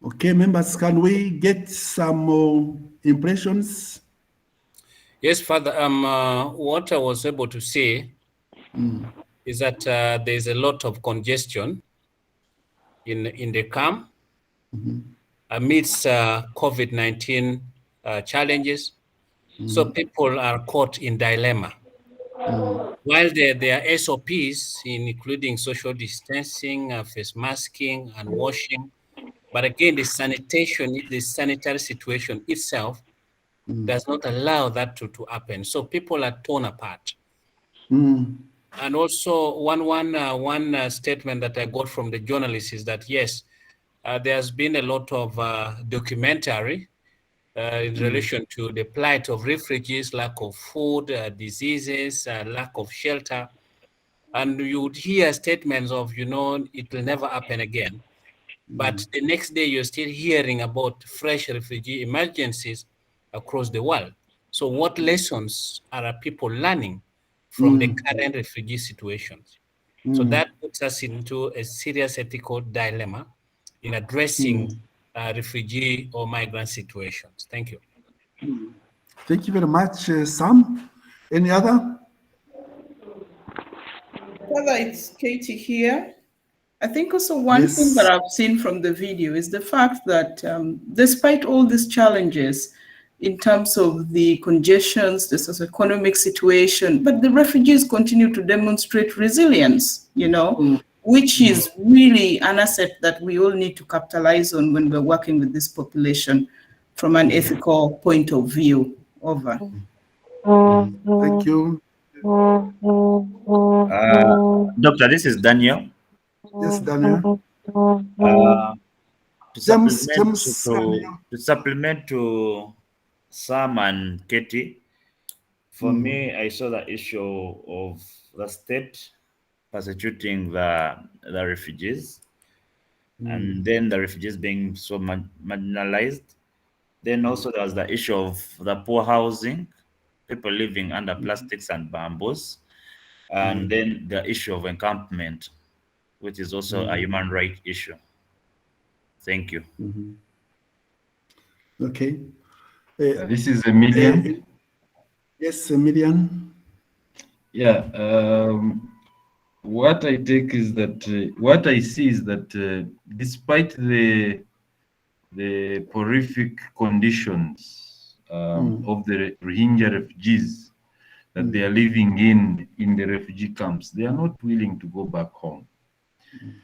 A: Okay, members, can we get some impressions?
G: Yes, Father. What I was able to see is that there's a lot of congestion in the camp amidst COVID-19 challenges. So people are caught in dilemma. While there are SOPs, including social distancing, face masking, and washing, but again, the sanitary situation itself does not allow that to happen. So people are torn apart. And also one statement that I got from the journalists is that, yes, there's been a lot of documentary in relation to the plight of refugees, lack of food, diseases, lack of shelter. And you would hear statements of, it will never happen again. But the next day, you're still hearing about fresh refugee emergencies across the world. So what lessons are people learning from the current refugee situations? So that puts us into a serious ethical dilemma in addressing refugee or migrant situations. Thank you.
A: Thank you very much, Sam. Any other?
B: Father, it's Katie here. I think also one thing that I've seen from the video is the fact that despite all these challenges, in terms of the congestions, the socioeconomic situation, but the refugees continue to demonstrate resilience, which is really an asset that we all need to capitalize on when we're working with this population from an ethical point of view. Over.
A: Thank you.
J: Doctor, this is Daniel.
A: Yes, Daniel.
J: To supplement to Sam and Katie, for me, I saw the issue of the state persecuting the refugees, and then the refugees being so marginalized. Then also there was the issue of the poor housing, people living under plastics and bamboos, and then the issue of encampment, which is also a human rights issue. Thank you.
A: Okay.
I: This is Emilian.
A: Yes, Emilian.
I: Yeah. What I take is that what I see is that despite the horrific conditions of the Rohingya refugees that they are living in the refugee camps, they are not willing to go back home.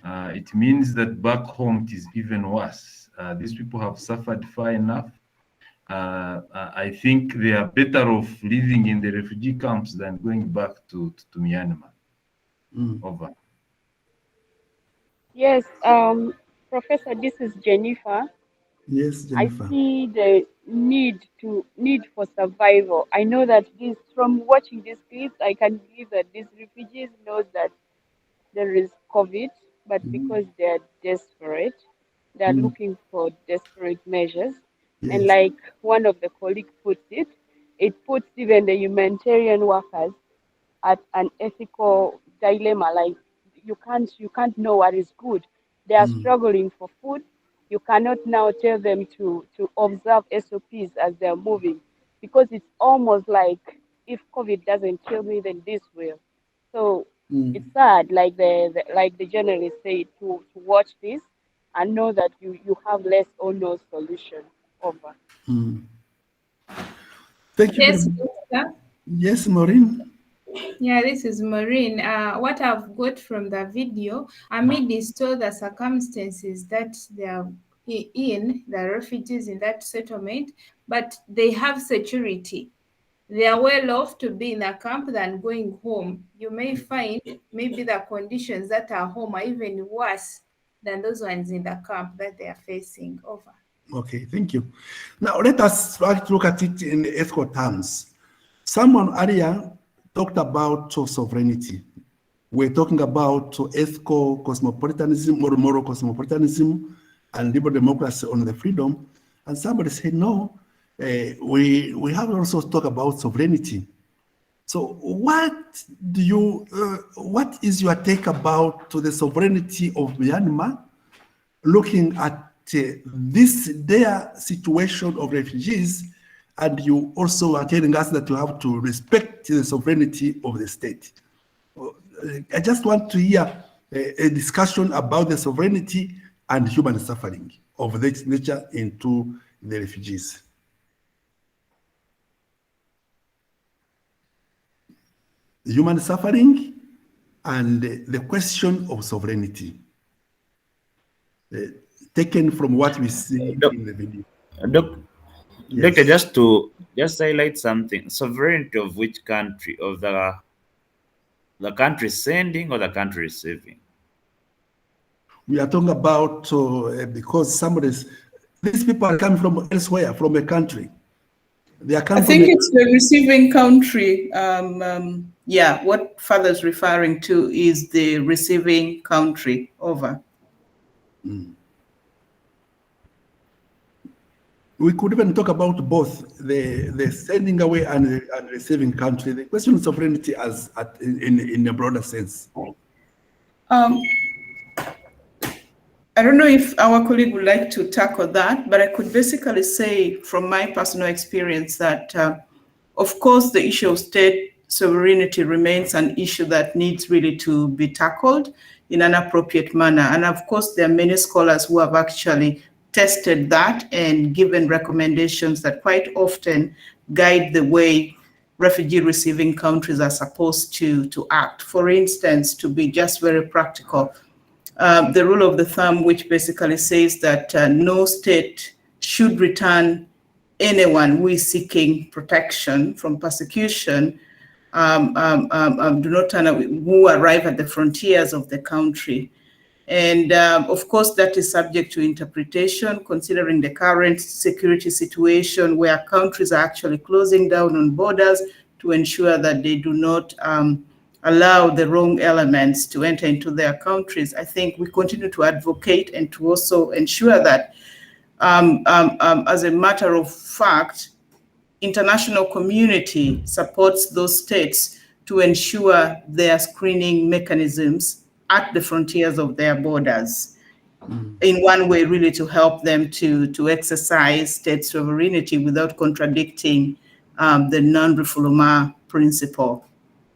I: It means that back home it is even worse. These people have suffered far enough. I think they are better off living in the refugee camps than going back to Myanmar. Over.
L: Yes, Professor, this is Jennifer.
A: Yes, Jennifer.
L: I see the need for survival. I know that from watching these clips, I can believe that these refugees know that there is COVID, but because they are desperate, they are looking for desperate measures.
A: Yes.
L: And like one of the colleagues puts it, it puts even the humanitarian workers at an ethical dilemma. Like you can't know what is good. They are struggling for food. You cannot now tell them to observe SOPs as they are moving, because it's almost like if COVID doesn't kill me, then this will. So it's sad, like the journalist said, to watch this and know that you have less or no solution. Over.
A: Thank you.
P: Yes, Doctor.
A: Yes, Maureen.
P: Yeah, this is Maureen. What I've got from the video, amidst all the circumstances that they are in, the refugees in that settlement, but they have security. They are well off to be in a camp than going home. You may find maybe the conditions that are home are even worse than those ones in the camp that they are facing. Over.
A: Okay, thank you. Now let us try to look at it in ethical terms. Someone earlier talked about sovereignty. We're talking about ethical cosmopolitanism or moral cosmopolitanism and liberal democracy on the freedom. And somebody said, no, we have also talk about sovereignty. So what is your take about the sovereignty of Myanmar, looking at their situation of refugees, and you also are telling us that you have to respect the sovereignty of the state. I just want to hear a discussion about the sovereignty and human suffering of this nature into the refugees. Human suffering and the question of sovereignty, taken from what we see in the video.
J: Doctor, just highlight something. Sovereignty of which country? Of the country sending or the country receiving?
A: We are talking about because these people are coming from elsewhere, from a country. They are coming.
B: I think it's the receiving country. Yeah, what Father's referring to is the receiving country. Over.
A: We could even talk about both the sending away and receiving country. The question of sovereignty in a broader sense.
B: I don't know if our colleague would like to tackle that, but I could basically say from my personal experience that, of course, the issue of state sovereignty remains an issue that needs really to be tackled in an appropriate manner. And of course, there are many scholars who have actually tested that and given recommendations that quite often guide the way refugee receiving countries are supposed to act. For instance, to be just very practical, the rule of the thumb, which basically says that no state should return anyone who is seeking protection from persecution, do not who arrive at the frontiers of the country. And of course, that is subject to interpretation, considering the current security situation where countries are actually closing down on borders to ensure that they do not allow the wrong elements to enter into their countries. I think we continue to advocate and to also ensure that, as a matter of fact, international community supports those states to ensure their screening mechanisms at the frontiers of their borders, in one way really to help them to exercise state sovereignty without contradicting the non-refoulement principle.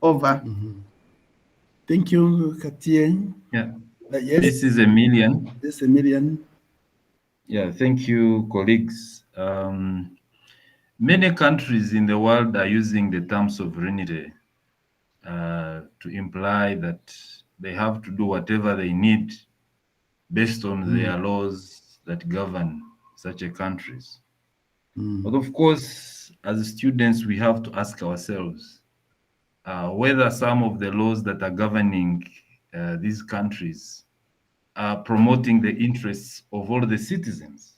B: Over.
A: Thank you, Katie.
I: Yeah.
A: Yes.
I: This is Emilian.
A: This is Emilian.
I: Yeah, thank you, colleagues. Many countries in the world are using the term sovereignty to imply that they have to do whatever they need based on their laws that govern such a countries. But of course, as students, we have to ask ourselves whether some of the laws that are governing these countries are promoting the interests of all the citizens.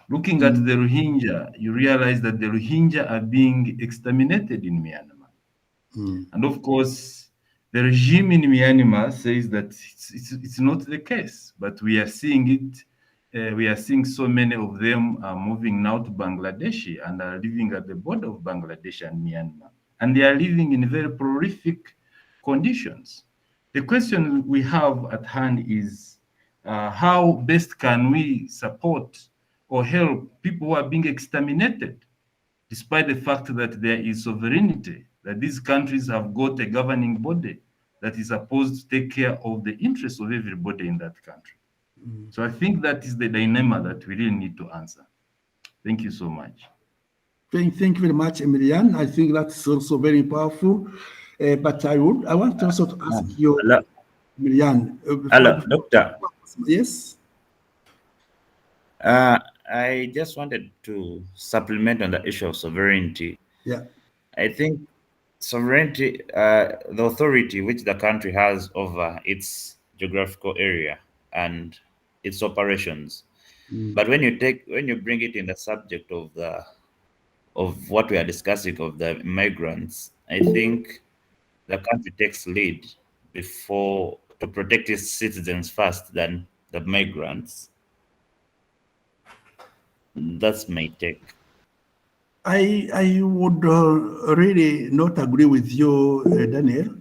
I: Looking at the Rohingya, you realize that the Rohingya are being exterminated in Myanmar. And of course, the regime in Myanmar says that it's not the case, but we are seeing it. We are seeing so many of them are moving now to Bangladesh and are living at the border of Bangladesh and Myanmar. And they are living in very horrific conditions. The question we have at hand is how best can we support or help people who are being exterminated, despite the fact that there is sovereignty, that these countries have got a governing body that is supposed to take care of the interests of everybody in that country. So I think that is the dilemma that we really need to answer. Thank you so much.
A: Thank you very much, Emilian. I think that's also very powerful. But I want also to ask you, Emilian.
J: Hello, Doctor.
A: Yes.
J: I just wanted to supplement on the issue of sovereignty.
A: Yeah.
J: I think sovereignty, the authority which the country has over its geographical area and its operations. But when you bring it in the subject of what we are discussing of the migrants, I think the country takes lead before to protect its citizens first than the migrants. That's my take.
A: I would really not agree with you, Daniel.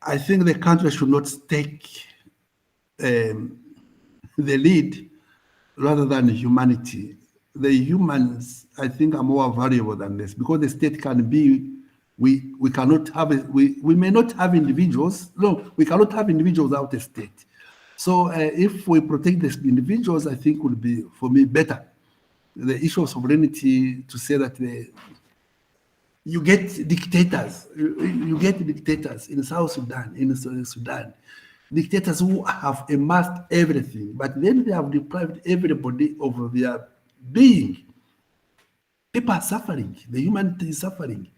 A: I think the country should not take the lead rather than humanity. The humans, I think, are more valuable than this because the state can be, we cannot have it, we may not have individuals. No, we cannot have individuals without a state. So if we protect the individuals, I think would be, for me, better. The issue of sovereignty, to say that you get dictators, you get dictators in South Sudan, in Sudan, dictators who have amassed everything, but then they have deprived everybody of their being. People are suffering, the humanity is suffering.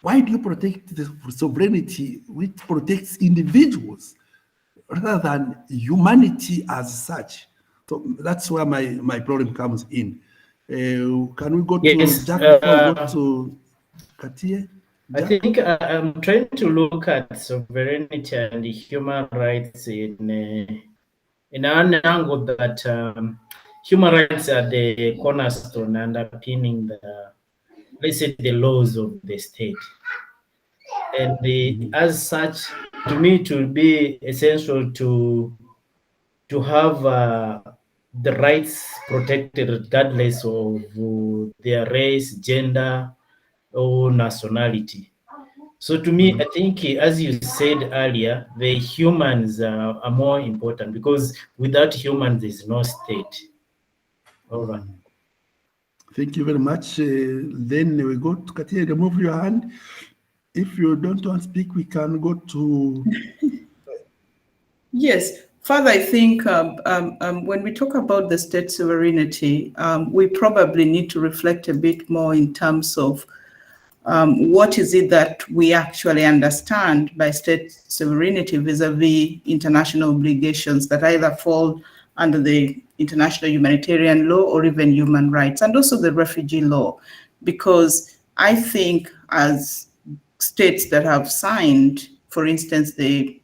A: Why do you protect the sovereignty which protects individuals rather than humanity as such? So that's where my problem comes in. Can we go to Jack before we go to Katie?
H: I think I'm trying to look at sovereignty and human rights in an angle that human rights are the cornerstone underpinning let's say, the laws of the state. And as such, to me, it will be essential to have the rights protected regardless of their race, gender, or nationality. So to me, I think, as you said earlier, the humans are more important because without humans, there's no state. All right.
A: Thank you very much. Then we go to Katia, remove your hand. If you don't want to speak, we can go to.
B: Yes, Father, I think when we talk about the state sovereignty, we probably need to reflect a bit more in terms of what is it that we actually understand by state sovereignty vis-a-vis international obligations that either fall under the international humanitarian law or even human rights, and also the refugee law. Because I think as states that have signed, for instance, the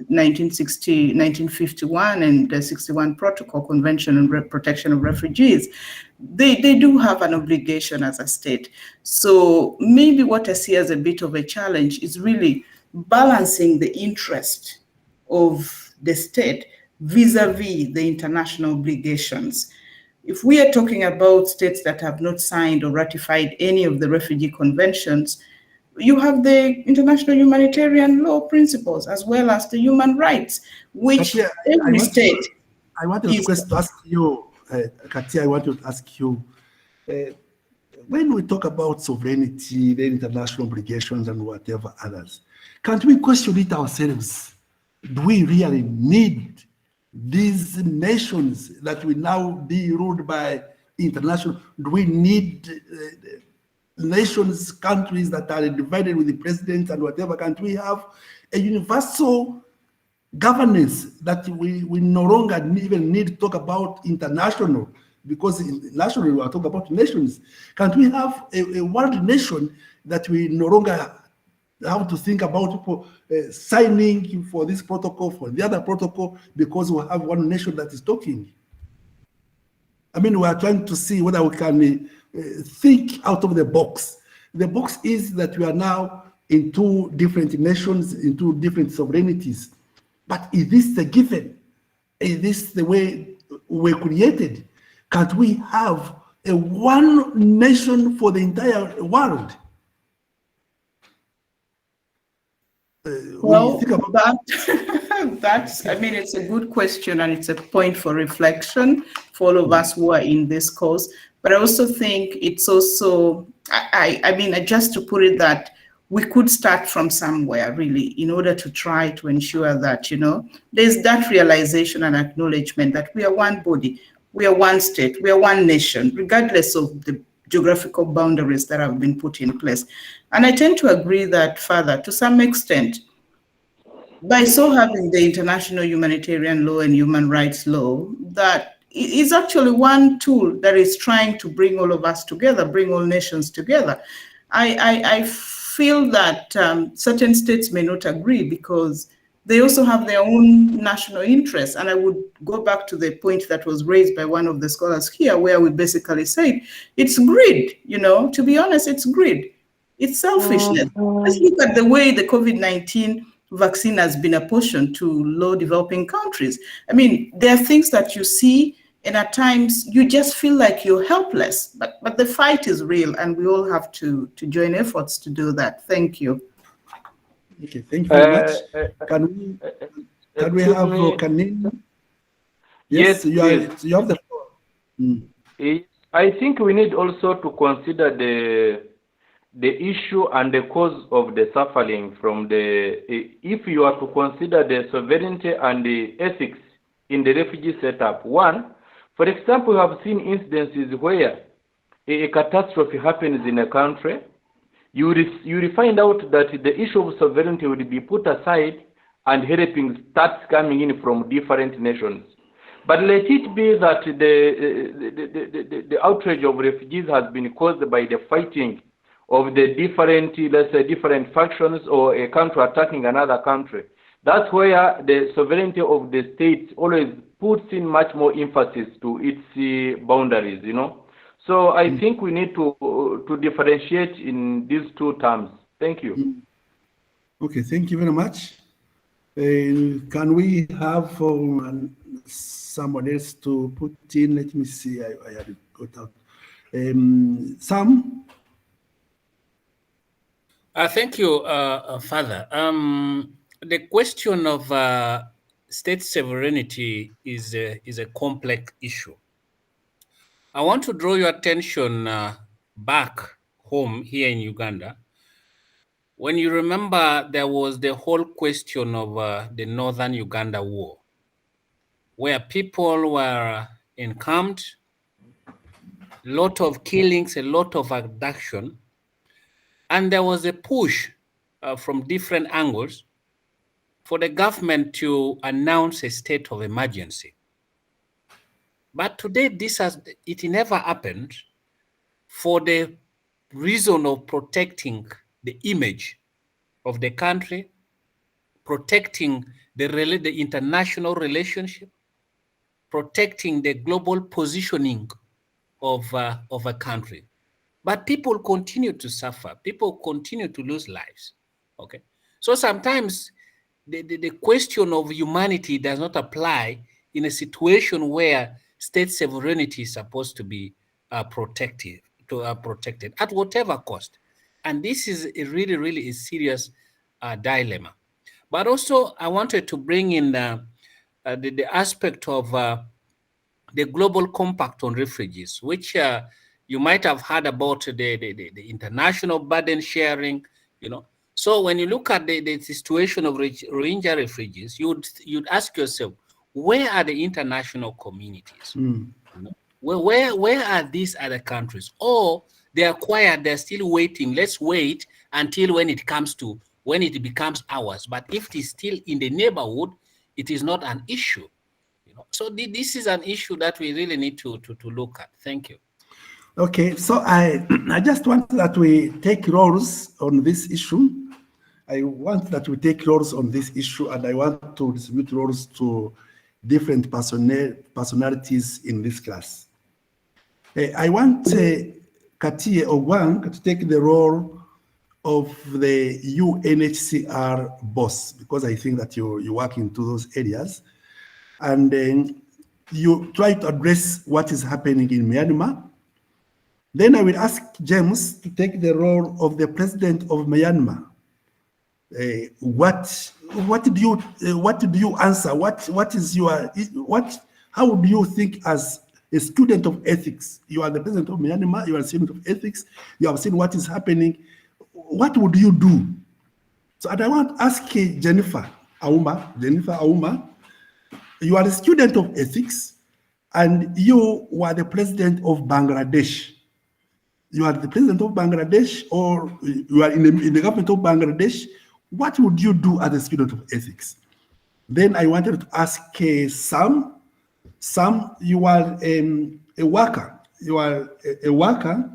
B: 1951 and the 61 Protocol Convention on Protection of Refugees, they do have an obligation as a state. So maybe what I see as a bit of a challenge is really balancing the interest of the state vis-a-vis the international obligations. If we are talking about states that have not signed or ratified any of the refugee conventions, you have the international humanitarian law principles as well as the human rights, which
A: Katia,
B: every state.
A: I want to ask you, Katia, I want to ask you, when we talk about sovereignty, the international obligations and whatever others, can't we question it ourselves? Do we really need these nations that will now be ruled by international? Do we need nations, countries that are divided with the president and whatever? Can't we have a universal governance that we no longer even need to talk about international? Because nationally we are talking about nations. Can't we have a world nation that we no longer have to think about people signing for this protocol, for the other protocol, because we have one nation that is talking? I mean, we are trying to see whether we can think out of the box. The box is that we are now in two different nations, in two different sovereignties. But is this the given? Is this the way we're created? Can't we have a one nation for the entire world?
B: Well, that's, I mean, it's a good question and it's a point for reflection for all of us who are in this cause. But I also think it's also, I mean, just to put it that we could start from somewhere really in order to try to ensure that, you know, there's that realization and acknowledgement that we are one body, we are one state, we are one nation, regardless of the geographical boundaries that have been put in place. And I tend to agree that, Father, to some extent, by so having the international humanitarian law and human rights law, that is actually one tool that is trying to bring all of us together, bring all nations together. I feel that certain states may not agree because they also have their own national interests. And I would go back to the point that was raised by one of the scholars here, where we basically said, it's greed, you know, to be honest, it's greed. It's selfishness. Let's look at the way the COVID-19 vaccine has been apportioned to low developing countries. I mean, there are things that you see, and at times you just feel like you're helpless, but the fight is real, and we all have to join efforts to do that. Thank you.
A: Okay, thank you very much. Can we have Kanin? Yes, you have the floor.
C: I think we need also to consider the issue and the cause of the suffering from if you are to consider the sovereignty and the ethics in the refugee setup. One, for example, we have seen incidences where a catastrophe happens in a country. You will find out that the issue of sovereignty will be put aside and helping starts coming in from different nations. But let it be that the outrage of refugees has been caused by the fighting of the different, let's say, different factions or a country attacking another country. That's where the sovereignty of the state always puts in much more emphasis to its boundaries, you know. So I think we need to differentiate in these two terms. Thank you.
A: Okay, thank you very much. Can we have someone else to put in? Let me see. I had it got out. Sam?
G: Thank you, Father. The question of state sovereignty is a complex issue. I want to draw your attention back home here in Uganda. When you remember, there was the whole question of the Northern Uganda War, where people were encamped, a lot of killings, a lot of abduction, and there was a push from different angles for the government to announce a state of emergency. But today, it never happened for the reason of protecting the image of the country, protecting the international relationship, protecting the global positioning of a country. But people continue to suffer. People continue to lose lives. Okay, so sometimes the question of humanity does not apply in a situation where state sovereignty is supposed to be protected at whatever cost. And this is really a serious dilemma. But also, I wanted to bring in the aspect of the Global Compact on Refugees, which you might have heard about, the international burden sharing, you know. So when you look at the situation of Rohingya refugees, you'd ask yourself, where are the international communities? You know? Where are these other countries? Or they are quiet, they're still waiting. Let's wait until when it becomes ours. But if it is still in the neighborhood, it is not an issue. You know? So this is an issue that we really need to look at. Thank you.
A: Okay, so I just want that we take roles on this issue. I want that we take roles on this issue, and I want to distribute roles to different personalities in this class. I want Katie Ogwang to take the role of the UNHCR boss, because I think that you work into those areas. And then you try to address what is happening in Myanmar. Then I will ask James to take the role of the president of Myanmar. What do you answer? How do you think as a student of ethics? You are the president of Myanmar, you are a student of ethics, you have seen what is happening. What would you do? So I want to ask Jennifer Auma, you are a student of ethics and you were the president of Bangladesh. You are the president of Bangladesh, or you are in the government of Bangladesh. What would you do as a student of ethics? Then I wanted to ask Sam. Sam, you are a worker. You are a worker,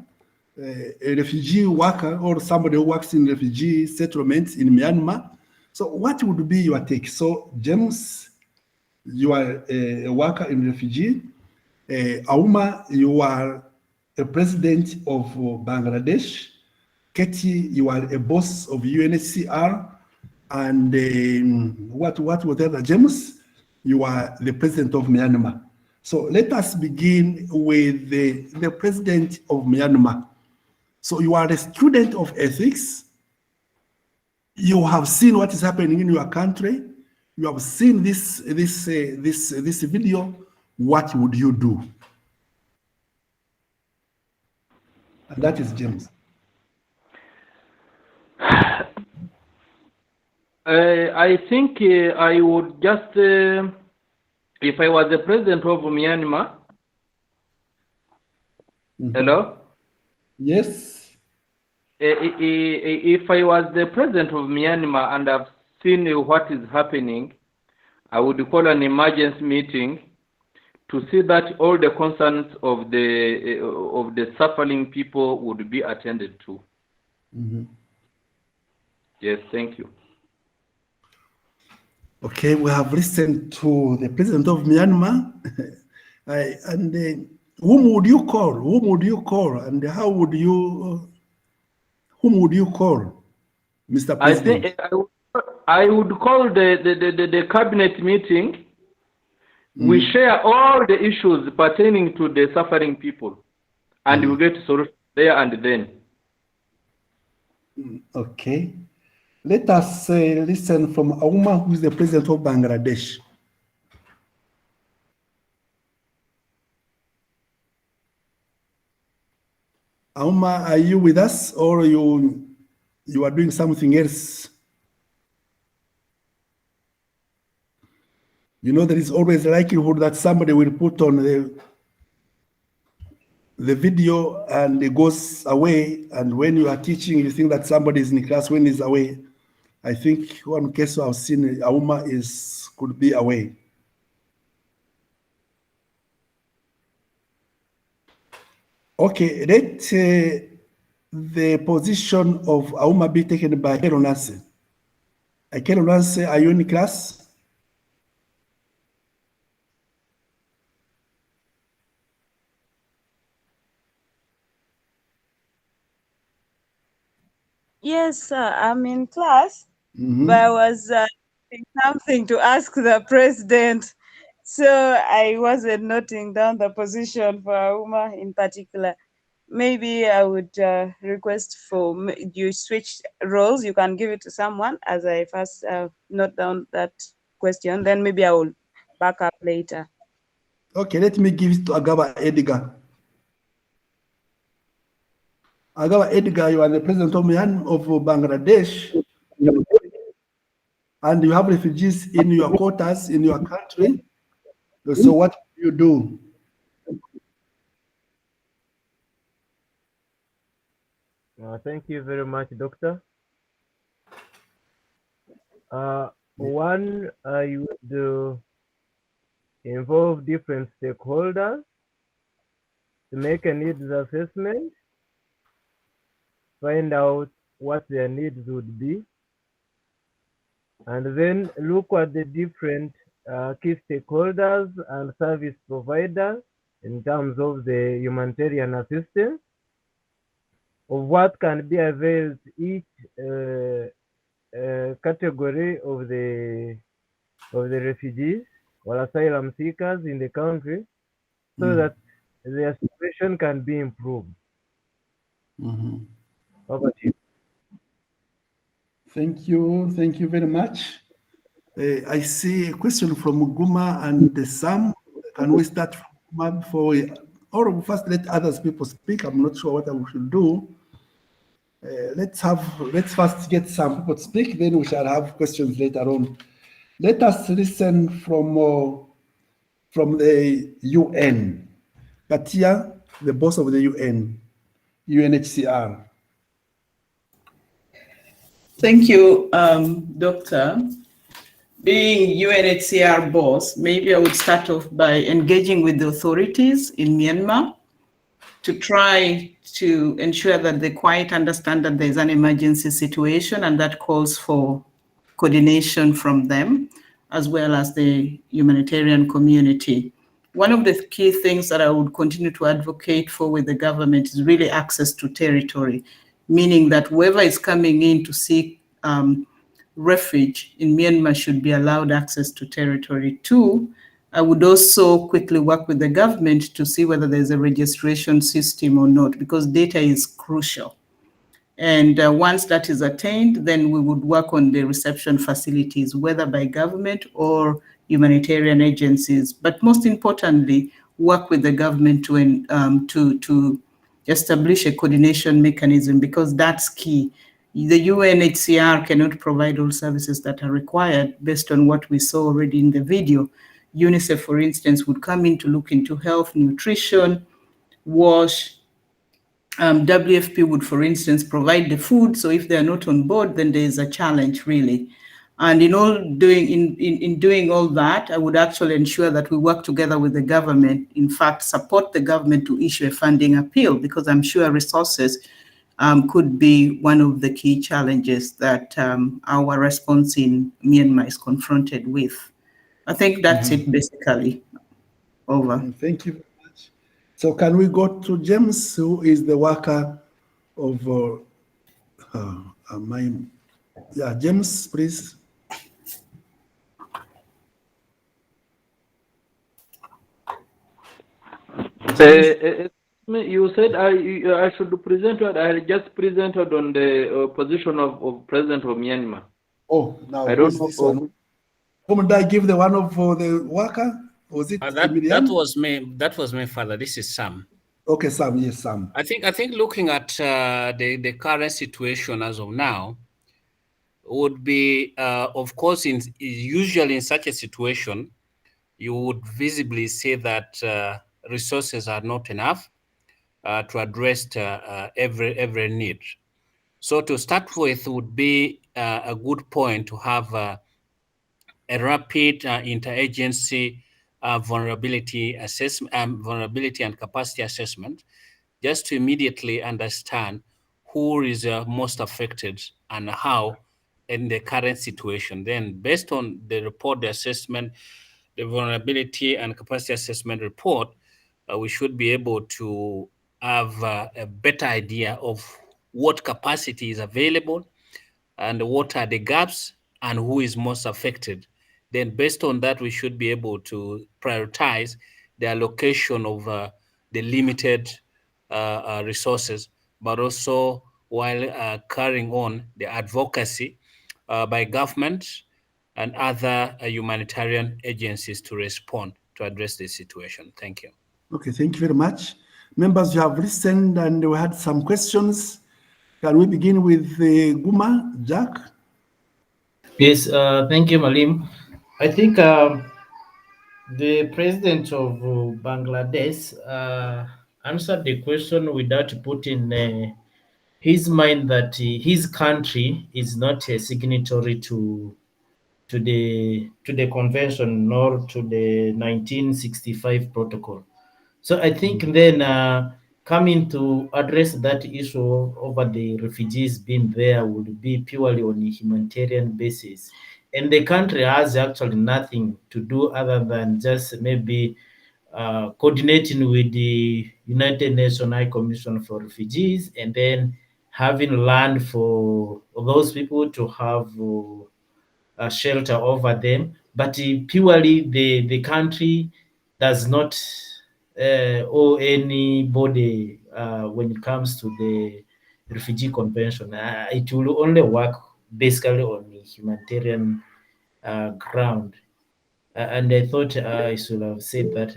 A: a refugee worker, or somebody who works in refugee settlements in Myanmar. So what would be your take? So James, you are a worker in refugee. Auma, you are a president of Bangladesh. Katie, you are a boss of UNHCR. And what was the other? James, you are the president of Myanmar. So let us begin with the president of Myanmar. So you are a student of ethics. You have seen what is happening in your country. You have seen this video. What would you do? And that is James.
C: I think I would just, if I was the president of Myanmar. Hello?
A: Yes.
C: If I was the president of Myanmar and I've seen what is happening, I would call an emergency meeting to see that all the concerns of the suffering people would be attended to. Yes, thank you.
A: Okay, we have listened to the president of Myanmar. Whom would you call? Whom would you call? And how would you, whom would you call, Mr. President?
C: I think I would call the cabinet meeting. We share all the issues pertaining to the suffering people, and we get solution there and then.
A: Okay. Let us listen from Auma, who is the president of Bangladesh. Auma, are you with us or you are doing something else? You know, there is always a likelihood that somebody will put on the video and it goes away. And when you are teaching, you think that somebody is in class when he's away. I think one case I've seen, Auma could be away. Okay, let the position of Auma be taken by Kelonase. Kelonase, are you in class?
Q: Yes, sir. I'm in class,
A: Mhm.
Q: but I was doing something to ask the president, so I wasn't noting down the position for Auma in particular. Maybe I would request for you switch roles. You can give it to someone as I first note down that question. Then maybe I will back up later.
A: Okay, let me give it to Agaba Edgar. Agaba Edgar, you are the president of Bangladesh, and you have refugees in your quarters, in your country. So what do you do?
E: Thank you very much, Doctor. One, I would involve different stakeholders to make a needs assessment, find out what their needs would be, and then look at the different key stakeholders and service providers in terms of the humanitarian assistance, of what can be availed each category of the refugees or asylum seekers in the country, so that their situation can be improved.
A: Mhm.
E: Over to you.
A: Thank you very much. I see a question from Guma and Sam. Can we start from Guma before or first let others people speak? I'm not sure what we should do. Let's first get some people to speak, then we shall have questions later on. Let us listen from the UN. Katia, the boss of the UN, UNHCR.
B: Thank you, Doctor. Being UNHCR boss, maybe I would start off by engaging with the authorities in Myanmar to try to ensure that they quite understand that there's an emergency situation and that calls for coordination from them, as well as the humanitarian community. One of the key things that I would continue to advocate for with the government is really access to territory, meaning that whoever is coming in to seek refuge in Myanmar should be allowed access to territory. Two, I would also quickly work with the government to see whether there's a registration system or not, because data is crucial. And once that is attained, then we would work on the reception facilities, whether by government or humanitarian agencies. But most importantly, work with the government to establish a coordination mechanism, because that's key. The UNHCR cannot provide all services that are required based on what we saw already in the video. UNICEF, for instance, would come in to look into health, nutrition, wash. WFP would, for instance, provide the food. So if they're not on board, then there is a challenge, really. And in doing all that, I would actually ensure that we work together with the government. In fact, support the government to issue a funding appeal, because I'm sure resources could be one of the key challenges that our response in Myanmar is confronted with. I think that's it, basically. Over.
A: Thank you very much. So can we go to James, who is the worker of James, please.
C: You said I should present what I just presented on the position of President of Myanmar.
A: Oh, now
C: I don't know.
A: this one. Whom did I give the one of the worker? Was it
G: that was me, Father. This is Sam.
A: Okay, Sam. Yes, Sam.
G: I think looking at the current situation as of now would be, of course, usually in such a situation, you would visibly say that resources are not enough to address every need. So to start with would be a good point to have a rapid interagency vulnerability assessment, vulnerability and capacity assessment, just to immediately understand who is most affected and how in the current situation. Then based on the report, the assessment, the vulnerability and capacity assessment report, we should be able to have a better idea of what capacity is available and what are the gaps and who is most affected. Then based on that, we should be able to prioritize the allocation of the limited resources, but also while carrying on the advocacy by government and other humanitarian agencies to respond to address this situation. Thank you.
A: Okay, thank you very much. Members, you have listened and we had some questions. Can we begin with Guma, Jack?
H: Yes, thank you, Malim. I think the president of Bangladesh answered the question without putting his mind that his country is not a signatory to the convention nor to the 1965 protocol. So I think then coming to address that issue over the refugees being there would be purely on a humanitarian basis. And the country has actually nothing to do other than just maybe coordinating with the United Nations High Commission for Refugees and then having land for those people to have a shelter over them. But purely the country does not owe anybody when it comes to the refugee convention. It will only work basically on the humanitarian ground. And I thought I should have said that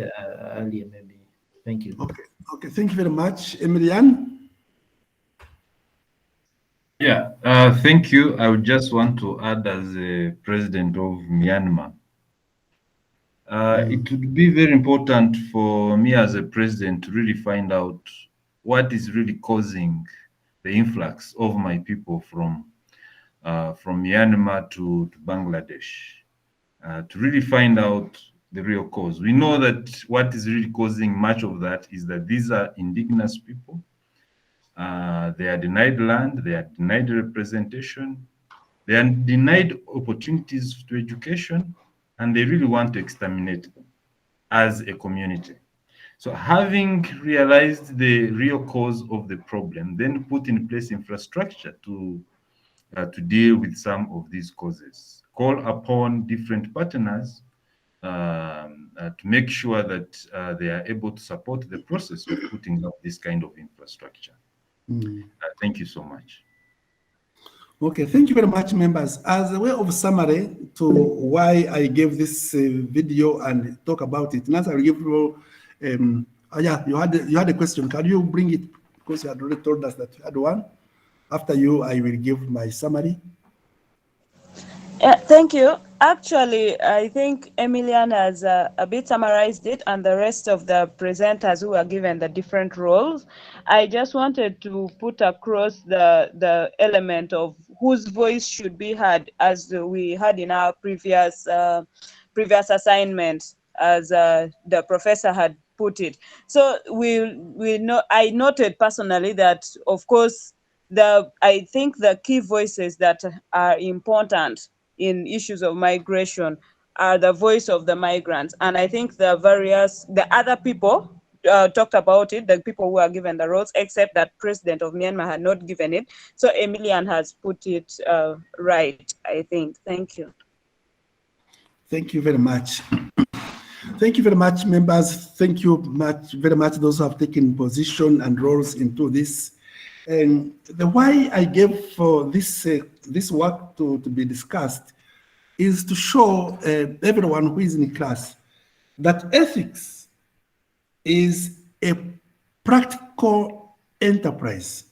H: earlier, maybe. Thank you.
A: Okay, thank you very much. Emilian?
I: Yeah, thank you. I would just want to add as a president of Myanmar. It would be very important for me as a president to really find out what is really causing the influx of my people from Myanmar to Bangladesh, to really find out the real cause. We know that what is really causing much of that is that these are indigenous people. They are denied land, they are denied representation, they are denied opportunities to education, and they really want to exterminate them as a community. So having realized the real cause of the problem, then put in place infrastructure to deal with some of these causes. Call upon different partners to make sure that they are able to support the process of putting up this kind of infrastructure. Thank you so much.
A: Okay, thank you very much, members. As a way of summary to why I gave this video and talk about it, now I'll give you, yeah, you had a question. Can you bring it? Because you had already told us that you had one. After you, I will give my summary.
Q: Yeah, thank you. Actually, I think Emilian has a bit summarized it, and the rest of the presenters who are given the different roles. I just wanted to put across the element of whose voice should be heard, as we had in our previous assignment, as the professor had put it. So I noted personally that, of course, I think the key voices that are important in issues of migration are the voice of the migrants. And I think the other people talked about it, the people who are given the roles, except that President of Myanmar had not given it. So Emilian has put it right, I think. Thank you.
A: Thank you very much. Thank you very much, members. Thank you very much those who have taken position and roles into this. And the why I gave for this work to be discussed is to show everyone who is in class that ethics is a practical enterprise.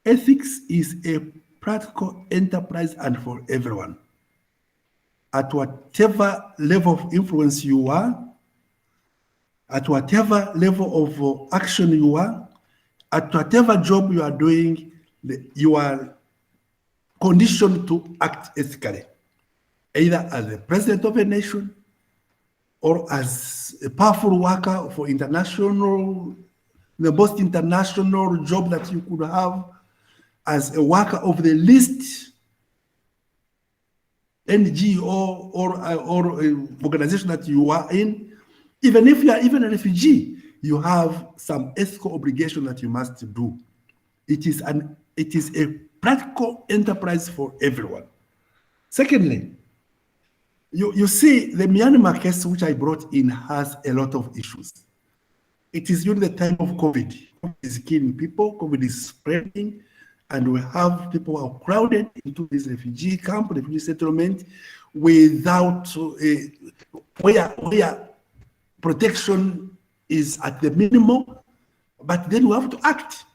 A: Ethics is a practical enterprise and for everyone. At whatever level of influence you are, at whatever level of action you are, at whatever job you are doing, you are conditioned to act ethically, either as the president of a nation or as a powerful worker for international, the most international job that you could have, as a worker of the least NGO or organization that you are in. Even if you are even a refugee, you have some ethical obligation that you must do. It is a practical enterprise for everyone. Secondly, you see the Myanmar case which I brought in has a lot of issues. It is during the time of COVID. COVID is killing people, COVID is spreading, and we have people who are crowded into this refugee camp, refugee settlement, without where protection is at the minimum, but then we have to act.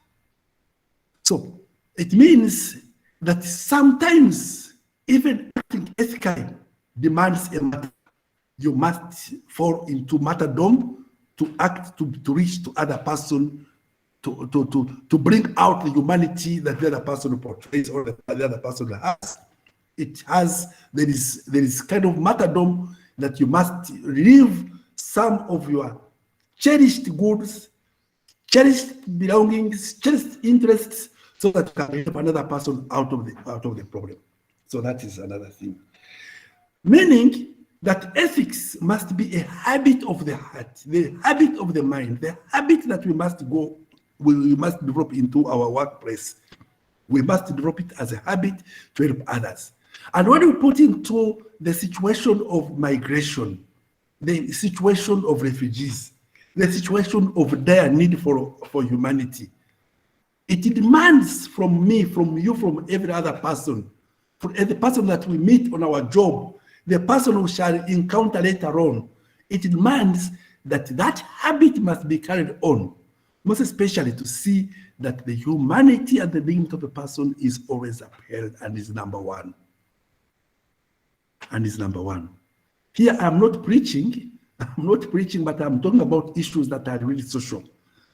A: So it means that sometimes even acting ethically demands a matter. You must fall into martyrdom to act, to reach to other person, to bring out the humanity that the other person portrays or the other person has. There is kind of martyrdom that you must leave some of your cherished goods, cherished belongings, cherished interests, so that you can help another person out of the problem. So that is another thing. Meaning that ethics must be a habit of the heart, the habit of the mind, the habit that we must develop into our workplace. We must develop it as a habit to help others. And when we put into the situation of migration, the situation of refugees, the situation of dire need for humanity, it demands from me, from you, from every other person, from the person that we meet on our job, the person we shall encounter later on, it demands that that habit must be carried on, most especially to see that the humanity and the dignity of the person is always upheld and is number one. And is number one. Here I'm not preaching, but I'm talking about issues that are really social.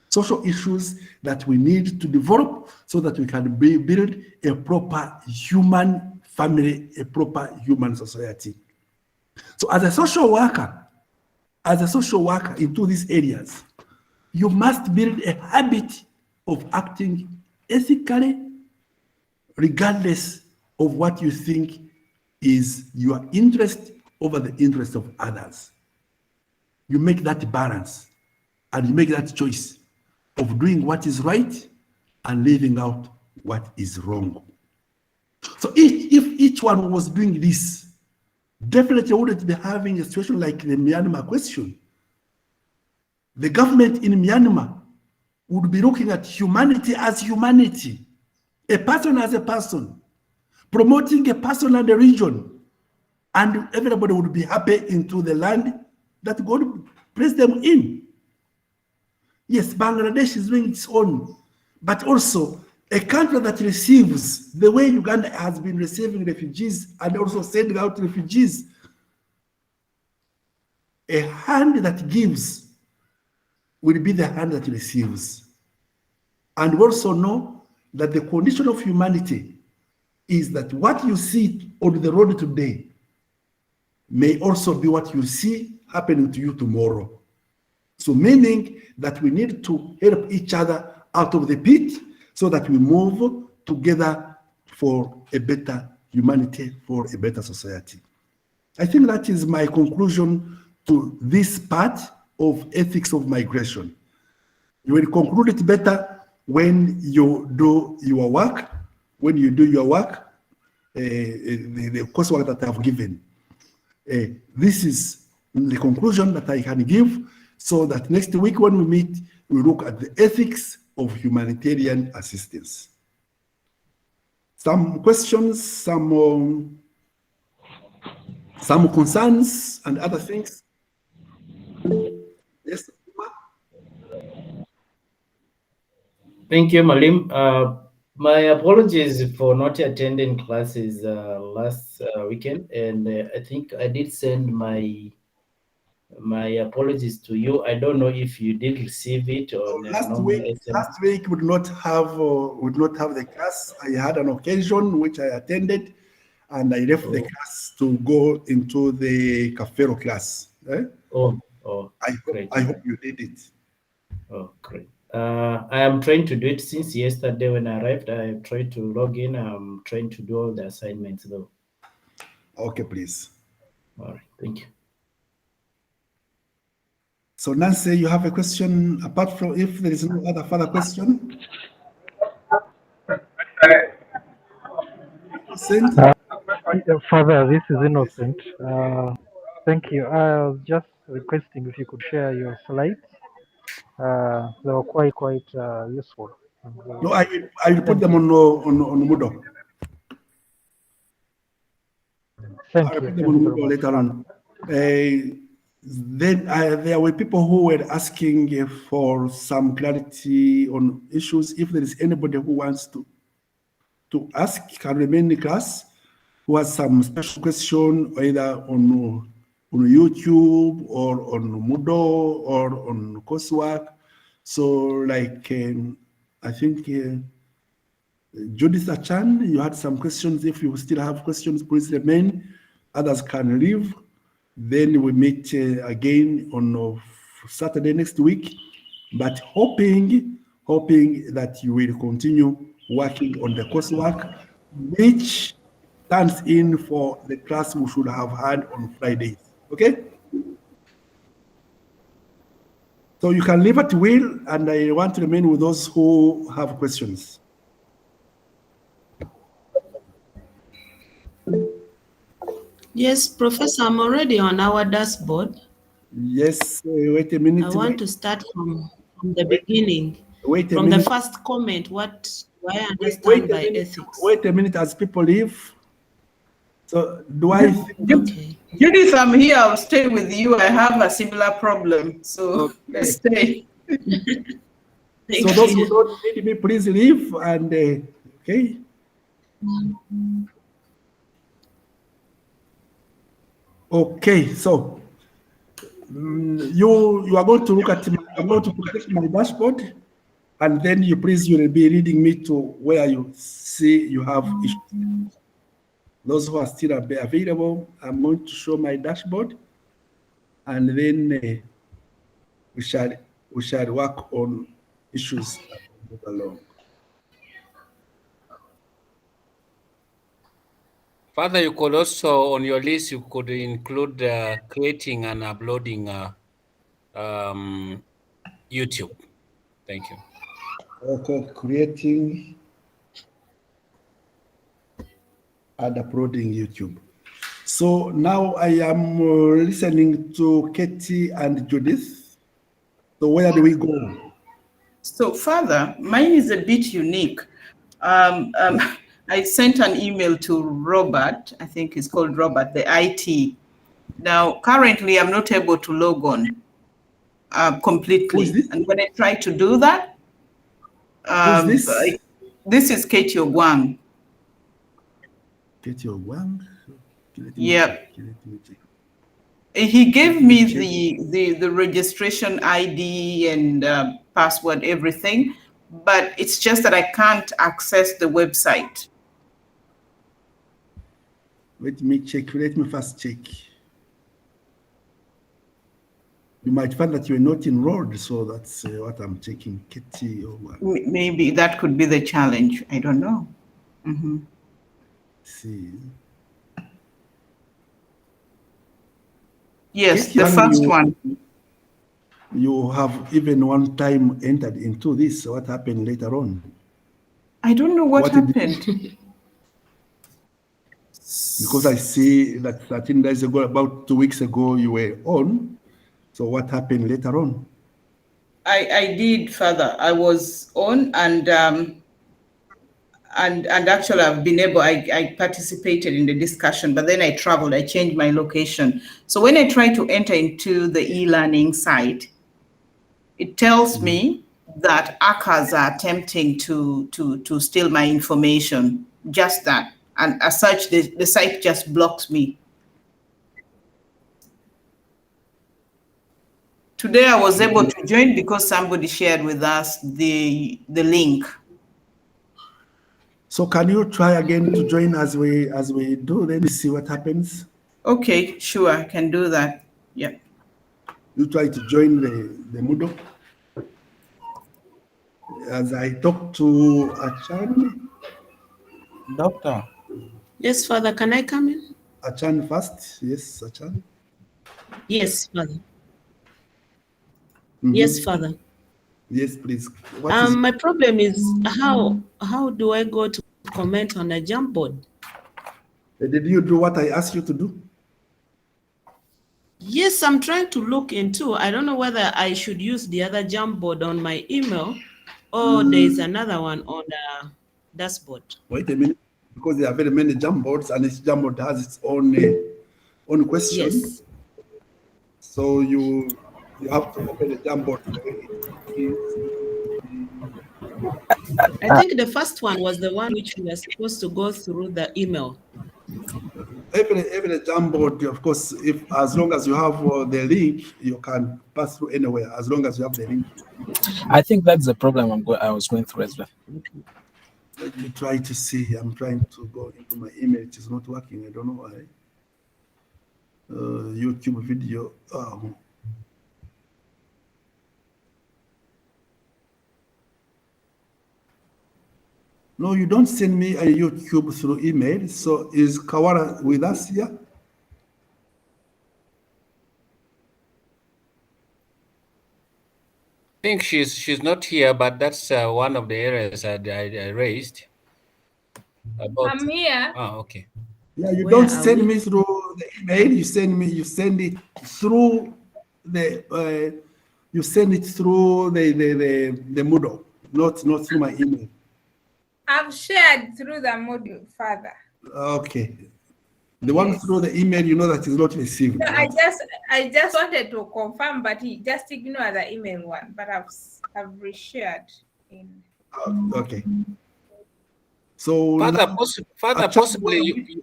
A: Social issues that we need to develop so that we can build a proper human family, a proper human society. So as a social worker into these areas, you must build a habit of acting ethically, regardless of what you think is your interest over the interest of others. You make that balance and you make that choice of doing what is right and leaving out what is wrong. So if each one was doing this, definitely wouldn't be having a situation like the Myanmar question. The government in Myanmar would be looking at humanity as humanity, a person as a person, promoting a person and a region, and everybody would be happy into the land that God placed them in. Yes, Bangladesh is doing its own, but also a country that receives, the way Uganda has been receiving refugees and also sending out refugees, a hand that gives will be the hand that receives. And we also know that the condition of humanity is that what you see on the road today may also be what you see happening to you tomorrow. So meaning that we need to help each other out of the pit so that we move together for a better humanity, for a better society. I think that is my conclusion to this part of ethics of migration. You will conclude it better when you do your work, the coursework that I've given. This is the conclusion that I can give, so that next week when we meet, we look at the ethics of humanitarian assistance. Some questions, some concerns and other things. Yes.
H: Thank you, Malim. My apologies for not attending classes last weekend, and I think I did send my apologies to you. I don't know if you did receive it on
A: Last week would not have the class. I had an occasion which I attended, and I left the class to go into the Cafero class.
H: great.
A: I hope you did it.
H: Oh, great. I am trying to do it since yesterday when I arrived. I tried to log in. I'm trying to do all the assignments though.
A: Okay, please.
H: All right, thank you.
A: So Nancy, you have a question apart from, if there is no other further question?
K: Father, this is Innocent. Thank you. I was just requesting if you could share your slides. They were quite useful.
A: No, I will put them on Moodle.
K: Thank
A: I will
K: you.
A: put them on Moodle later on. Then there were people who were asking for some clarity on issues. If there is anybody who wants to ask, can remain in class, who has some special question either on YouTube or on Moodle or on coursework. So like, I think Judith Achan, you had some questions. If you still have questions, please remain. Others can leave. Then we meet again on Saturday next week, but hoping that you will continue working on the coursework, which stands in for the class we should have had on Fridays. Okay? So you can leave at will, and I want to remain with those who have questions.
R: Yes, Professor, I'm already on our dashboard.
A: Yes, wait a minute.
R: I want to start from the beginning.
A: Wait a
R: from
A: minute.
R: the first comment, what do I understand by ethics?
A: Wait a minute as people leave. So do I think
B: Judith, I'm here. I'll stay with you. I have a similar problem. So let's stay.
A: so those who don't need me, please leave and okay. Okay, so you are going to look at I'm going to protect my dashboard, and then you will be leading me to where you see you have issues. Those who are still available, I'm going to show my dashboard, and then we shall work on issues that move along.
G: Father, you could also, on your list, you could include creating and uploading YouTube. Thank you.
A: Okay, creating and uploading YouTube. So now I am listening to Katie and Judith. So where do we go?
B: So Father, mine is a bit unique. I sent an email to Robert, I think it's called Robert, the IT. Now, currently, I'm not able to log on completely. And when I try to do that, this is Katie Ogwang.
A: Katie Ogwang?
B: Yeah. He gave me the registration ID and password, everything, but it's just that I can't access the website.
A: Let me check. Let me first check. You might find that you're not enrolled, so that's what I'm checking. Katie Ogwang.
B: Maybe that could be the challenge. I don't know. Mm-hmm.
A: See.
B: Yes, the first one.
A: You have even one time entered into this. So what happened later on?
B: I don't know what happened.
A: Because I see that 13 days ago, about 2 weeks ago, you were on. So what happened later on?
B: I did, Father. I was on, and actually I've been able, I participated in the discussion, but then I traveled, I changed my location. So when I try to enter into the e-learning site, it tells me that hackers are attempting to steal my information. Just that. And as such, the site just blocks me. Today I was able to join because somebody shared with us the link.
A: So can you try again to join as we do? Let me see what happens.
B: Okay, sure, I can do that. Yeah.
A: You try to join the Moodle. As I talk to Achan.
M: Doctor.
R: Yes, Father, can I come in?
A: Achan first. Yes, Achan.
R: Yes, Father. Yes, Father.
A: Yes, please. What is
R: My problem is how do I go to comment on a Jamboard?
A: Did you do what I asked you to do?
R: Yes, I'm trying to look into. I don't know whether I should use the other Jamboard on my email or there is another one on the dashboard.
A: Wait a minute, because there are very many Jamboards and each Jamboard has its own question.
R: Yes.
A: So you have to open the Jamboard.
R: I think the first one was the one which we are supposed to go through the email.
A: Every Jamboard, of course, as long as you have the link, you can pass through anywhere, as long as you have the link.
M: I think that's the problem I was going through as well.
A: Let me try to see. I'm trying to go into my email. It is not working. I don't know why. YouTube video. No, you don't send me a YouTube through email. So is Kawara with us here?
G: I think she's not here, but that's one of the areas I raised.
P: I'm here.
G: Oh, okay.
A: Yeah, you don't send me through the email. You send it through the you send it through the Moodle, not through my email.
P: I've shared through the module, Father.
A: Okay. The one through the email, you know that is not received.
P: No,
A: right?
P: I just wanted to confirm, but he just ignore the email one. But I've reshared in.
A: Okay. So
G: Father, possibly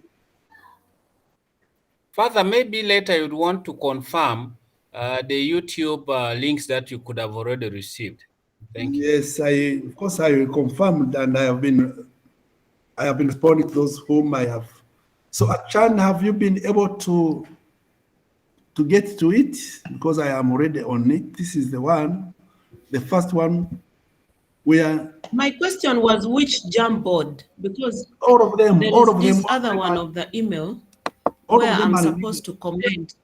G: Father, maybe later you'd want to confirm the YouTube links that you could have already received. Thank you.
A: Yes, of course I will confirm, and I have been responding to those whom I have. So Achan, have you been able to get to it? Because I am already on it. This is the first one where
R: My question was which Jamboard, because
A: all of them,
R: this other one of the email
A: all
R: where
A: of them
R: I'm
A: are
R: supposed to comment.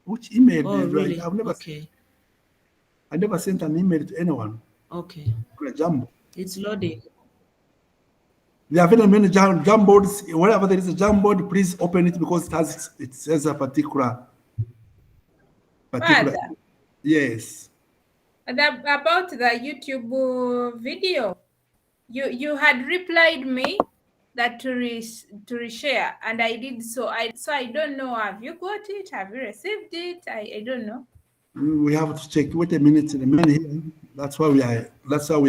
A: Which email?
R: Oh,
A: did
R: really?
A: I've never,
R: Okay.
A: I never sent an email to anyone.
R: Okay.
A: On a Jamboard.
R: It's loading.
A: There are very many Jamboards. Wherever there is a Jamboard, please open it because it says a particular.
P: Father,
A: Yes.
P: about the YouTube video, you had replied me that to reshare, and I did so. I don't know. Have you got it? Have you received it? I don't know.
A: We have to check. Wait a minute. Here. That's why we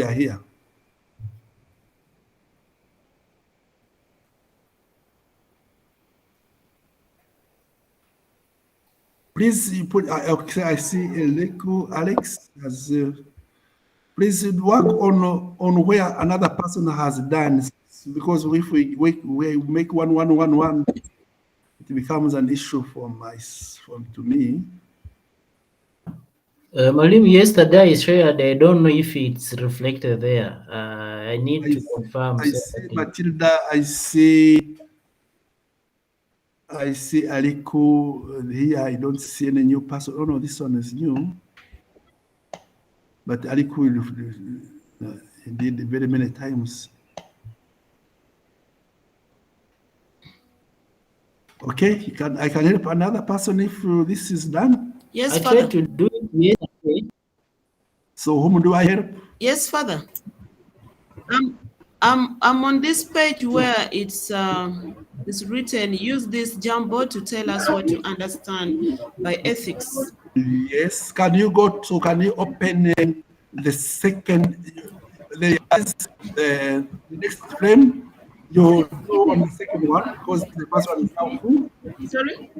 A: are here. Please, you put. Okay, I see Alex has. Please work on where another person has done, because if we make 1, it becomes an issue to me.
H: Malim, yesterday I shared. I don't know if it's reflected there. I need to confirm.
A: I see Matilda. I see Aliku here. I don't see any new person. Oh no, this one is new. But Aliku did very many times. Okay, I can help another person if this is done.
R: Yes,
H: I
R: Father.
H: tried to do it yesterday.
A: So whom do I help?
R: Yes, Father. I'm on this page where it's written, use this Jamboard to tell us what you understand by ethics.
A: Yes. Can you open the second, the next frame, you go on the second one because the first one is now full.
R: Sorry?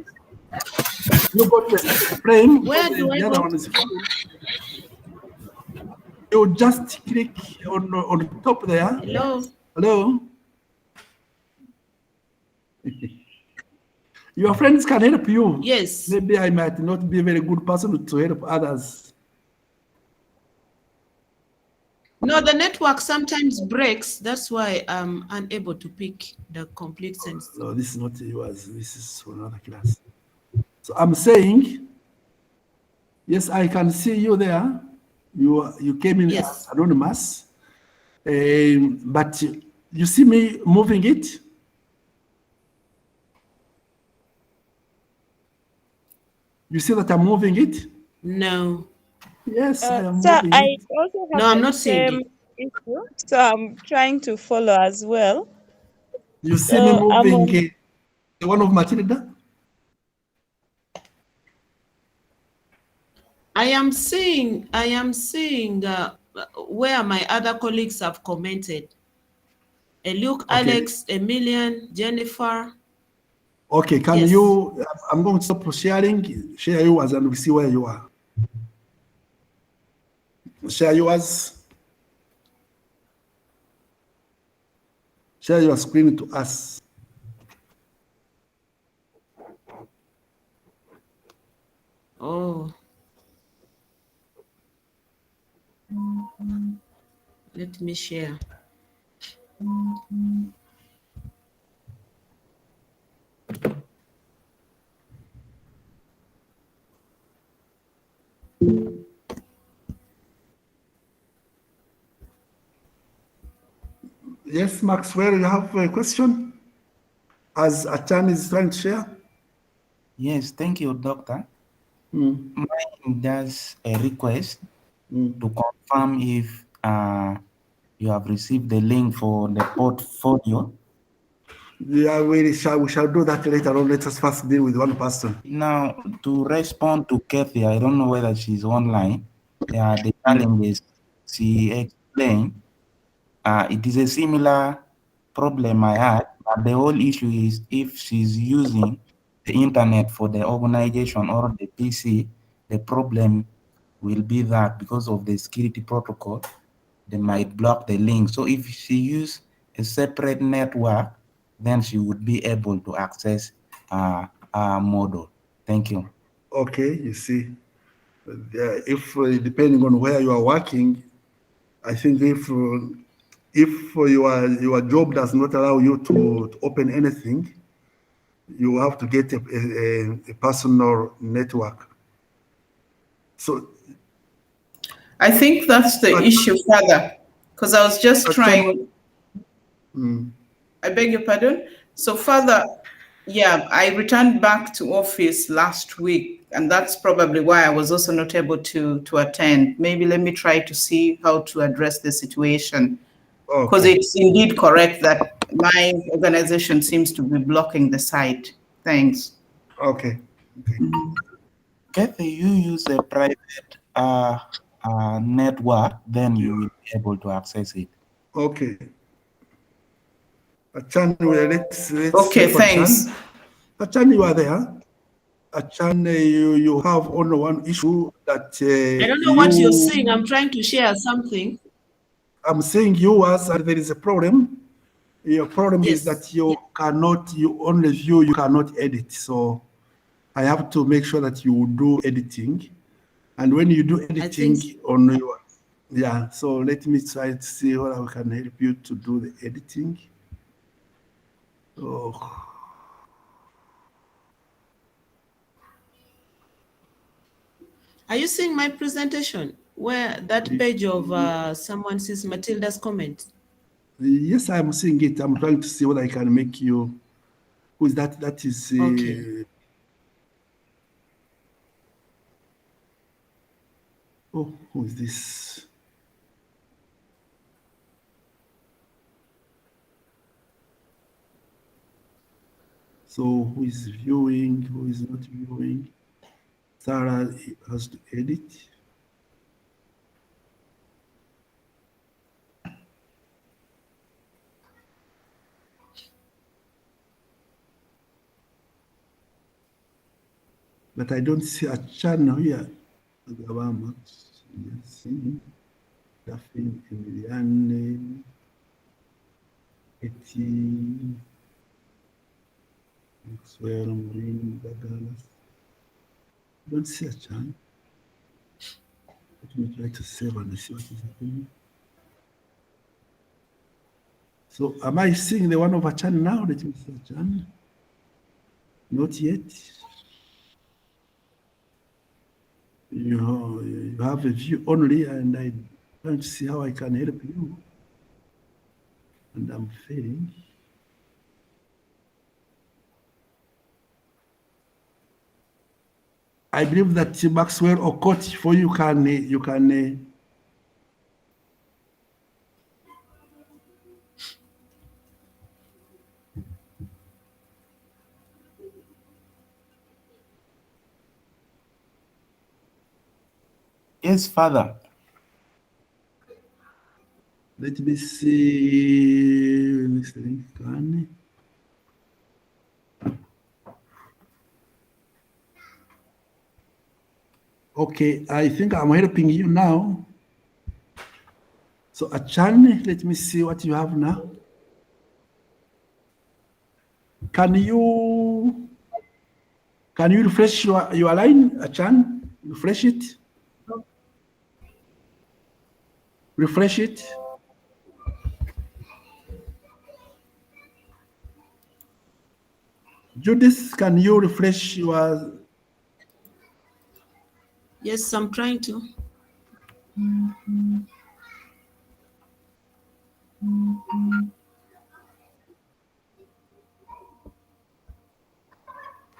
A: You go to the second frame.
R: Where
A: because
R: do I
A: the other
R: go?
A: one is full. You just click on top there.
R: Hello?
A: Hello? Your friends can help you.
R: Yes.
A: Maybe I might not be a very good person to help others.
R: No, the network sometimes breaks. That's why I'm unable to pick the complete sentence.
A: No, this is not yours. This is for another class. So I'm saying, yes, I can see you there. You came in as anonymous, but you see me moving it. You see that I'm moving it?
R: No.
A: Yes, I am
Q: So
A: moving
Q: I
A: it.
Q: also have
R: No, I'm
Q: the
R: not seeing
Q: same issue. So I'm trying to follow as well.
A: You see me
Q: So I'm
A: moving
Q: on,
A: the one of Matilda?
R: I am seeing where my other colleagues have commented. Luke,
A: Okay.
R: Alex, Emilian, Jennifer.
A: Okay, can
R: Yes.
A: you, I'm going to stop sharing, share yours and we see where you are. Share yours. Share your screen to us.
R: Oh. Let me share.
A: Yes, Maxwell, you have a question? As Achan is trying to share?
N: Yes, thank you, Doctor.
A: Mm.
N: Mine does a request to confirm if you have received the link for the portfolio.
A: Yeah, we shall do that later on. Let us first deal with one person.
N: Now, to respond to Kathy, I don't know whether she's online. The challenges she explained, it is a similar problem I had, but the whole issue is if she's using the internet for the organization or the PC, the problem will be that because of the security protocol, they might block the link. So if she use a separate network, then she would be able to access our model. Thank you.
A: Okay, you see, if depending on where you are working, I think if your job does not allow you to open anything, you have to get a personal network. So
B: I think that's the issue, Father, because I was just trying. I beg your pardon? So, Father, yeah, I returned back to office last week, and that's probably why I was also not able to attend. Maybe let me try to see how to address the situation. Because it's indeed correct that my organization seems to be blocking the site. Thanks.
A: Okay.
N: Kathy, you use a private network, then you will be able to access it.
A: Okay. Achan, let's
B: Okay, thanks.
A: Achan, you are there. Achan, you have only one issue that
R: I don't know what you're saying. I'm trying to share something.
A: I'm saying yours, and there is a problem. Your problem is that you only view, you cannot edit. So I have to make sure that you do editing. And when you do editing on your, so let me try to see how I can help you to do the editing. Oh.
R: Are you seeing my presentation where that page of someone sees Matilda's comment?
A: Yes, I'm seeing it. I'm trying to see what I can make you. Who is that? That is.
R: Okay.
A: Oh, who is this? So who is viewing? Who is not viewing? Sarah has to edit. But I don't see a channel here. Obama, see, Daphne, Emiliane, Eti, Maxwell, Maureen, Douglas. Don't see a channel. Let me try to save and see what is happening. So am I seeing the one over channel now? Let me see a channel. Not yet. You have a view only, and I don't see how I can help you. And I'm failing. I believe that Maxwell or Coach, for you can
N: Yes, Father.
A: let me see. This link can. Okay, I think I'm helping you now. So Achan, let me see what you have now. Can you refresh your line, Achan? Refresh it. Refresh it. Judith, can you refresh your?
R: Yes, I'm trying to.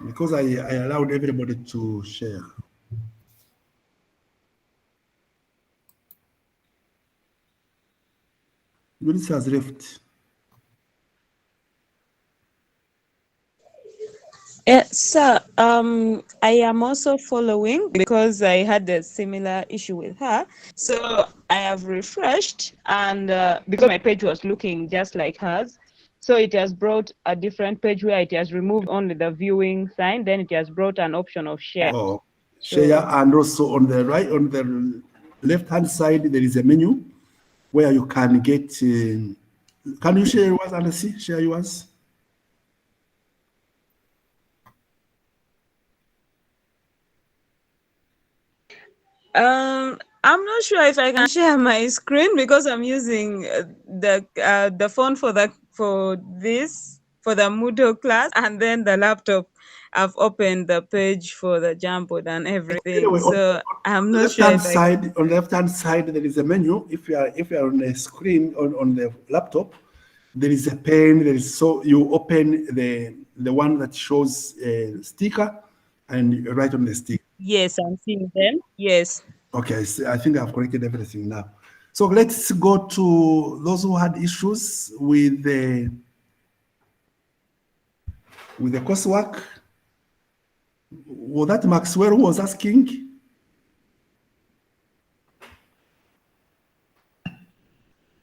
A: Because I allowed everybody to share. Judith has left.
Q: Sir, I am also following because I had a similar issue with her. So I have refreshed, and because my page was looking just like hers, so it has brought a different page where it has removed only the viewing sign. Then it has brought an option of share.
A: Oh, share, and also on the right, on the left-hand side, there is a menu where you can get. Can you share yours, Alice? Share yours.
Q: I'm not sure if I can share my screen because I'm using the phone for the Moodle class, and then the laptop. I've opened the page for the Jamboard and everything.
A: Anyway,
Q: So I'm not sure
A: left-hand
Q: if I
A: side, on the left-hand side, there is a menu. If you are on the screen on the laptop, there is a pen. There is, so you open the one that shows a sticker, and you write on the sticker.
Q: Yes, I'm seeing them. Yes.
A: Okay, so I think I've corrected everything now. So let's go to those who had issues with the coursework. Was that Maxwell who was asking?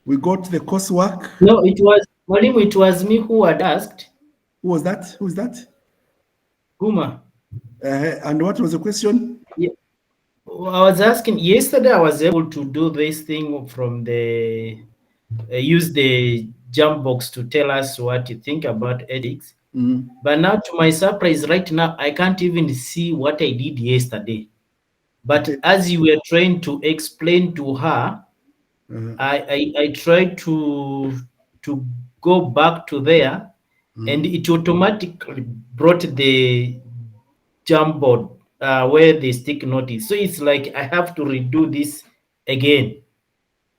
A: We got the coursework.
H: No, it was Mwalimu, it was me who had asked.
A: Who was that? Who is that?
H: Guma.
A: And what was the question?
H: Yeah. I was asking, yesterday I was able to do this thing from the, use the jump box to tell us what you think about ethics.
A: Mm-hmm.
H: But now to my surprise, right now, I can't even see what I did yesterday. But as you were trying to explain to her, I tried to go back to there, and it automatically brought the Jamboard where the stick note is. So it's like I have to redo this again.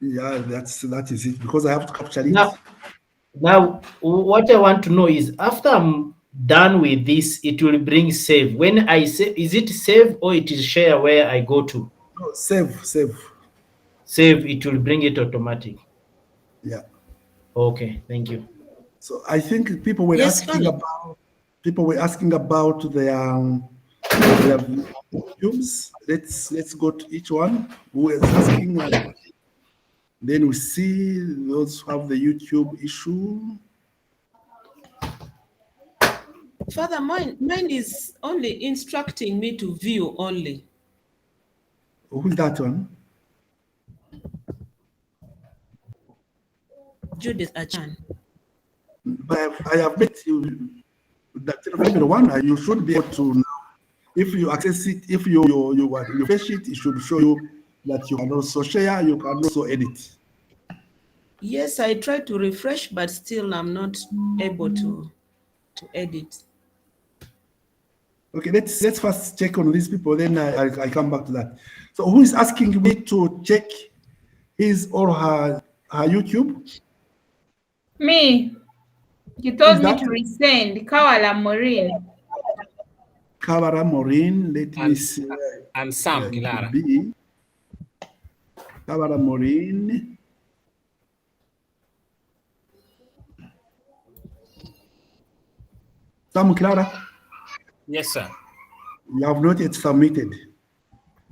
A: Yeah, that is it, because I have to capture it.
H: Now, what I want to know is, after I'm done with this, it will bring save. When I say, is it save or it is share where I go to?
A: No, save.
H: Save, it will bring it automatic.
A: Yeah.
H: Okay, thank you.
A: So I think people were asking about their YouTubes. Let's go to each one who is asking. Then we see those who have the YouTube issue.
R: Father, mine is only instructing me to view only.
A: Who's that one?
R: Judith Achan.
A: But I have met you that everyone, you should be able to now. If you access it, if you refresh it, it should show you that you can also share, you can also edit.
R: Yes, I tried to refresh, but still I'm not able to edit.
A: Okay, let's first check on these people, then I come back to that. So who is asking me to check his or her YouTube?
P: Me. You told me to resend Kawala Maureen.
A: Kawala Maureen, let me see.
G: And Sam Kilara.
A: Kawala Maureen. Sam Clara.
G: Yes, sir.
A: You have not yet submitted.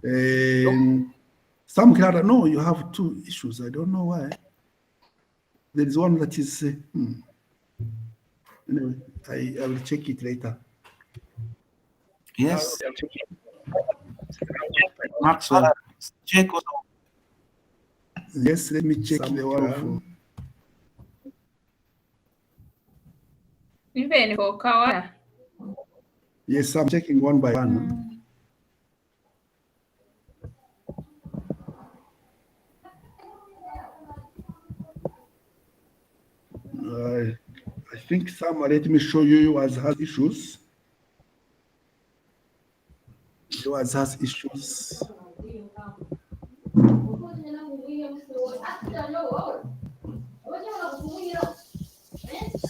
A: Sam Clara, no, you have two issues. I don't know why. There is one that is. Anyway, I will check it later.
N: Yes. Maxwell, check.
A: Yes, let me check the one.
P: Even for Kawala.
A: Yes, I'm checking one by one. I think some, let me show you who has issues. Who has issues.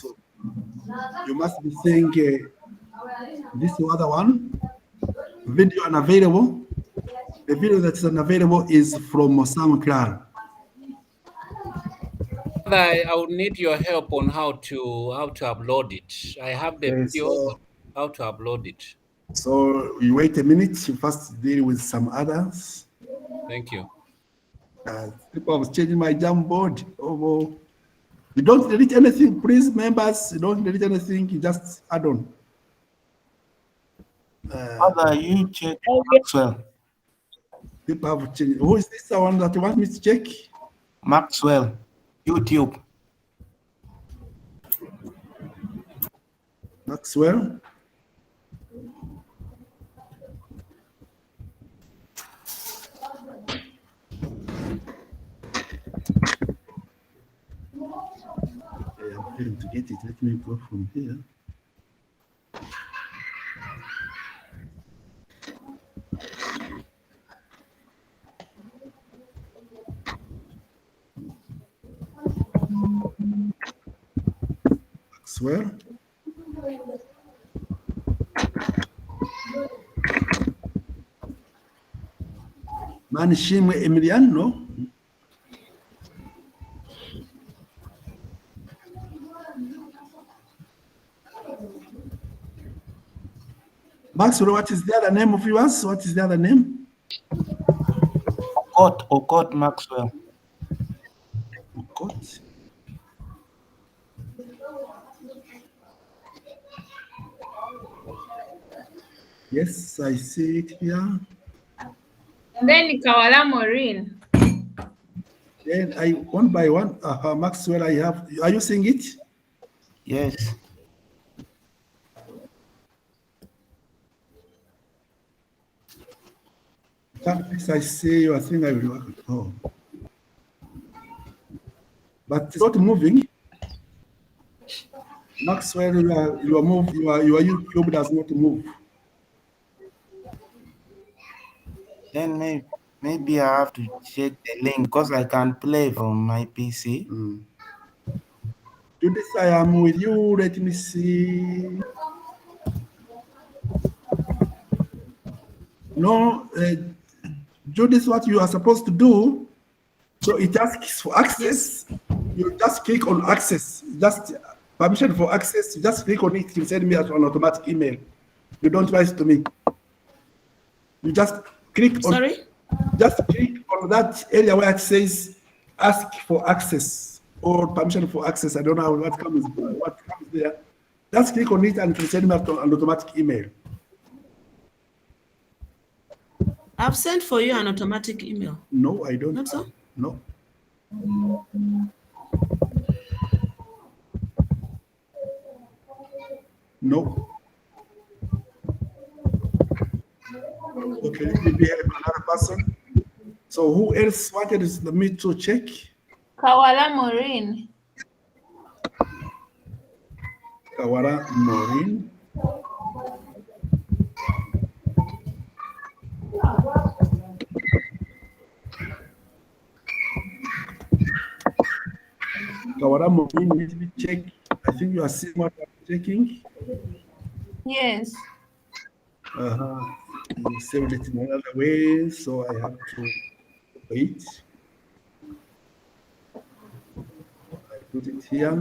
A: So, you must be saying this other one, video unavailable. The video that is unavailable is from Sam Clara.
G: I would need your help on how to upload it. I have the video, but how to upload it.
A: So you wait a minute. You first deal with some others.
G: Thank you.
A: People, I was changing my Jamboard. Oh, you don't delete anything, please, members. You don't delete anything. You just add on.
N: Father, you check Maxwell.
A: People have changed. Who is this one that you want me to check?
N: Maxwell, YouTube.
A: Maxwell. I'm trying to get it. Let me go from here. Maxwell. Manishimwe Emiliano. Maxwell, what is the other name of yours? What is the other name?
N: Okot Maxwell.
A: Okot. Yes, I see it here.
P: Then Kawala Maureen.
A: Then I one by one, Maxwell, I have. Are you seeing it?
N: Yes.
A: I see you. I think I will work at home. But it's not moving. Maxwell, your YouTube does not move.
N: Then maybe I have to check the link because I can play from my PC.
A: Judith, I am with you. Let me see. No, Judith, what you are supposed to do, so it asks for access. You just click on access. Just permission for access. You just click on it. You send me an automatic email. You don't write to me. You just click on.
R: Sorry?
A: Just click on that area where it says ask for access or permission for access. I don't know what comes there. Just click on it and it will send me an automatic email.
R: I've sent for you an automatic email.
A: No, I don't.
R: Not so?
A: No. No. Okay, let me help another person. So who else wanted me to check?
P: Kawala Maureen.
A: Kawara Maureen. Kawara Maureen, let me check. I think you are seeing what I'm checking.
P: Yes.
A: You saved it in another way, so I have to wait. I put it here.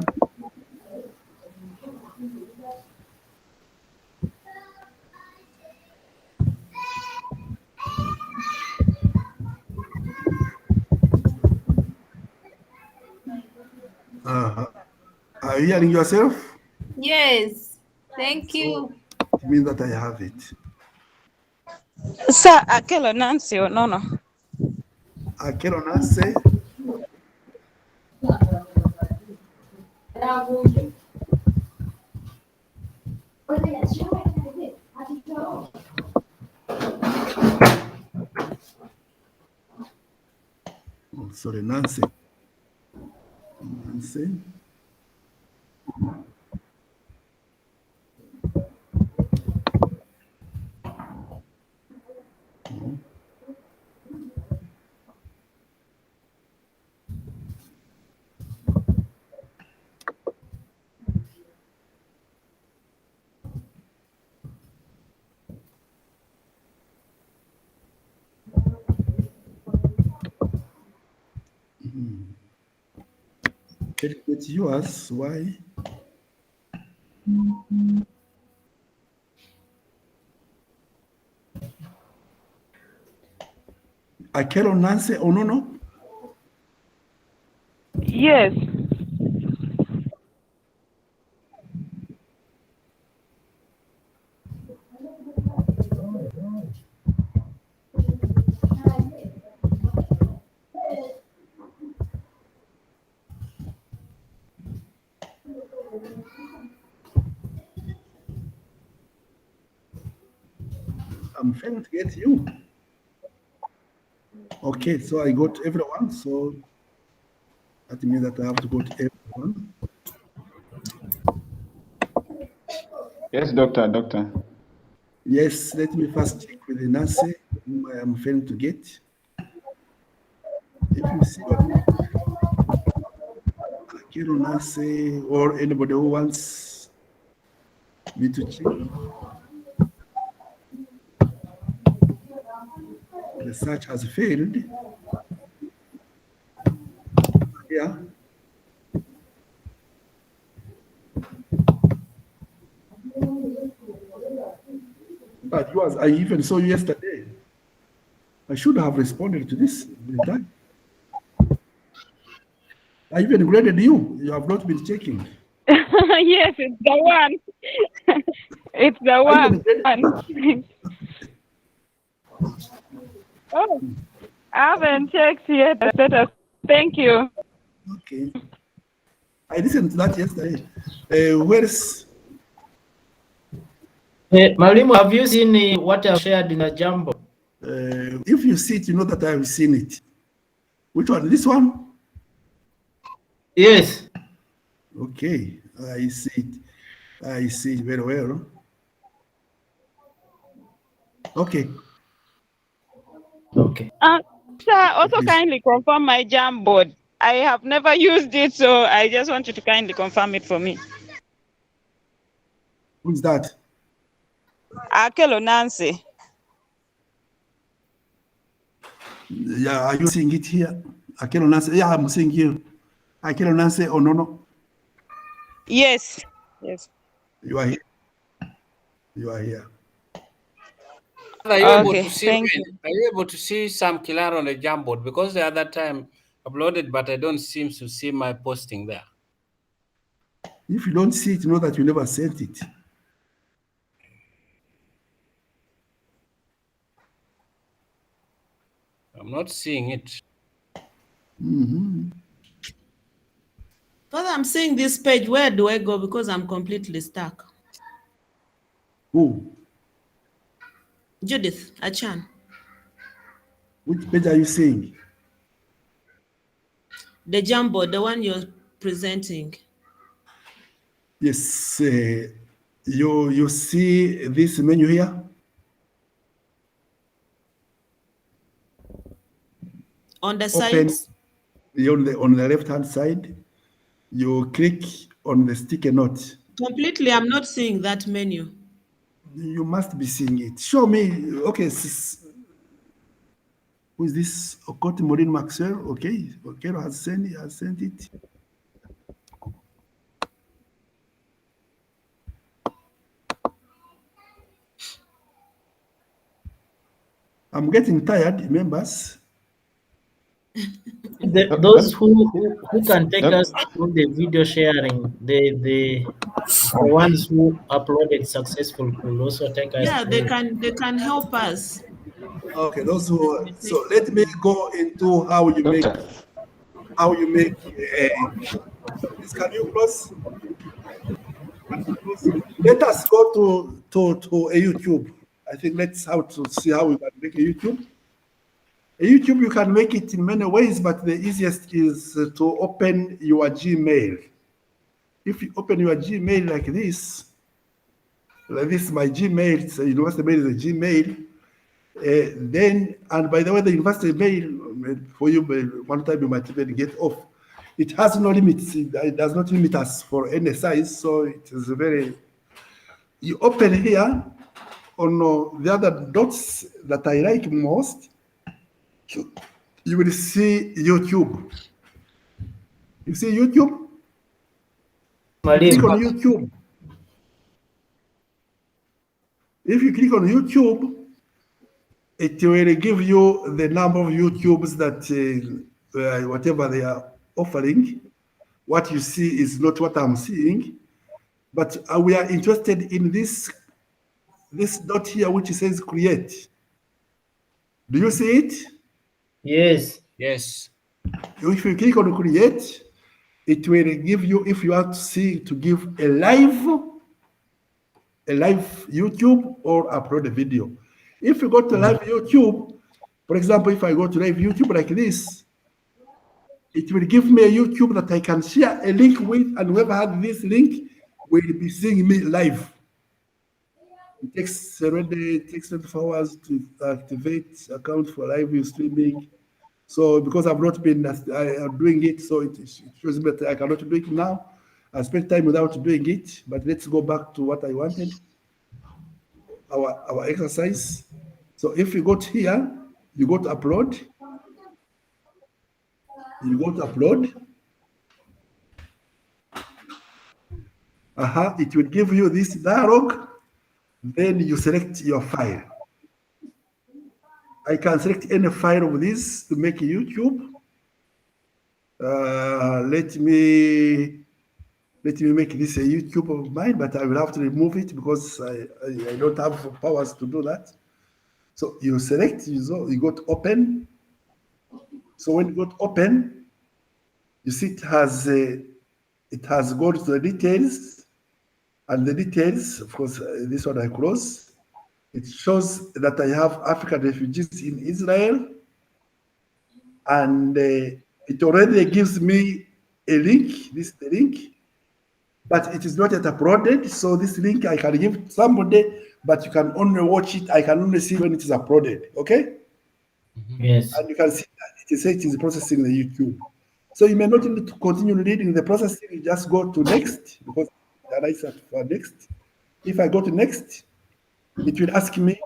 A: Are you hearing yourself?
P: Yes. Thank you.
A: It means that I have it.
Q: Sir, Akelo Nancy or no?
A: Akelo Nancy. Oh, sorry, Nancy. Nancy. It's yours. Why? Akelo Nancy Onono?
Q: Yes.
A: I'm failing to get you. Okay, so I got everyone, so that means that I have to go to everyone.
O: Yes, doctor.
A: Yes, let me first check with the Nancy, whom I am failing to get. If you see Akelo Nancy or anybody who wants me to check. The search has failed. Yeah. But yours, I even saw you yesterday. I should have responded to this. I even graded you. You have not been checking.
Q: Yes, it's the one. It's the one. Oh, I haven't checked yet the status. Thank you.
A: Okay. I listened to that yesterday. Where's
H: Mwalimu, have you seen what I've shared in a Jambo?
A: if you see it, you know that I have seen it. Which one? This one?
H: Yes.
A: Okay, I see it. I see it very well. Okay.
H: Okay.
Q: Sir, also kindly confirm my Jamboard. I have never used it, so I just want you to kindly confirm it for me.
A: Who's that?
Q: Akelo Nancy.
A: Yeah, are you seeing it here? Akelo Nancy. Yeah, I'm seeing you. Akelo Nancy Onono.
Q: Yes. Yes.
A: You are here. You are here.
G: Are you able
Q: Okay,
G: to see
Q: thank
G: me? Are you able to see Sam Kilar on the Jamboard? Because the other time uploaded, but I don't seem to see my posting there.
A: If you don't see it, know that you never sent it.
G: I'm not seeing it.
R: Father, I'm seeing this page. Where do I go? Because I'm completely stuck.
A: Who?
R: Judith Achan.
A: Which page are you seeing?
R: The jumbo, the one you're presenting.
A: Yes, you see this menu here?
R: On the
A: Open
R: sides?
A: on the left-hand side, you click on the sticky note.
R: Completely, I'm not seeing that menu.
A: You must be seeing it. Show me. Okay, who is this? Okoti Maureen Maxwell. Okay, Okero has sent it. I'm getting tired, members.
H: Those who can take us through the video sharing, the ones who uploaded successful could also take us
R: Yeah, they
H: through.
R: can help us.
A: Okay, those who. So let me go into how you make. This can you close? Let us go to a YouTube. I think let's see how we can make a YouTube. A YouTube, you can make it in many ways, but the easiest is to open your Gmail. If you open your Gmail like this my Gmail, it's a university mail is a Gmail. Then, and by the way, the university mail for you, one time you might even get off. It has no limits. It does not limit us for any size, so it is very. You open here on the other dots that I like most. You will see YouTube. You see YouTube? Click on YouTube. If you click on YouTube, it will give you the number of YouTubes that whatever they are offering. What you see is not what I'm seeing, but we are interested in this dot here, which says create. Do you see it?
H: Yes.
G: Yes.
A: If you click on create, it will give you, if you want to give a live YouTube or upload a video. If you go to live YouTube, for example, if I go to live YouTube like this, it will give me a YouTube that I can share a link with, and whoever has this link will be seeing me live. It takes 24 hours to activate account for live streaming. So because I've not been doing it, so it shows me that I cannot do it now. I spent time without doing it, but let's go back to what I wanted, our exercise. So if you go here, you go to upload. You go to upload. It will give you this dialog. Then you select your file. I can select any file of this to make a YouTube. Let me make this a YouTube of mine, but I will have to remove it because I don't have powers to do that. So you select, you go to open. So when you go to open, you see it has gone to the details, and the details, of course, this one I close. It shows that I have African refugees in Israel, and it already gives me a link. This is the link, but it is not yet uploaded. So this link I can give to somebody, but you can only watch it. I can only see when it is uploaded. Okay?
H: Yes.
A: And you can see that it is processing the YouTube. So you may not need to continue reading the processing. You just go to next, because the right for next. If I go to next, it will ask me,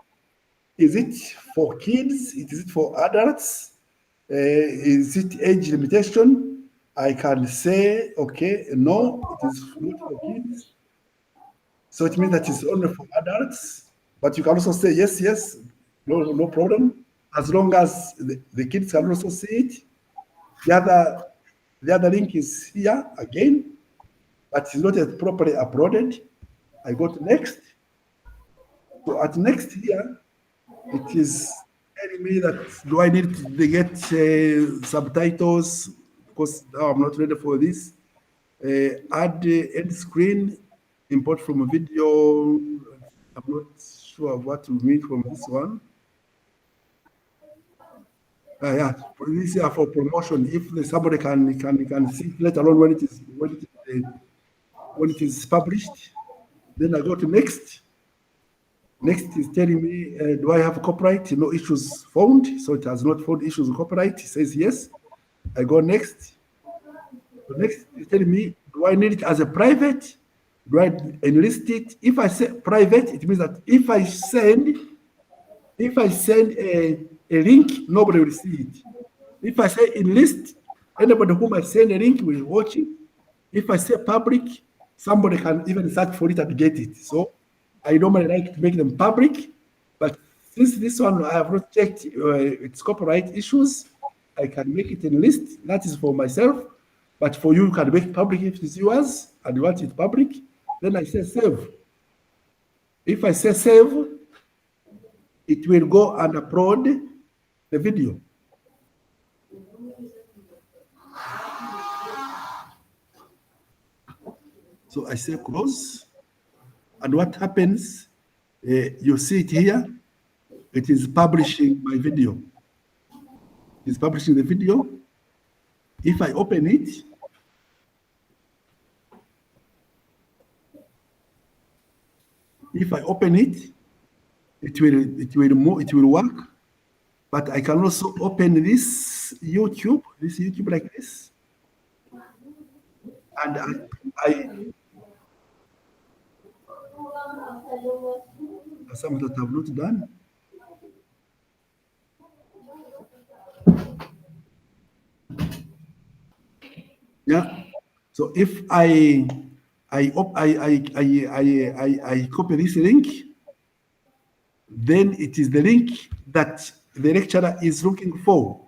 A: is it for kids? Is it for adults? Is it age limitation? I can say, okay, no, it is not for kids. So it means that it's only for adults. But you can also say, yes, no problem. As long as the kids can also see it. The other link is here again. but it's not yet properly uploaded. I go to next. So at next here, it is telling me that do I need to get subtitles because now I'm not ready for this. Add end screen, import from a video. I'm not sure what to mean from this one. Yeah, this is for promotion. If somebody can see, let alone when it is published, then I go to next. Next is telling me, do I have copyright? No issues found. So it has not found issues of copyright. It says yes. I go next. So next is telling me, do I need it as a private? Do I enlist it? If I say private, it means that if I send a link, nobody will see it. If I say enlist, anybody whom I send a link will watch it. If I say public, somebody can even search for it and get it. So I normally like to make them public, but since this one I have not checked its copyright issues, I can make it a list. That is for myself, but for you, you can make public if it's yours and you want it public. Then I say save. If I say save, it will go and upload the video. So I say close. And what happens, you see it here, it is publishing my video. It's publishing the video. If I open it, it will work. But I can also open this YouTube like this. And some that have not done. Yeah. So if I copy this link, then it is the link that the lecturer is looking for.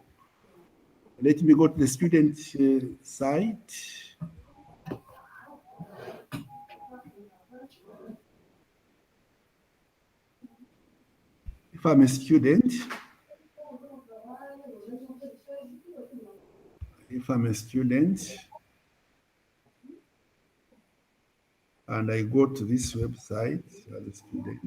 A: Let me go to the student site. If I'm a student, and I go to this website as a student,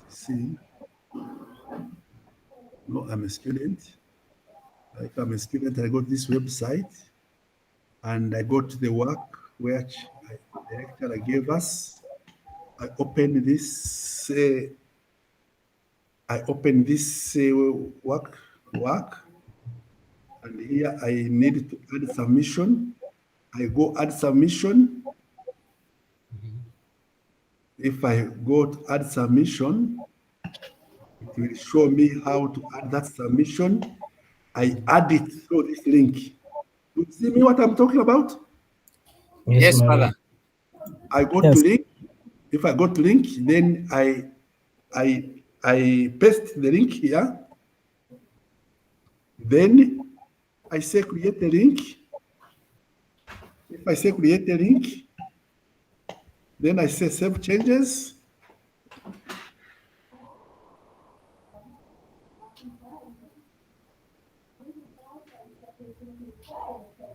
A: see, no, I'm a student. If I'm a student, I go to this website and I go to the work which the lecturer gave us. I open this work, and here I need to add submission. I go add submission. If I go to add submission, it will show me how to add that submission. I add it through this link. You see me what I'm talking about?
G: Yes, Father.
A: I go to link. If I go to link, then I paste the link here. Then I say create a link. If I say create a link, then I say save changes.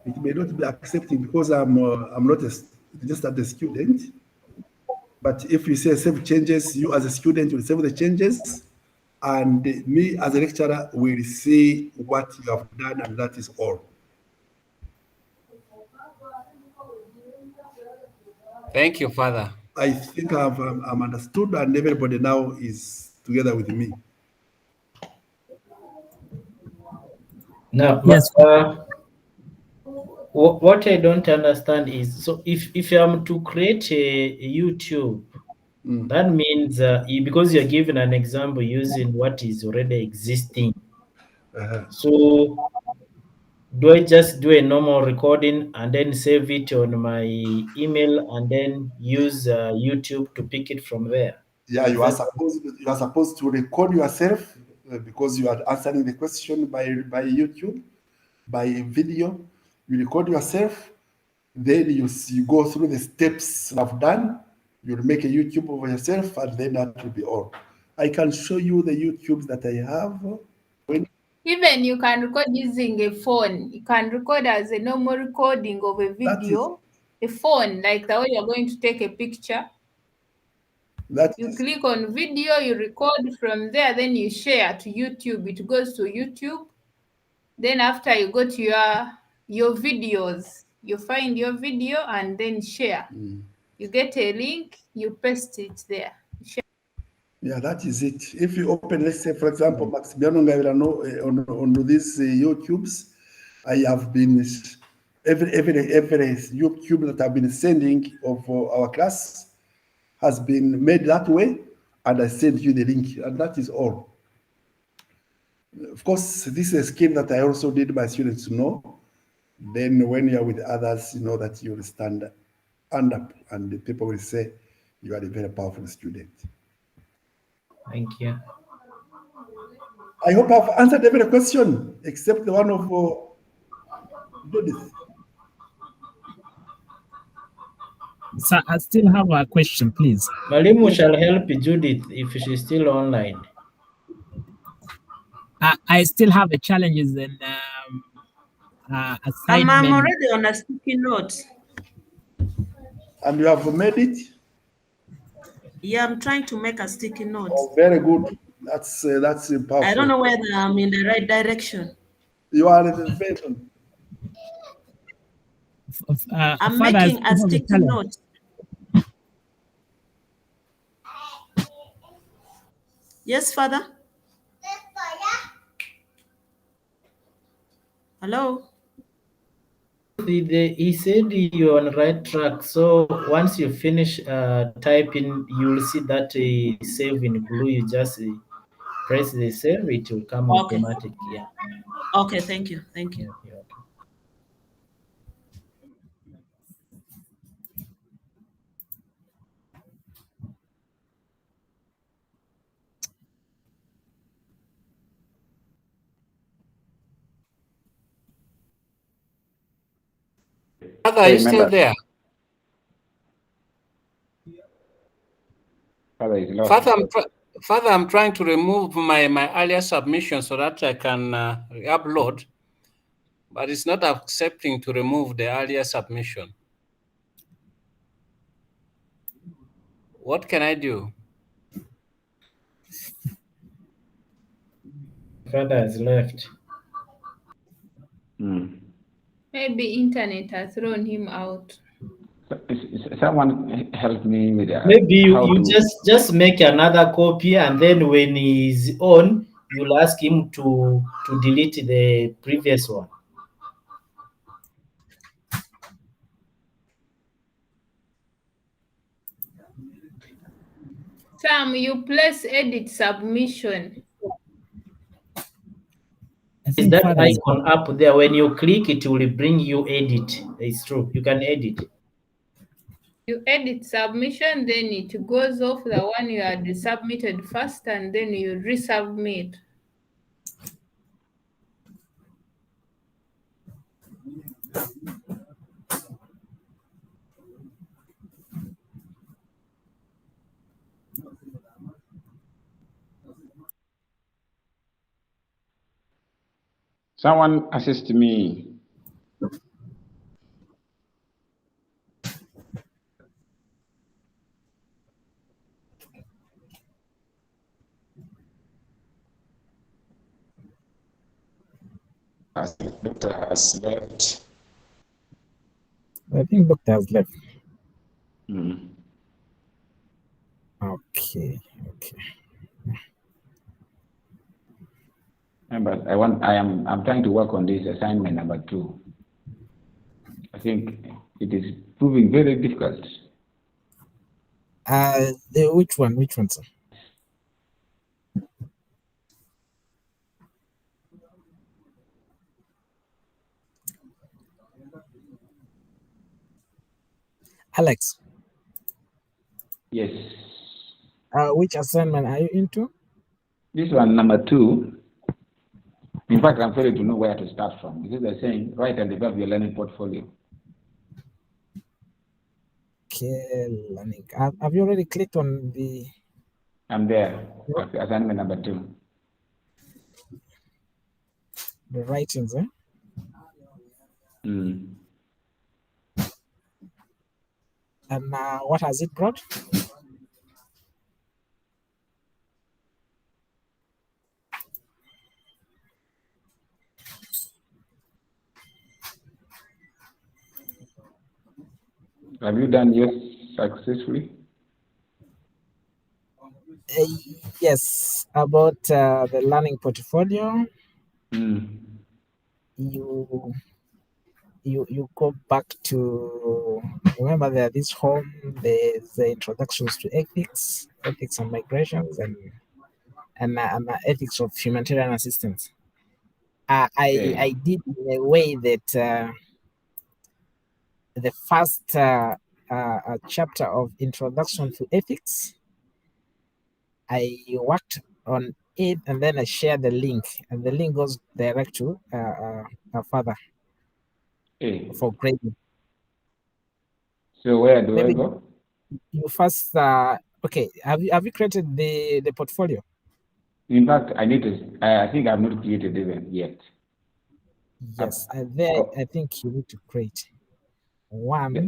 A: It may not be accepting because I'm not just a student. But if you say save changes, you as a student will save the changes, and me as a lecturer will see what you have done, and that is all.
G: Thank you, Father.
A: I think I'm understood, and everybody now is together with me.
H: Now, yes. What I don't understand is, so if I'm to create a YouTube, that means because you're given an example using what is already existing. So do I just do a normal recording and then save it on my email and then use YouTube to pick it from there?
A: Yeah, you are supposed to record yourself because you are answering the question by YouTube, by video. You record yourself, then you go through the steps I've done. You'll make a YouTube of yourself, and then that will be all. I can show you the YouTubes that I have.
P: Even you can record using a phone. You can record as a normal recording of a video. A phone, like the way you're going to take a picture. You click on video, you record from there, then you share to YouTube. It goes to YouTube. Then after you go to your videos, you find your video and then share. You get a link, you paste it there. Share.
A: Yeah, that is it. If you open, let's say, for example, Maximiano Ngavirano on these YouTubes, I have been every YouTube that I've been sending of our class has been made that way, and I send you the link, and that is all. Of course, this is a skill that I also need my students to know. Then when you are with others, you know that you will stand up, and the people will say you are a very powerful student.
H: Thank you.
A: I hope I've answered every question except the one of Judith.
M: Sir, I still have a question, please.
H: Malimu shall help Judith if she's still online.
M: I still have a challenges in assignment.
R: I'm already on a sticky note.
A: And you have made it?
R: Yeah, I'm trying to make a sticky note.
A: Oh, very good. That's powerful.
R: I don't know whether I'm in the right direction.
A: You are in the pattern.
R: I'm making a sticky note. Yes, Father? Hello?
H: He said you're on the right track. So once you finish typing, you will see that save in blue. You just press the save, it will come automatic. Yeah.
R: Okay, thank you. Thank you.
G: Father, are you still there? Father, I'm trying to remove my earlier submission so that I can upload, but it's not accepting to remove the earlier submission. What can I do?
H: Father has left.
P: Maybe internet has thrown him out.
O: Someone help me with that.
H: Maybe you just make another copy, and then when he's on, you'll ask him to delete the previous one.
P: Sam, you place edit submission.
H: Is that icon up there? When you click, it will bring you edit. It's true. You can edit.
P: You edit submission, then it goes off the one you had submitted first, and then you resubmit.
O: Someone assist me. Doctor has left.
M: I think doctor has left. Okay.
O: But I'm trying to work on this assignment number 2. think it is proving very difficult.
M: Which one, sir? Alex.
O: Yes.
M: Which assignment are you into?
O: This one, number 2. In fact, I'm failing to know where to start from because they're saying write and develop your learning portfolio.
M: Okay, learning. Have you already clicked on the?
O: I'm there. Okay, assignment number 2.
M: The writings, eh?
O: Mm.
M: And what has it brought?
O: Have you done yours successfully?
M: Yes, about the learning portfolio.
O: Mm.
M: You go back to, remember that this home, there's the introductions to ethics and migrations, and ethics of humanitarian assistance. I did in a way that the first chapter of introduction to ethics, I worked on it, and then I shared the link, and the link goes direct to our father for grading.
O: So where do I go?
M: You first, okay. Have you created the portfolio?
O: In fact, I need to. I think I've not created it yet.
M: Yes, and there I think you need to create one.
O: Yeah.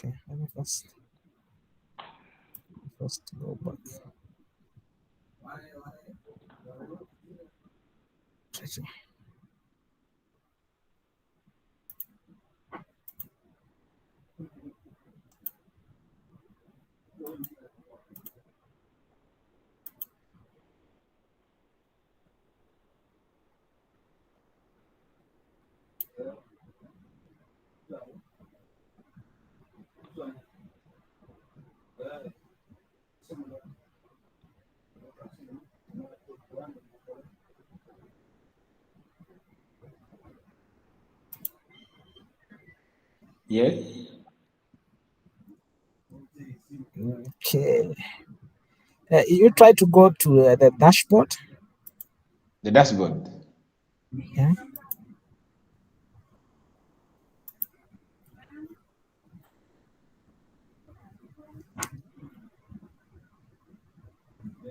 M: Okay, let me first go back.
O: Yes.
M: Okay. You try to go to the dashboard.
O: The dashboard.
M: Yeah.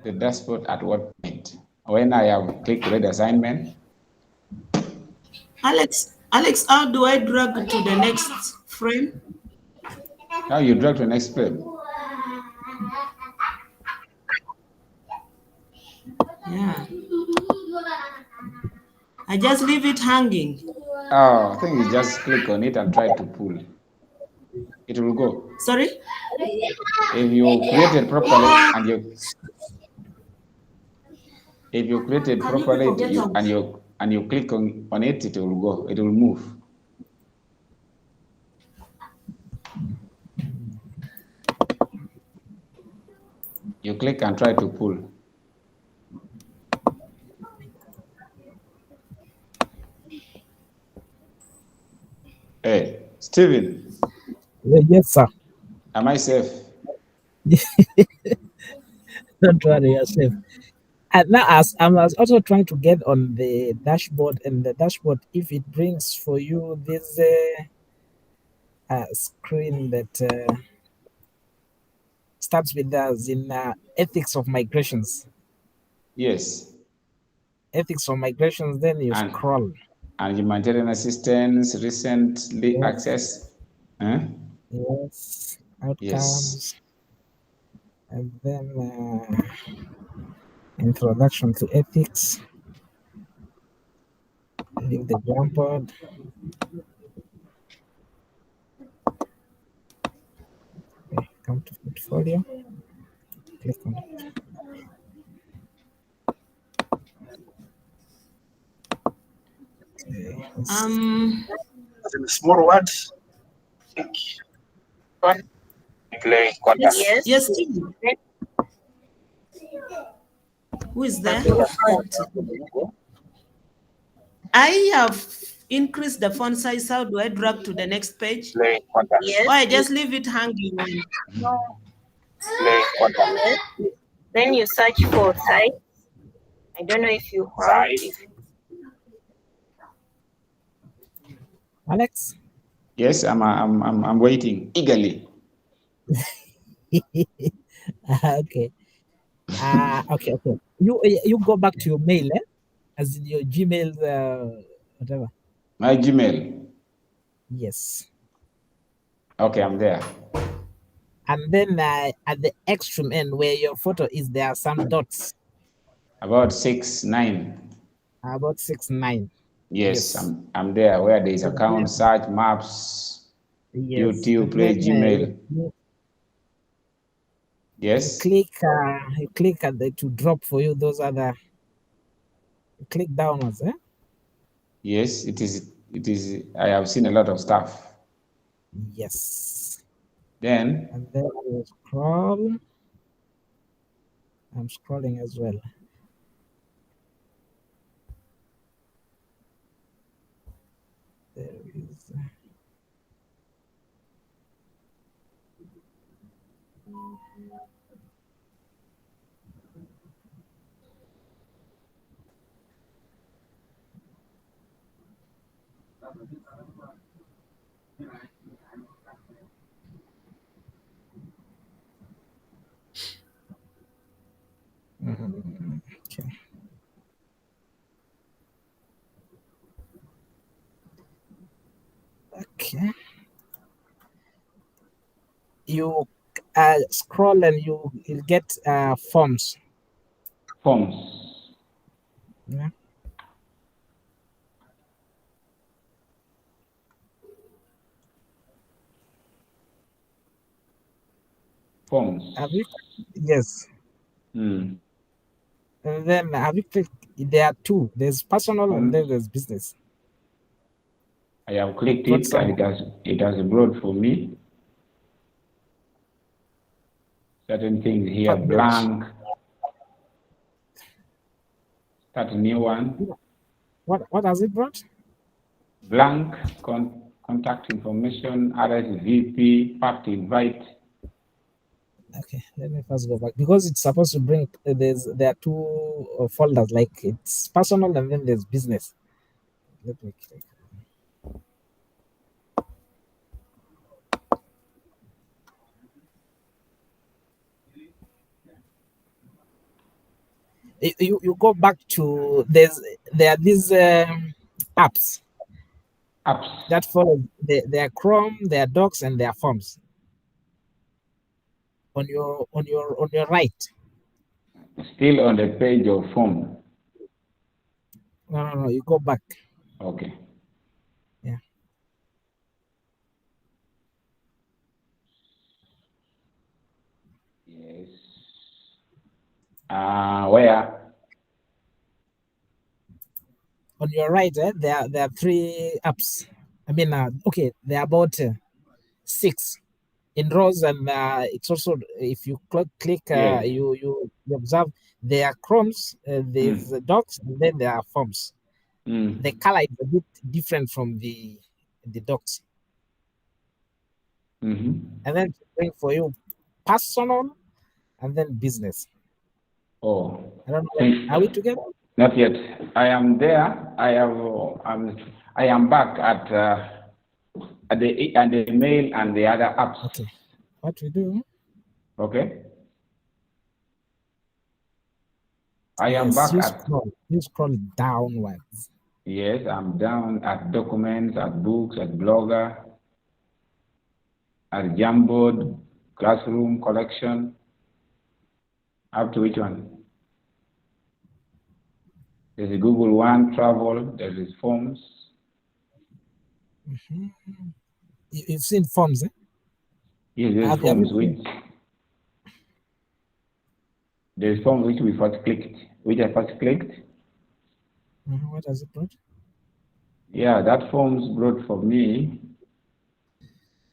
O: The dashboard at what point? When I have clicked read assignment.
R: Alex, how do I drag to the next frame?
O: Now you drag to the next frame.
R: Yeah. I just leave it hanging.
O: Oh, I think you just click on it and try to pull. It will go.
R: Sorry?
O: If you created properly and you created properly and you click on it, it will go. It will move. You click and try to pull. Hey, Stephen.
M: Yes, sir.
O: Am I safe?
M: Don't worry yourself. And now, as I'm also trying to get on the dashboard, and the dashboard, if it brings for you this screen that starts with us in ethics of migrations.
O: Yes.
M: Ethics of migrations, then you scroll.
O: And humanitarian assistance, recently access. Huh?
M: Yes. Outcomes.
O: Yes.
M: And then introduction to ethics. Leave the Jamboard. Okay, come to portfolio. Click on it.
A: In small words.
R: Yes. Yes. Who is there? I have increase the font size, how do I drag to the next page?
U: Yes.
R: Or I just leave it hanging on?
U: No. Yes. Then you search for size. I don't know if you have.
M: Alex?
O: Yes, I'm waiting eagerly.
M: Okay. Okay. You go back to your mail, as in your Gmail, whatever.
O: My Gmail.
M: Yes.
O: Okay, I'm there.
M: And then at the extreme end where your photo is, there are some dots.
O: About 6, 9.
M: About 6, 9.
O: Yes,
M: Yes.
O: I'm there where there is
M: And
O: account,
M: then-
O: search, maps,
M: Yes.
O: YouTube,
M: And
O: play
M: then,
O: Gmail.
M: you
O: Yes.
M: click at the to drop for you those other. Click downwards, eh?
O: Yes, it is. I have seen a lot of stuff.
M: Yes.
O: Then
M: And then you scroll. I'm scrolling as well. There is. Okay. Okay. You scroll and you'll get forms.
O: Forms.
M: Yeah.
O: Forms.
M: Have you? Yes.
O: Hmm.
M: And then have you clicked? There are two. There's personal and then there's business.
O: I have clicked
M: Got
O: it
M: some-
O: and it has brought for me certain things here.
M: Publish.
O: Blank. Start a new one.
M: What has it brought?
O: Blank. Contact information. RSVP. Fact invite.
M: Okay, let me first go back because it's supposed to bring. There are two folders, like it's personal and then there's business. Let me click. You go back to there are these apps that follow. There are Chrome, there are Docs, and there are Forms. On your right.
O: Still on the page of form.
M: No. You go back.
O: Okay.
M: Yeah.
O: Yes. Where?
M: On your right, there are three apps. I mean, okay, there are about 6 in rows, and it's also if you click,
O: Yes.
M: you observe there are Chromes, there's Docs, and then there are Forms. The color is a bit different from the Docs.
O: Mm-hmm.
M: And then bring for you personal, and then business.
O: Oh.
M: I don't know. Are we together?
O: Not yet. I am there. I am back at the mail and the other apps.
M: Okay. What we do?
O: Okay. I am back at.
M: You scroll downwards.
O: Yes, I'm down at documents, at books, at Blogger, at Jamboard, classroom collection. Up to which one? There's a Google One, travel, there is forms.
M: Mm-hmm. You've seen Forms, eh?
O: Yes, there's forms there's forms which we first clicked, which I first clicked.
M: What has it brought?
O: Yeah, that forms brought for me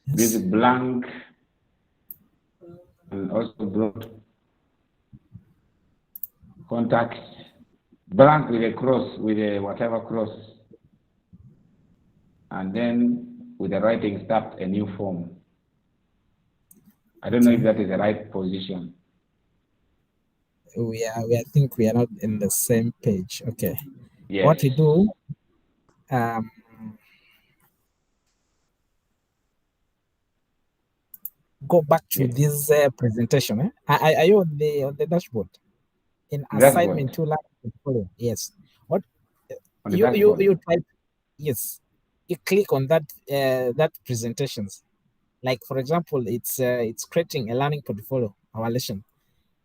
O: this blank and also brought contact blank with a cross, with a whatever cross. and then with the writing start a new form. I don't know if that is the right position.
M: I think we are not in the same page. Okay.
O: Yes.
M: What we do, go back to this presentation. Are you on the dashboard? In assignment
O: Dashboard.
M: 2 learning portfolio. Yes. What
O: On the
M: you
O: dashboard.
M: type? Yes. You click on that that presentations. Like for example, it's creating a learning portfolio, our lesson.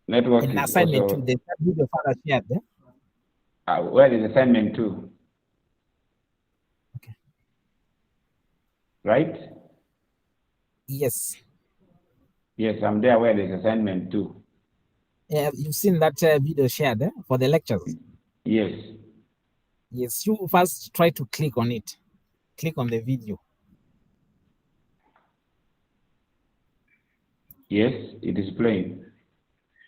O: Network
M: In
O: is
M: assignment 2,
O: also.
M: the video father shared.
O: Where is assignment 2?
M: Okay.
O: Right?
M: Yes.
O: Yes, I'm there where there's assignment 2.
M: Yeah, you've seen that video shared for the lectures.
O: Yes.
M: Yes, you first try to click on it. Click on the video.
O: Yes, it is playing.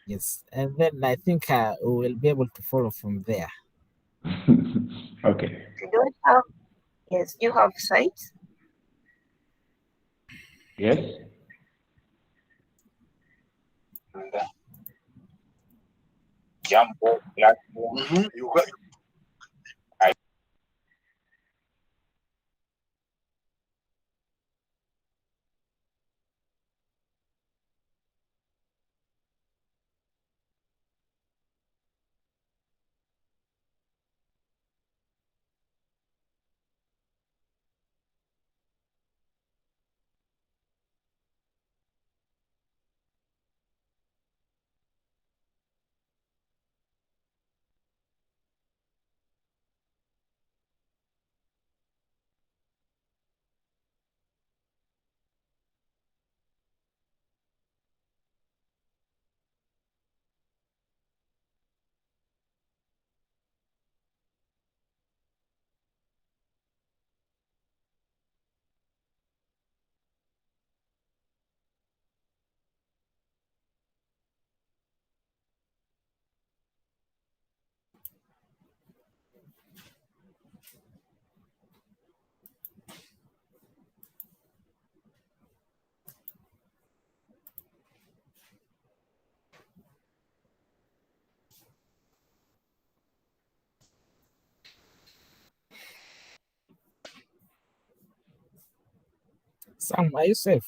M: Yes, and then I think we will be able to follow from there.
O: Okay.
U: You don't have, yes, you have sites.
O: Yes.
D: Jambo platform. You got.
M: Sam, are you safe?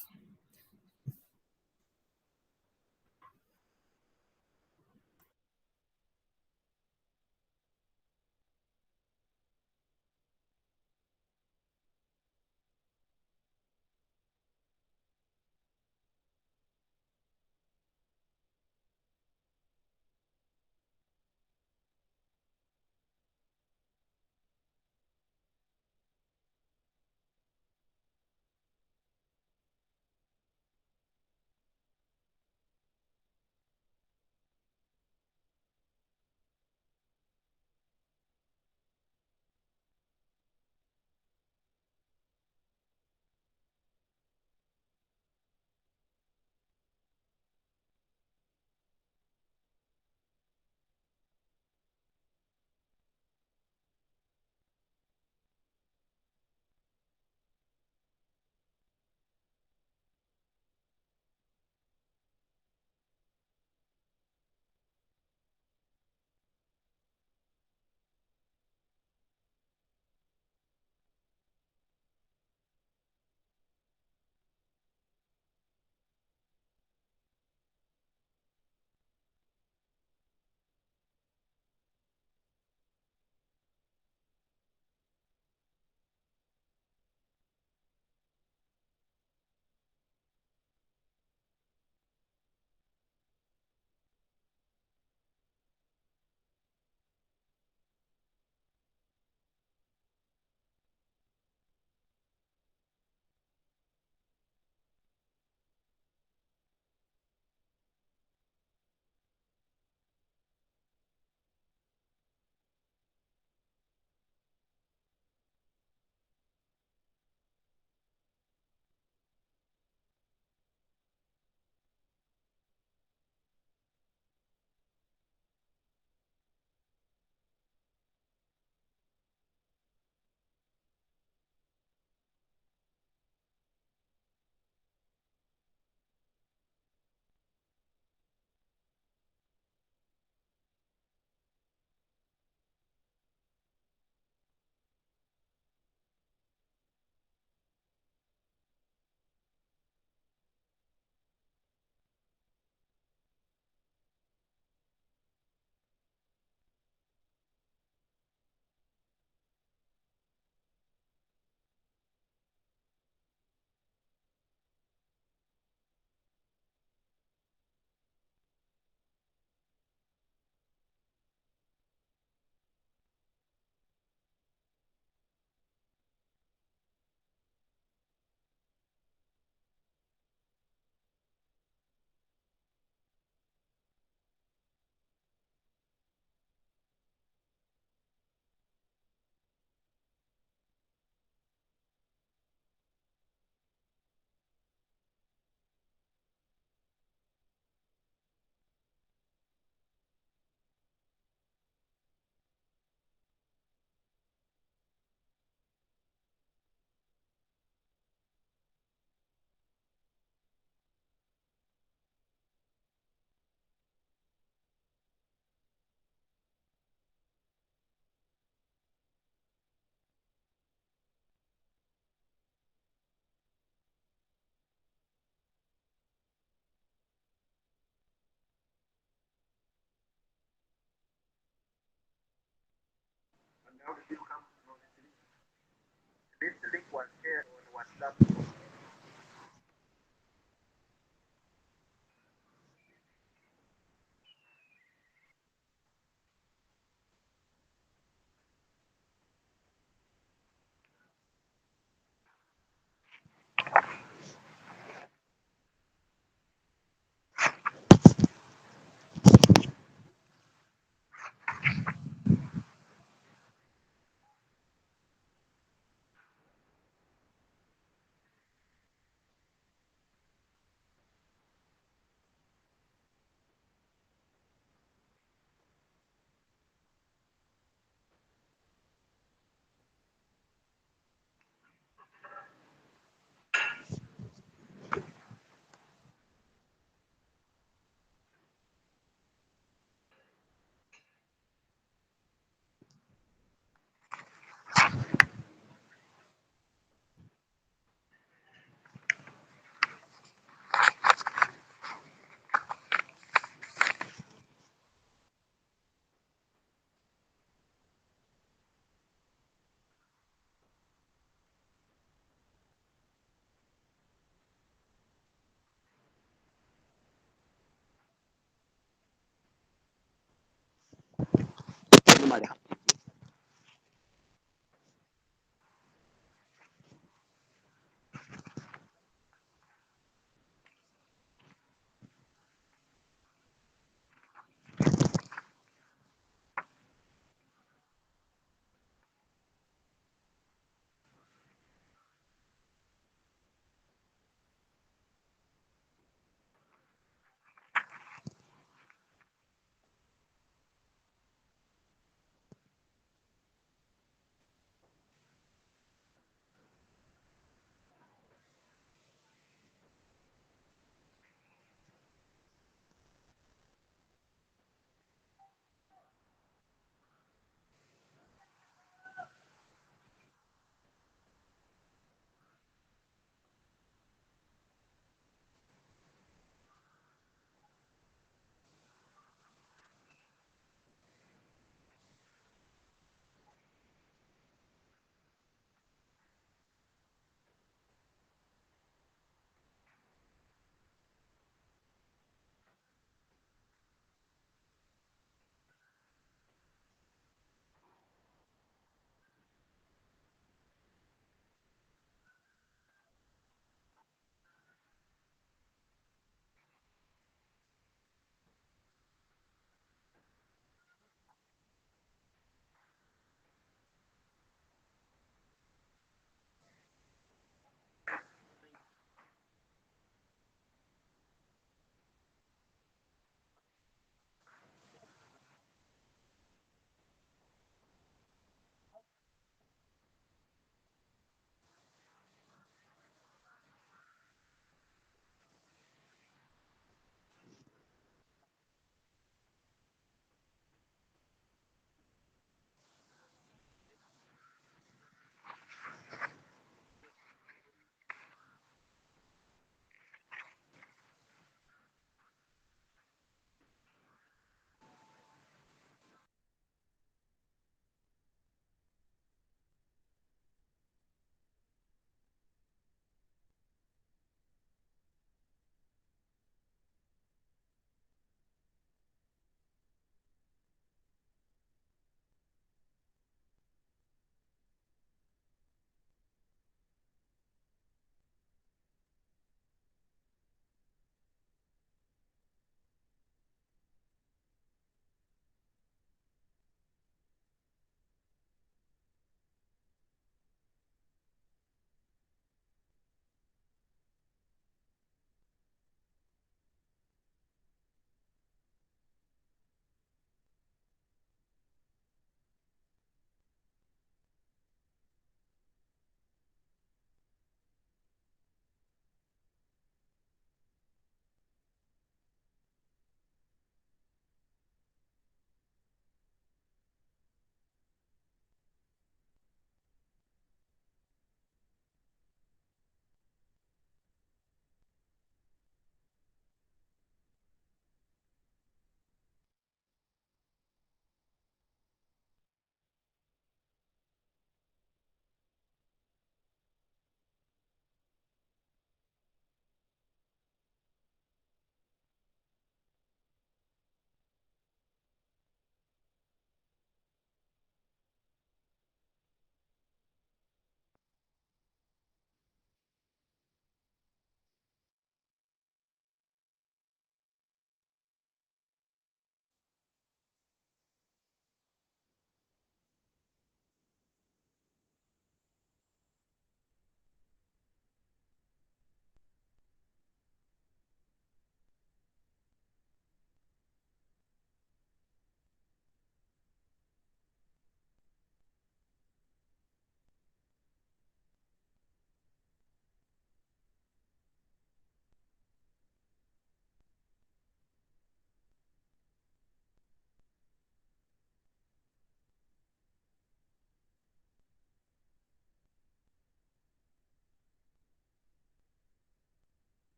F: normally happens.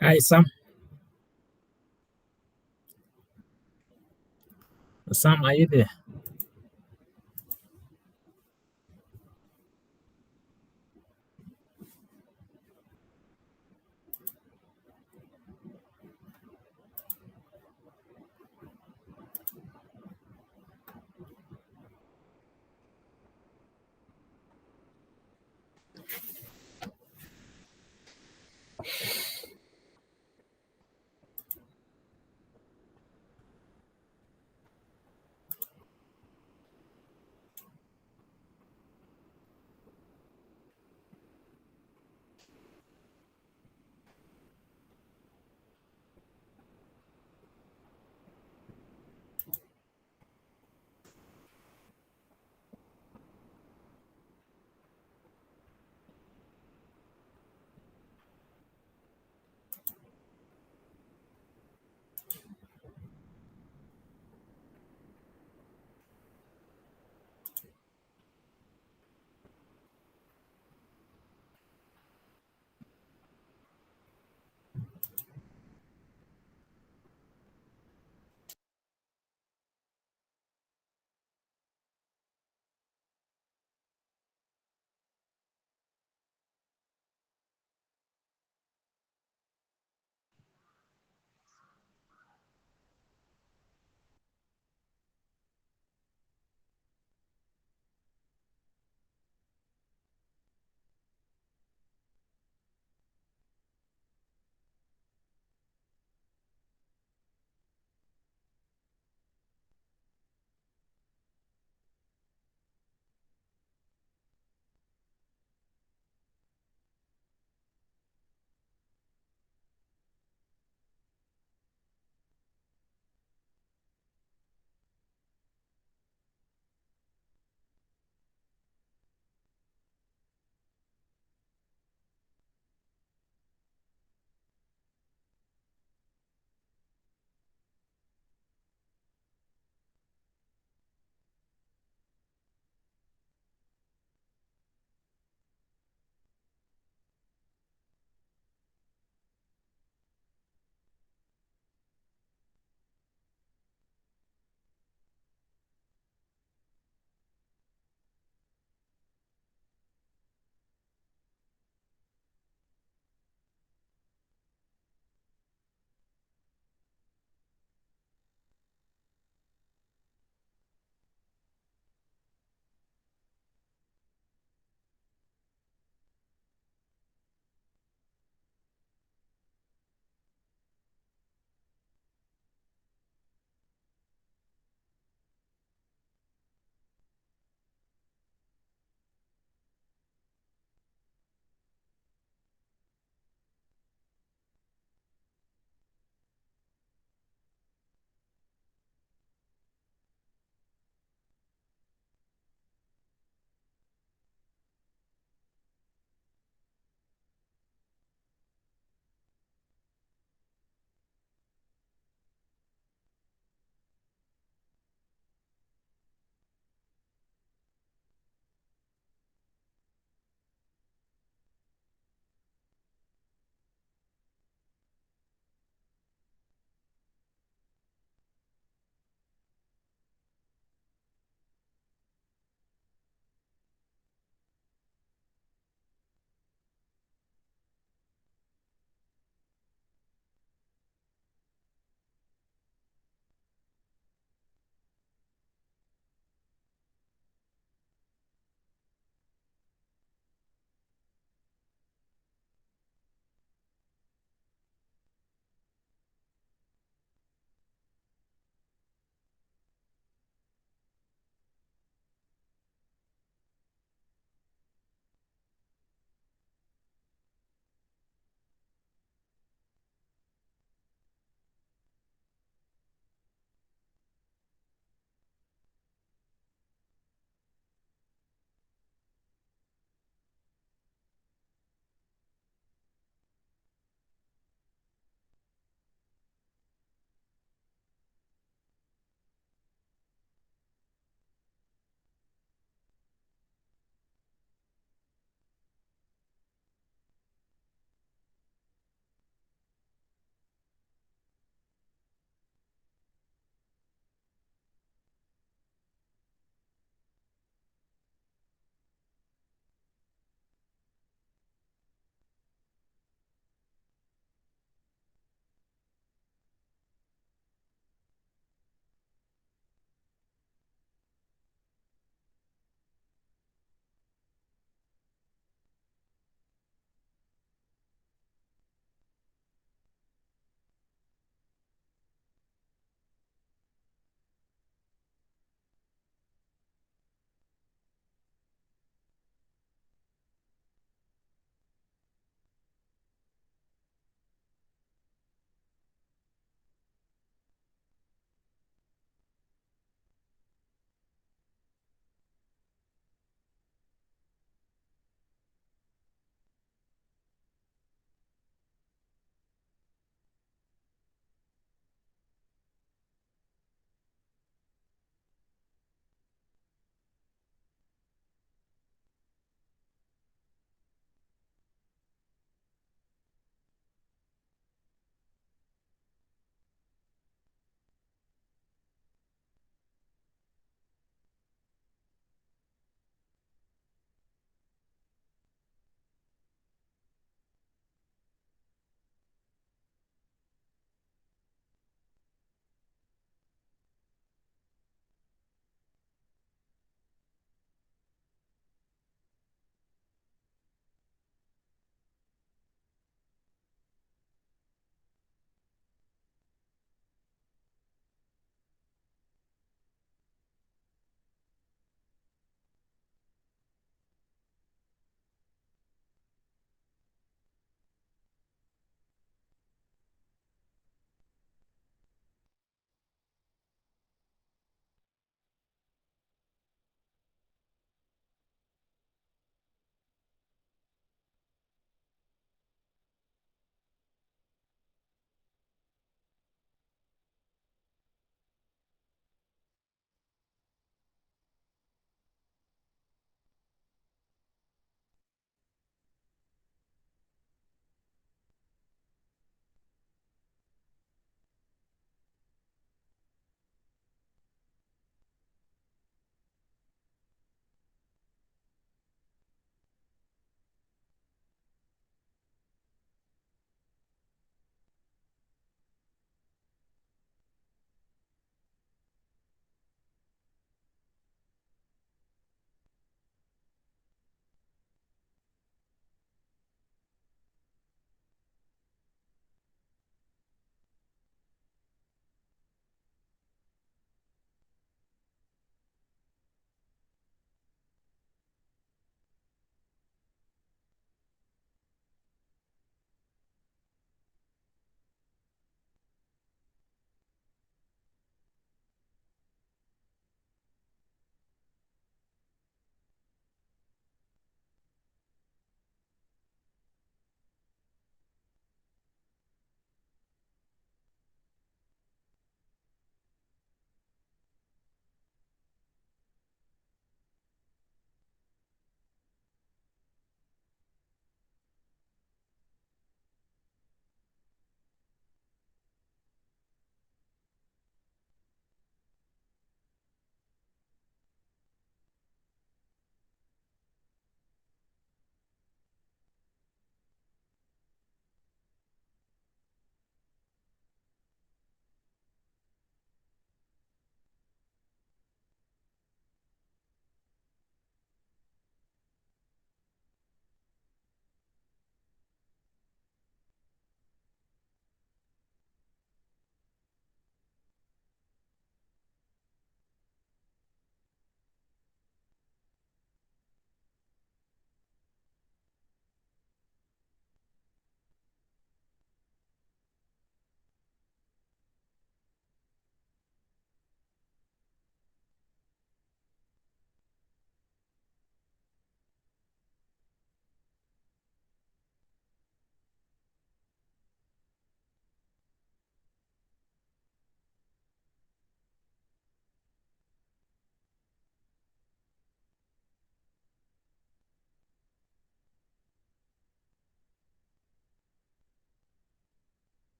F: Hi, Sam. Sam, are you there?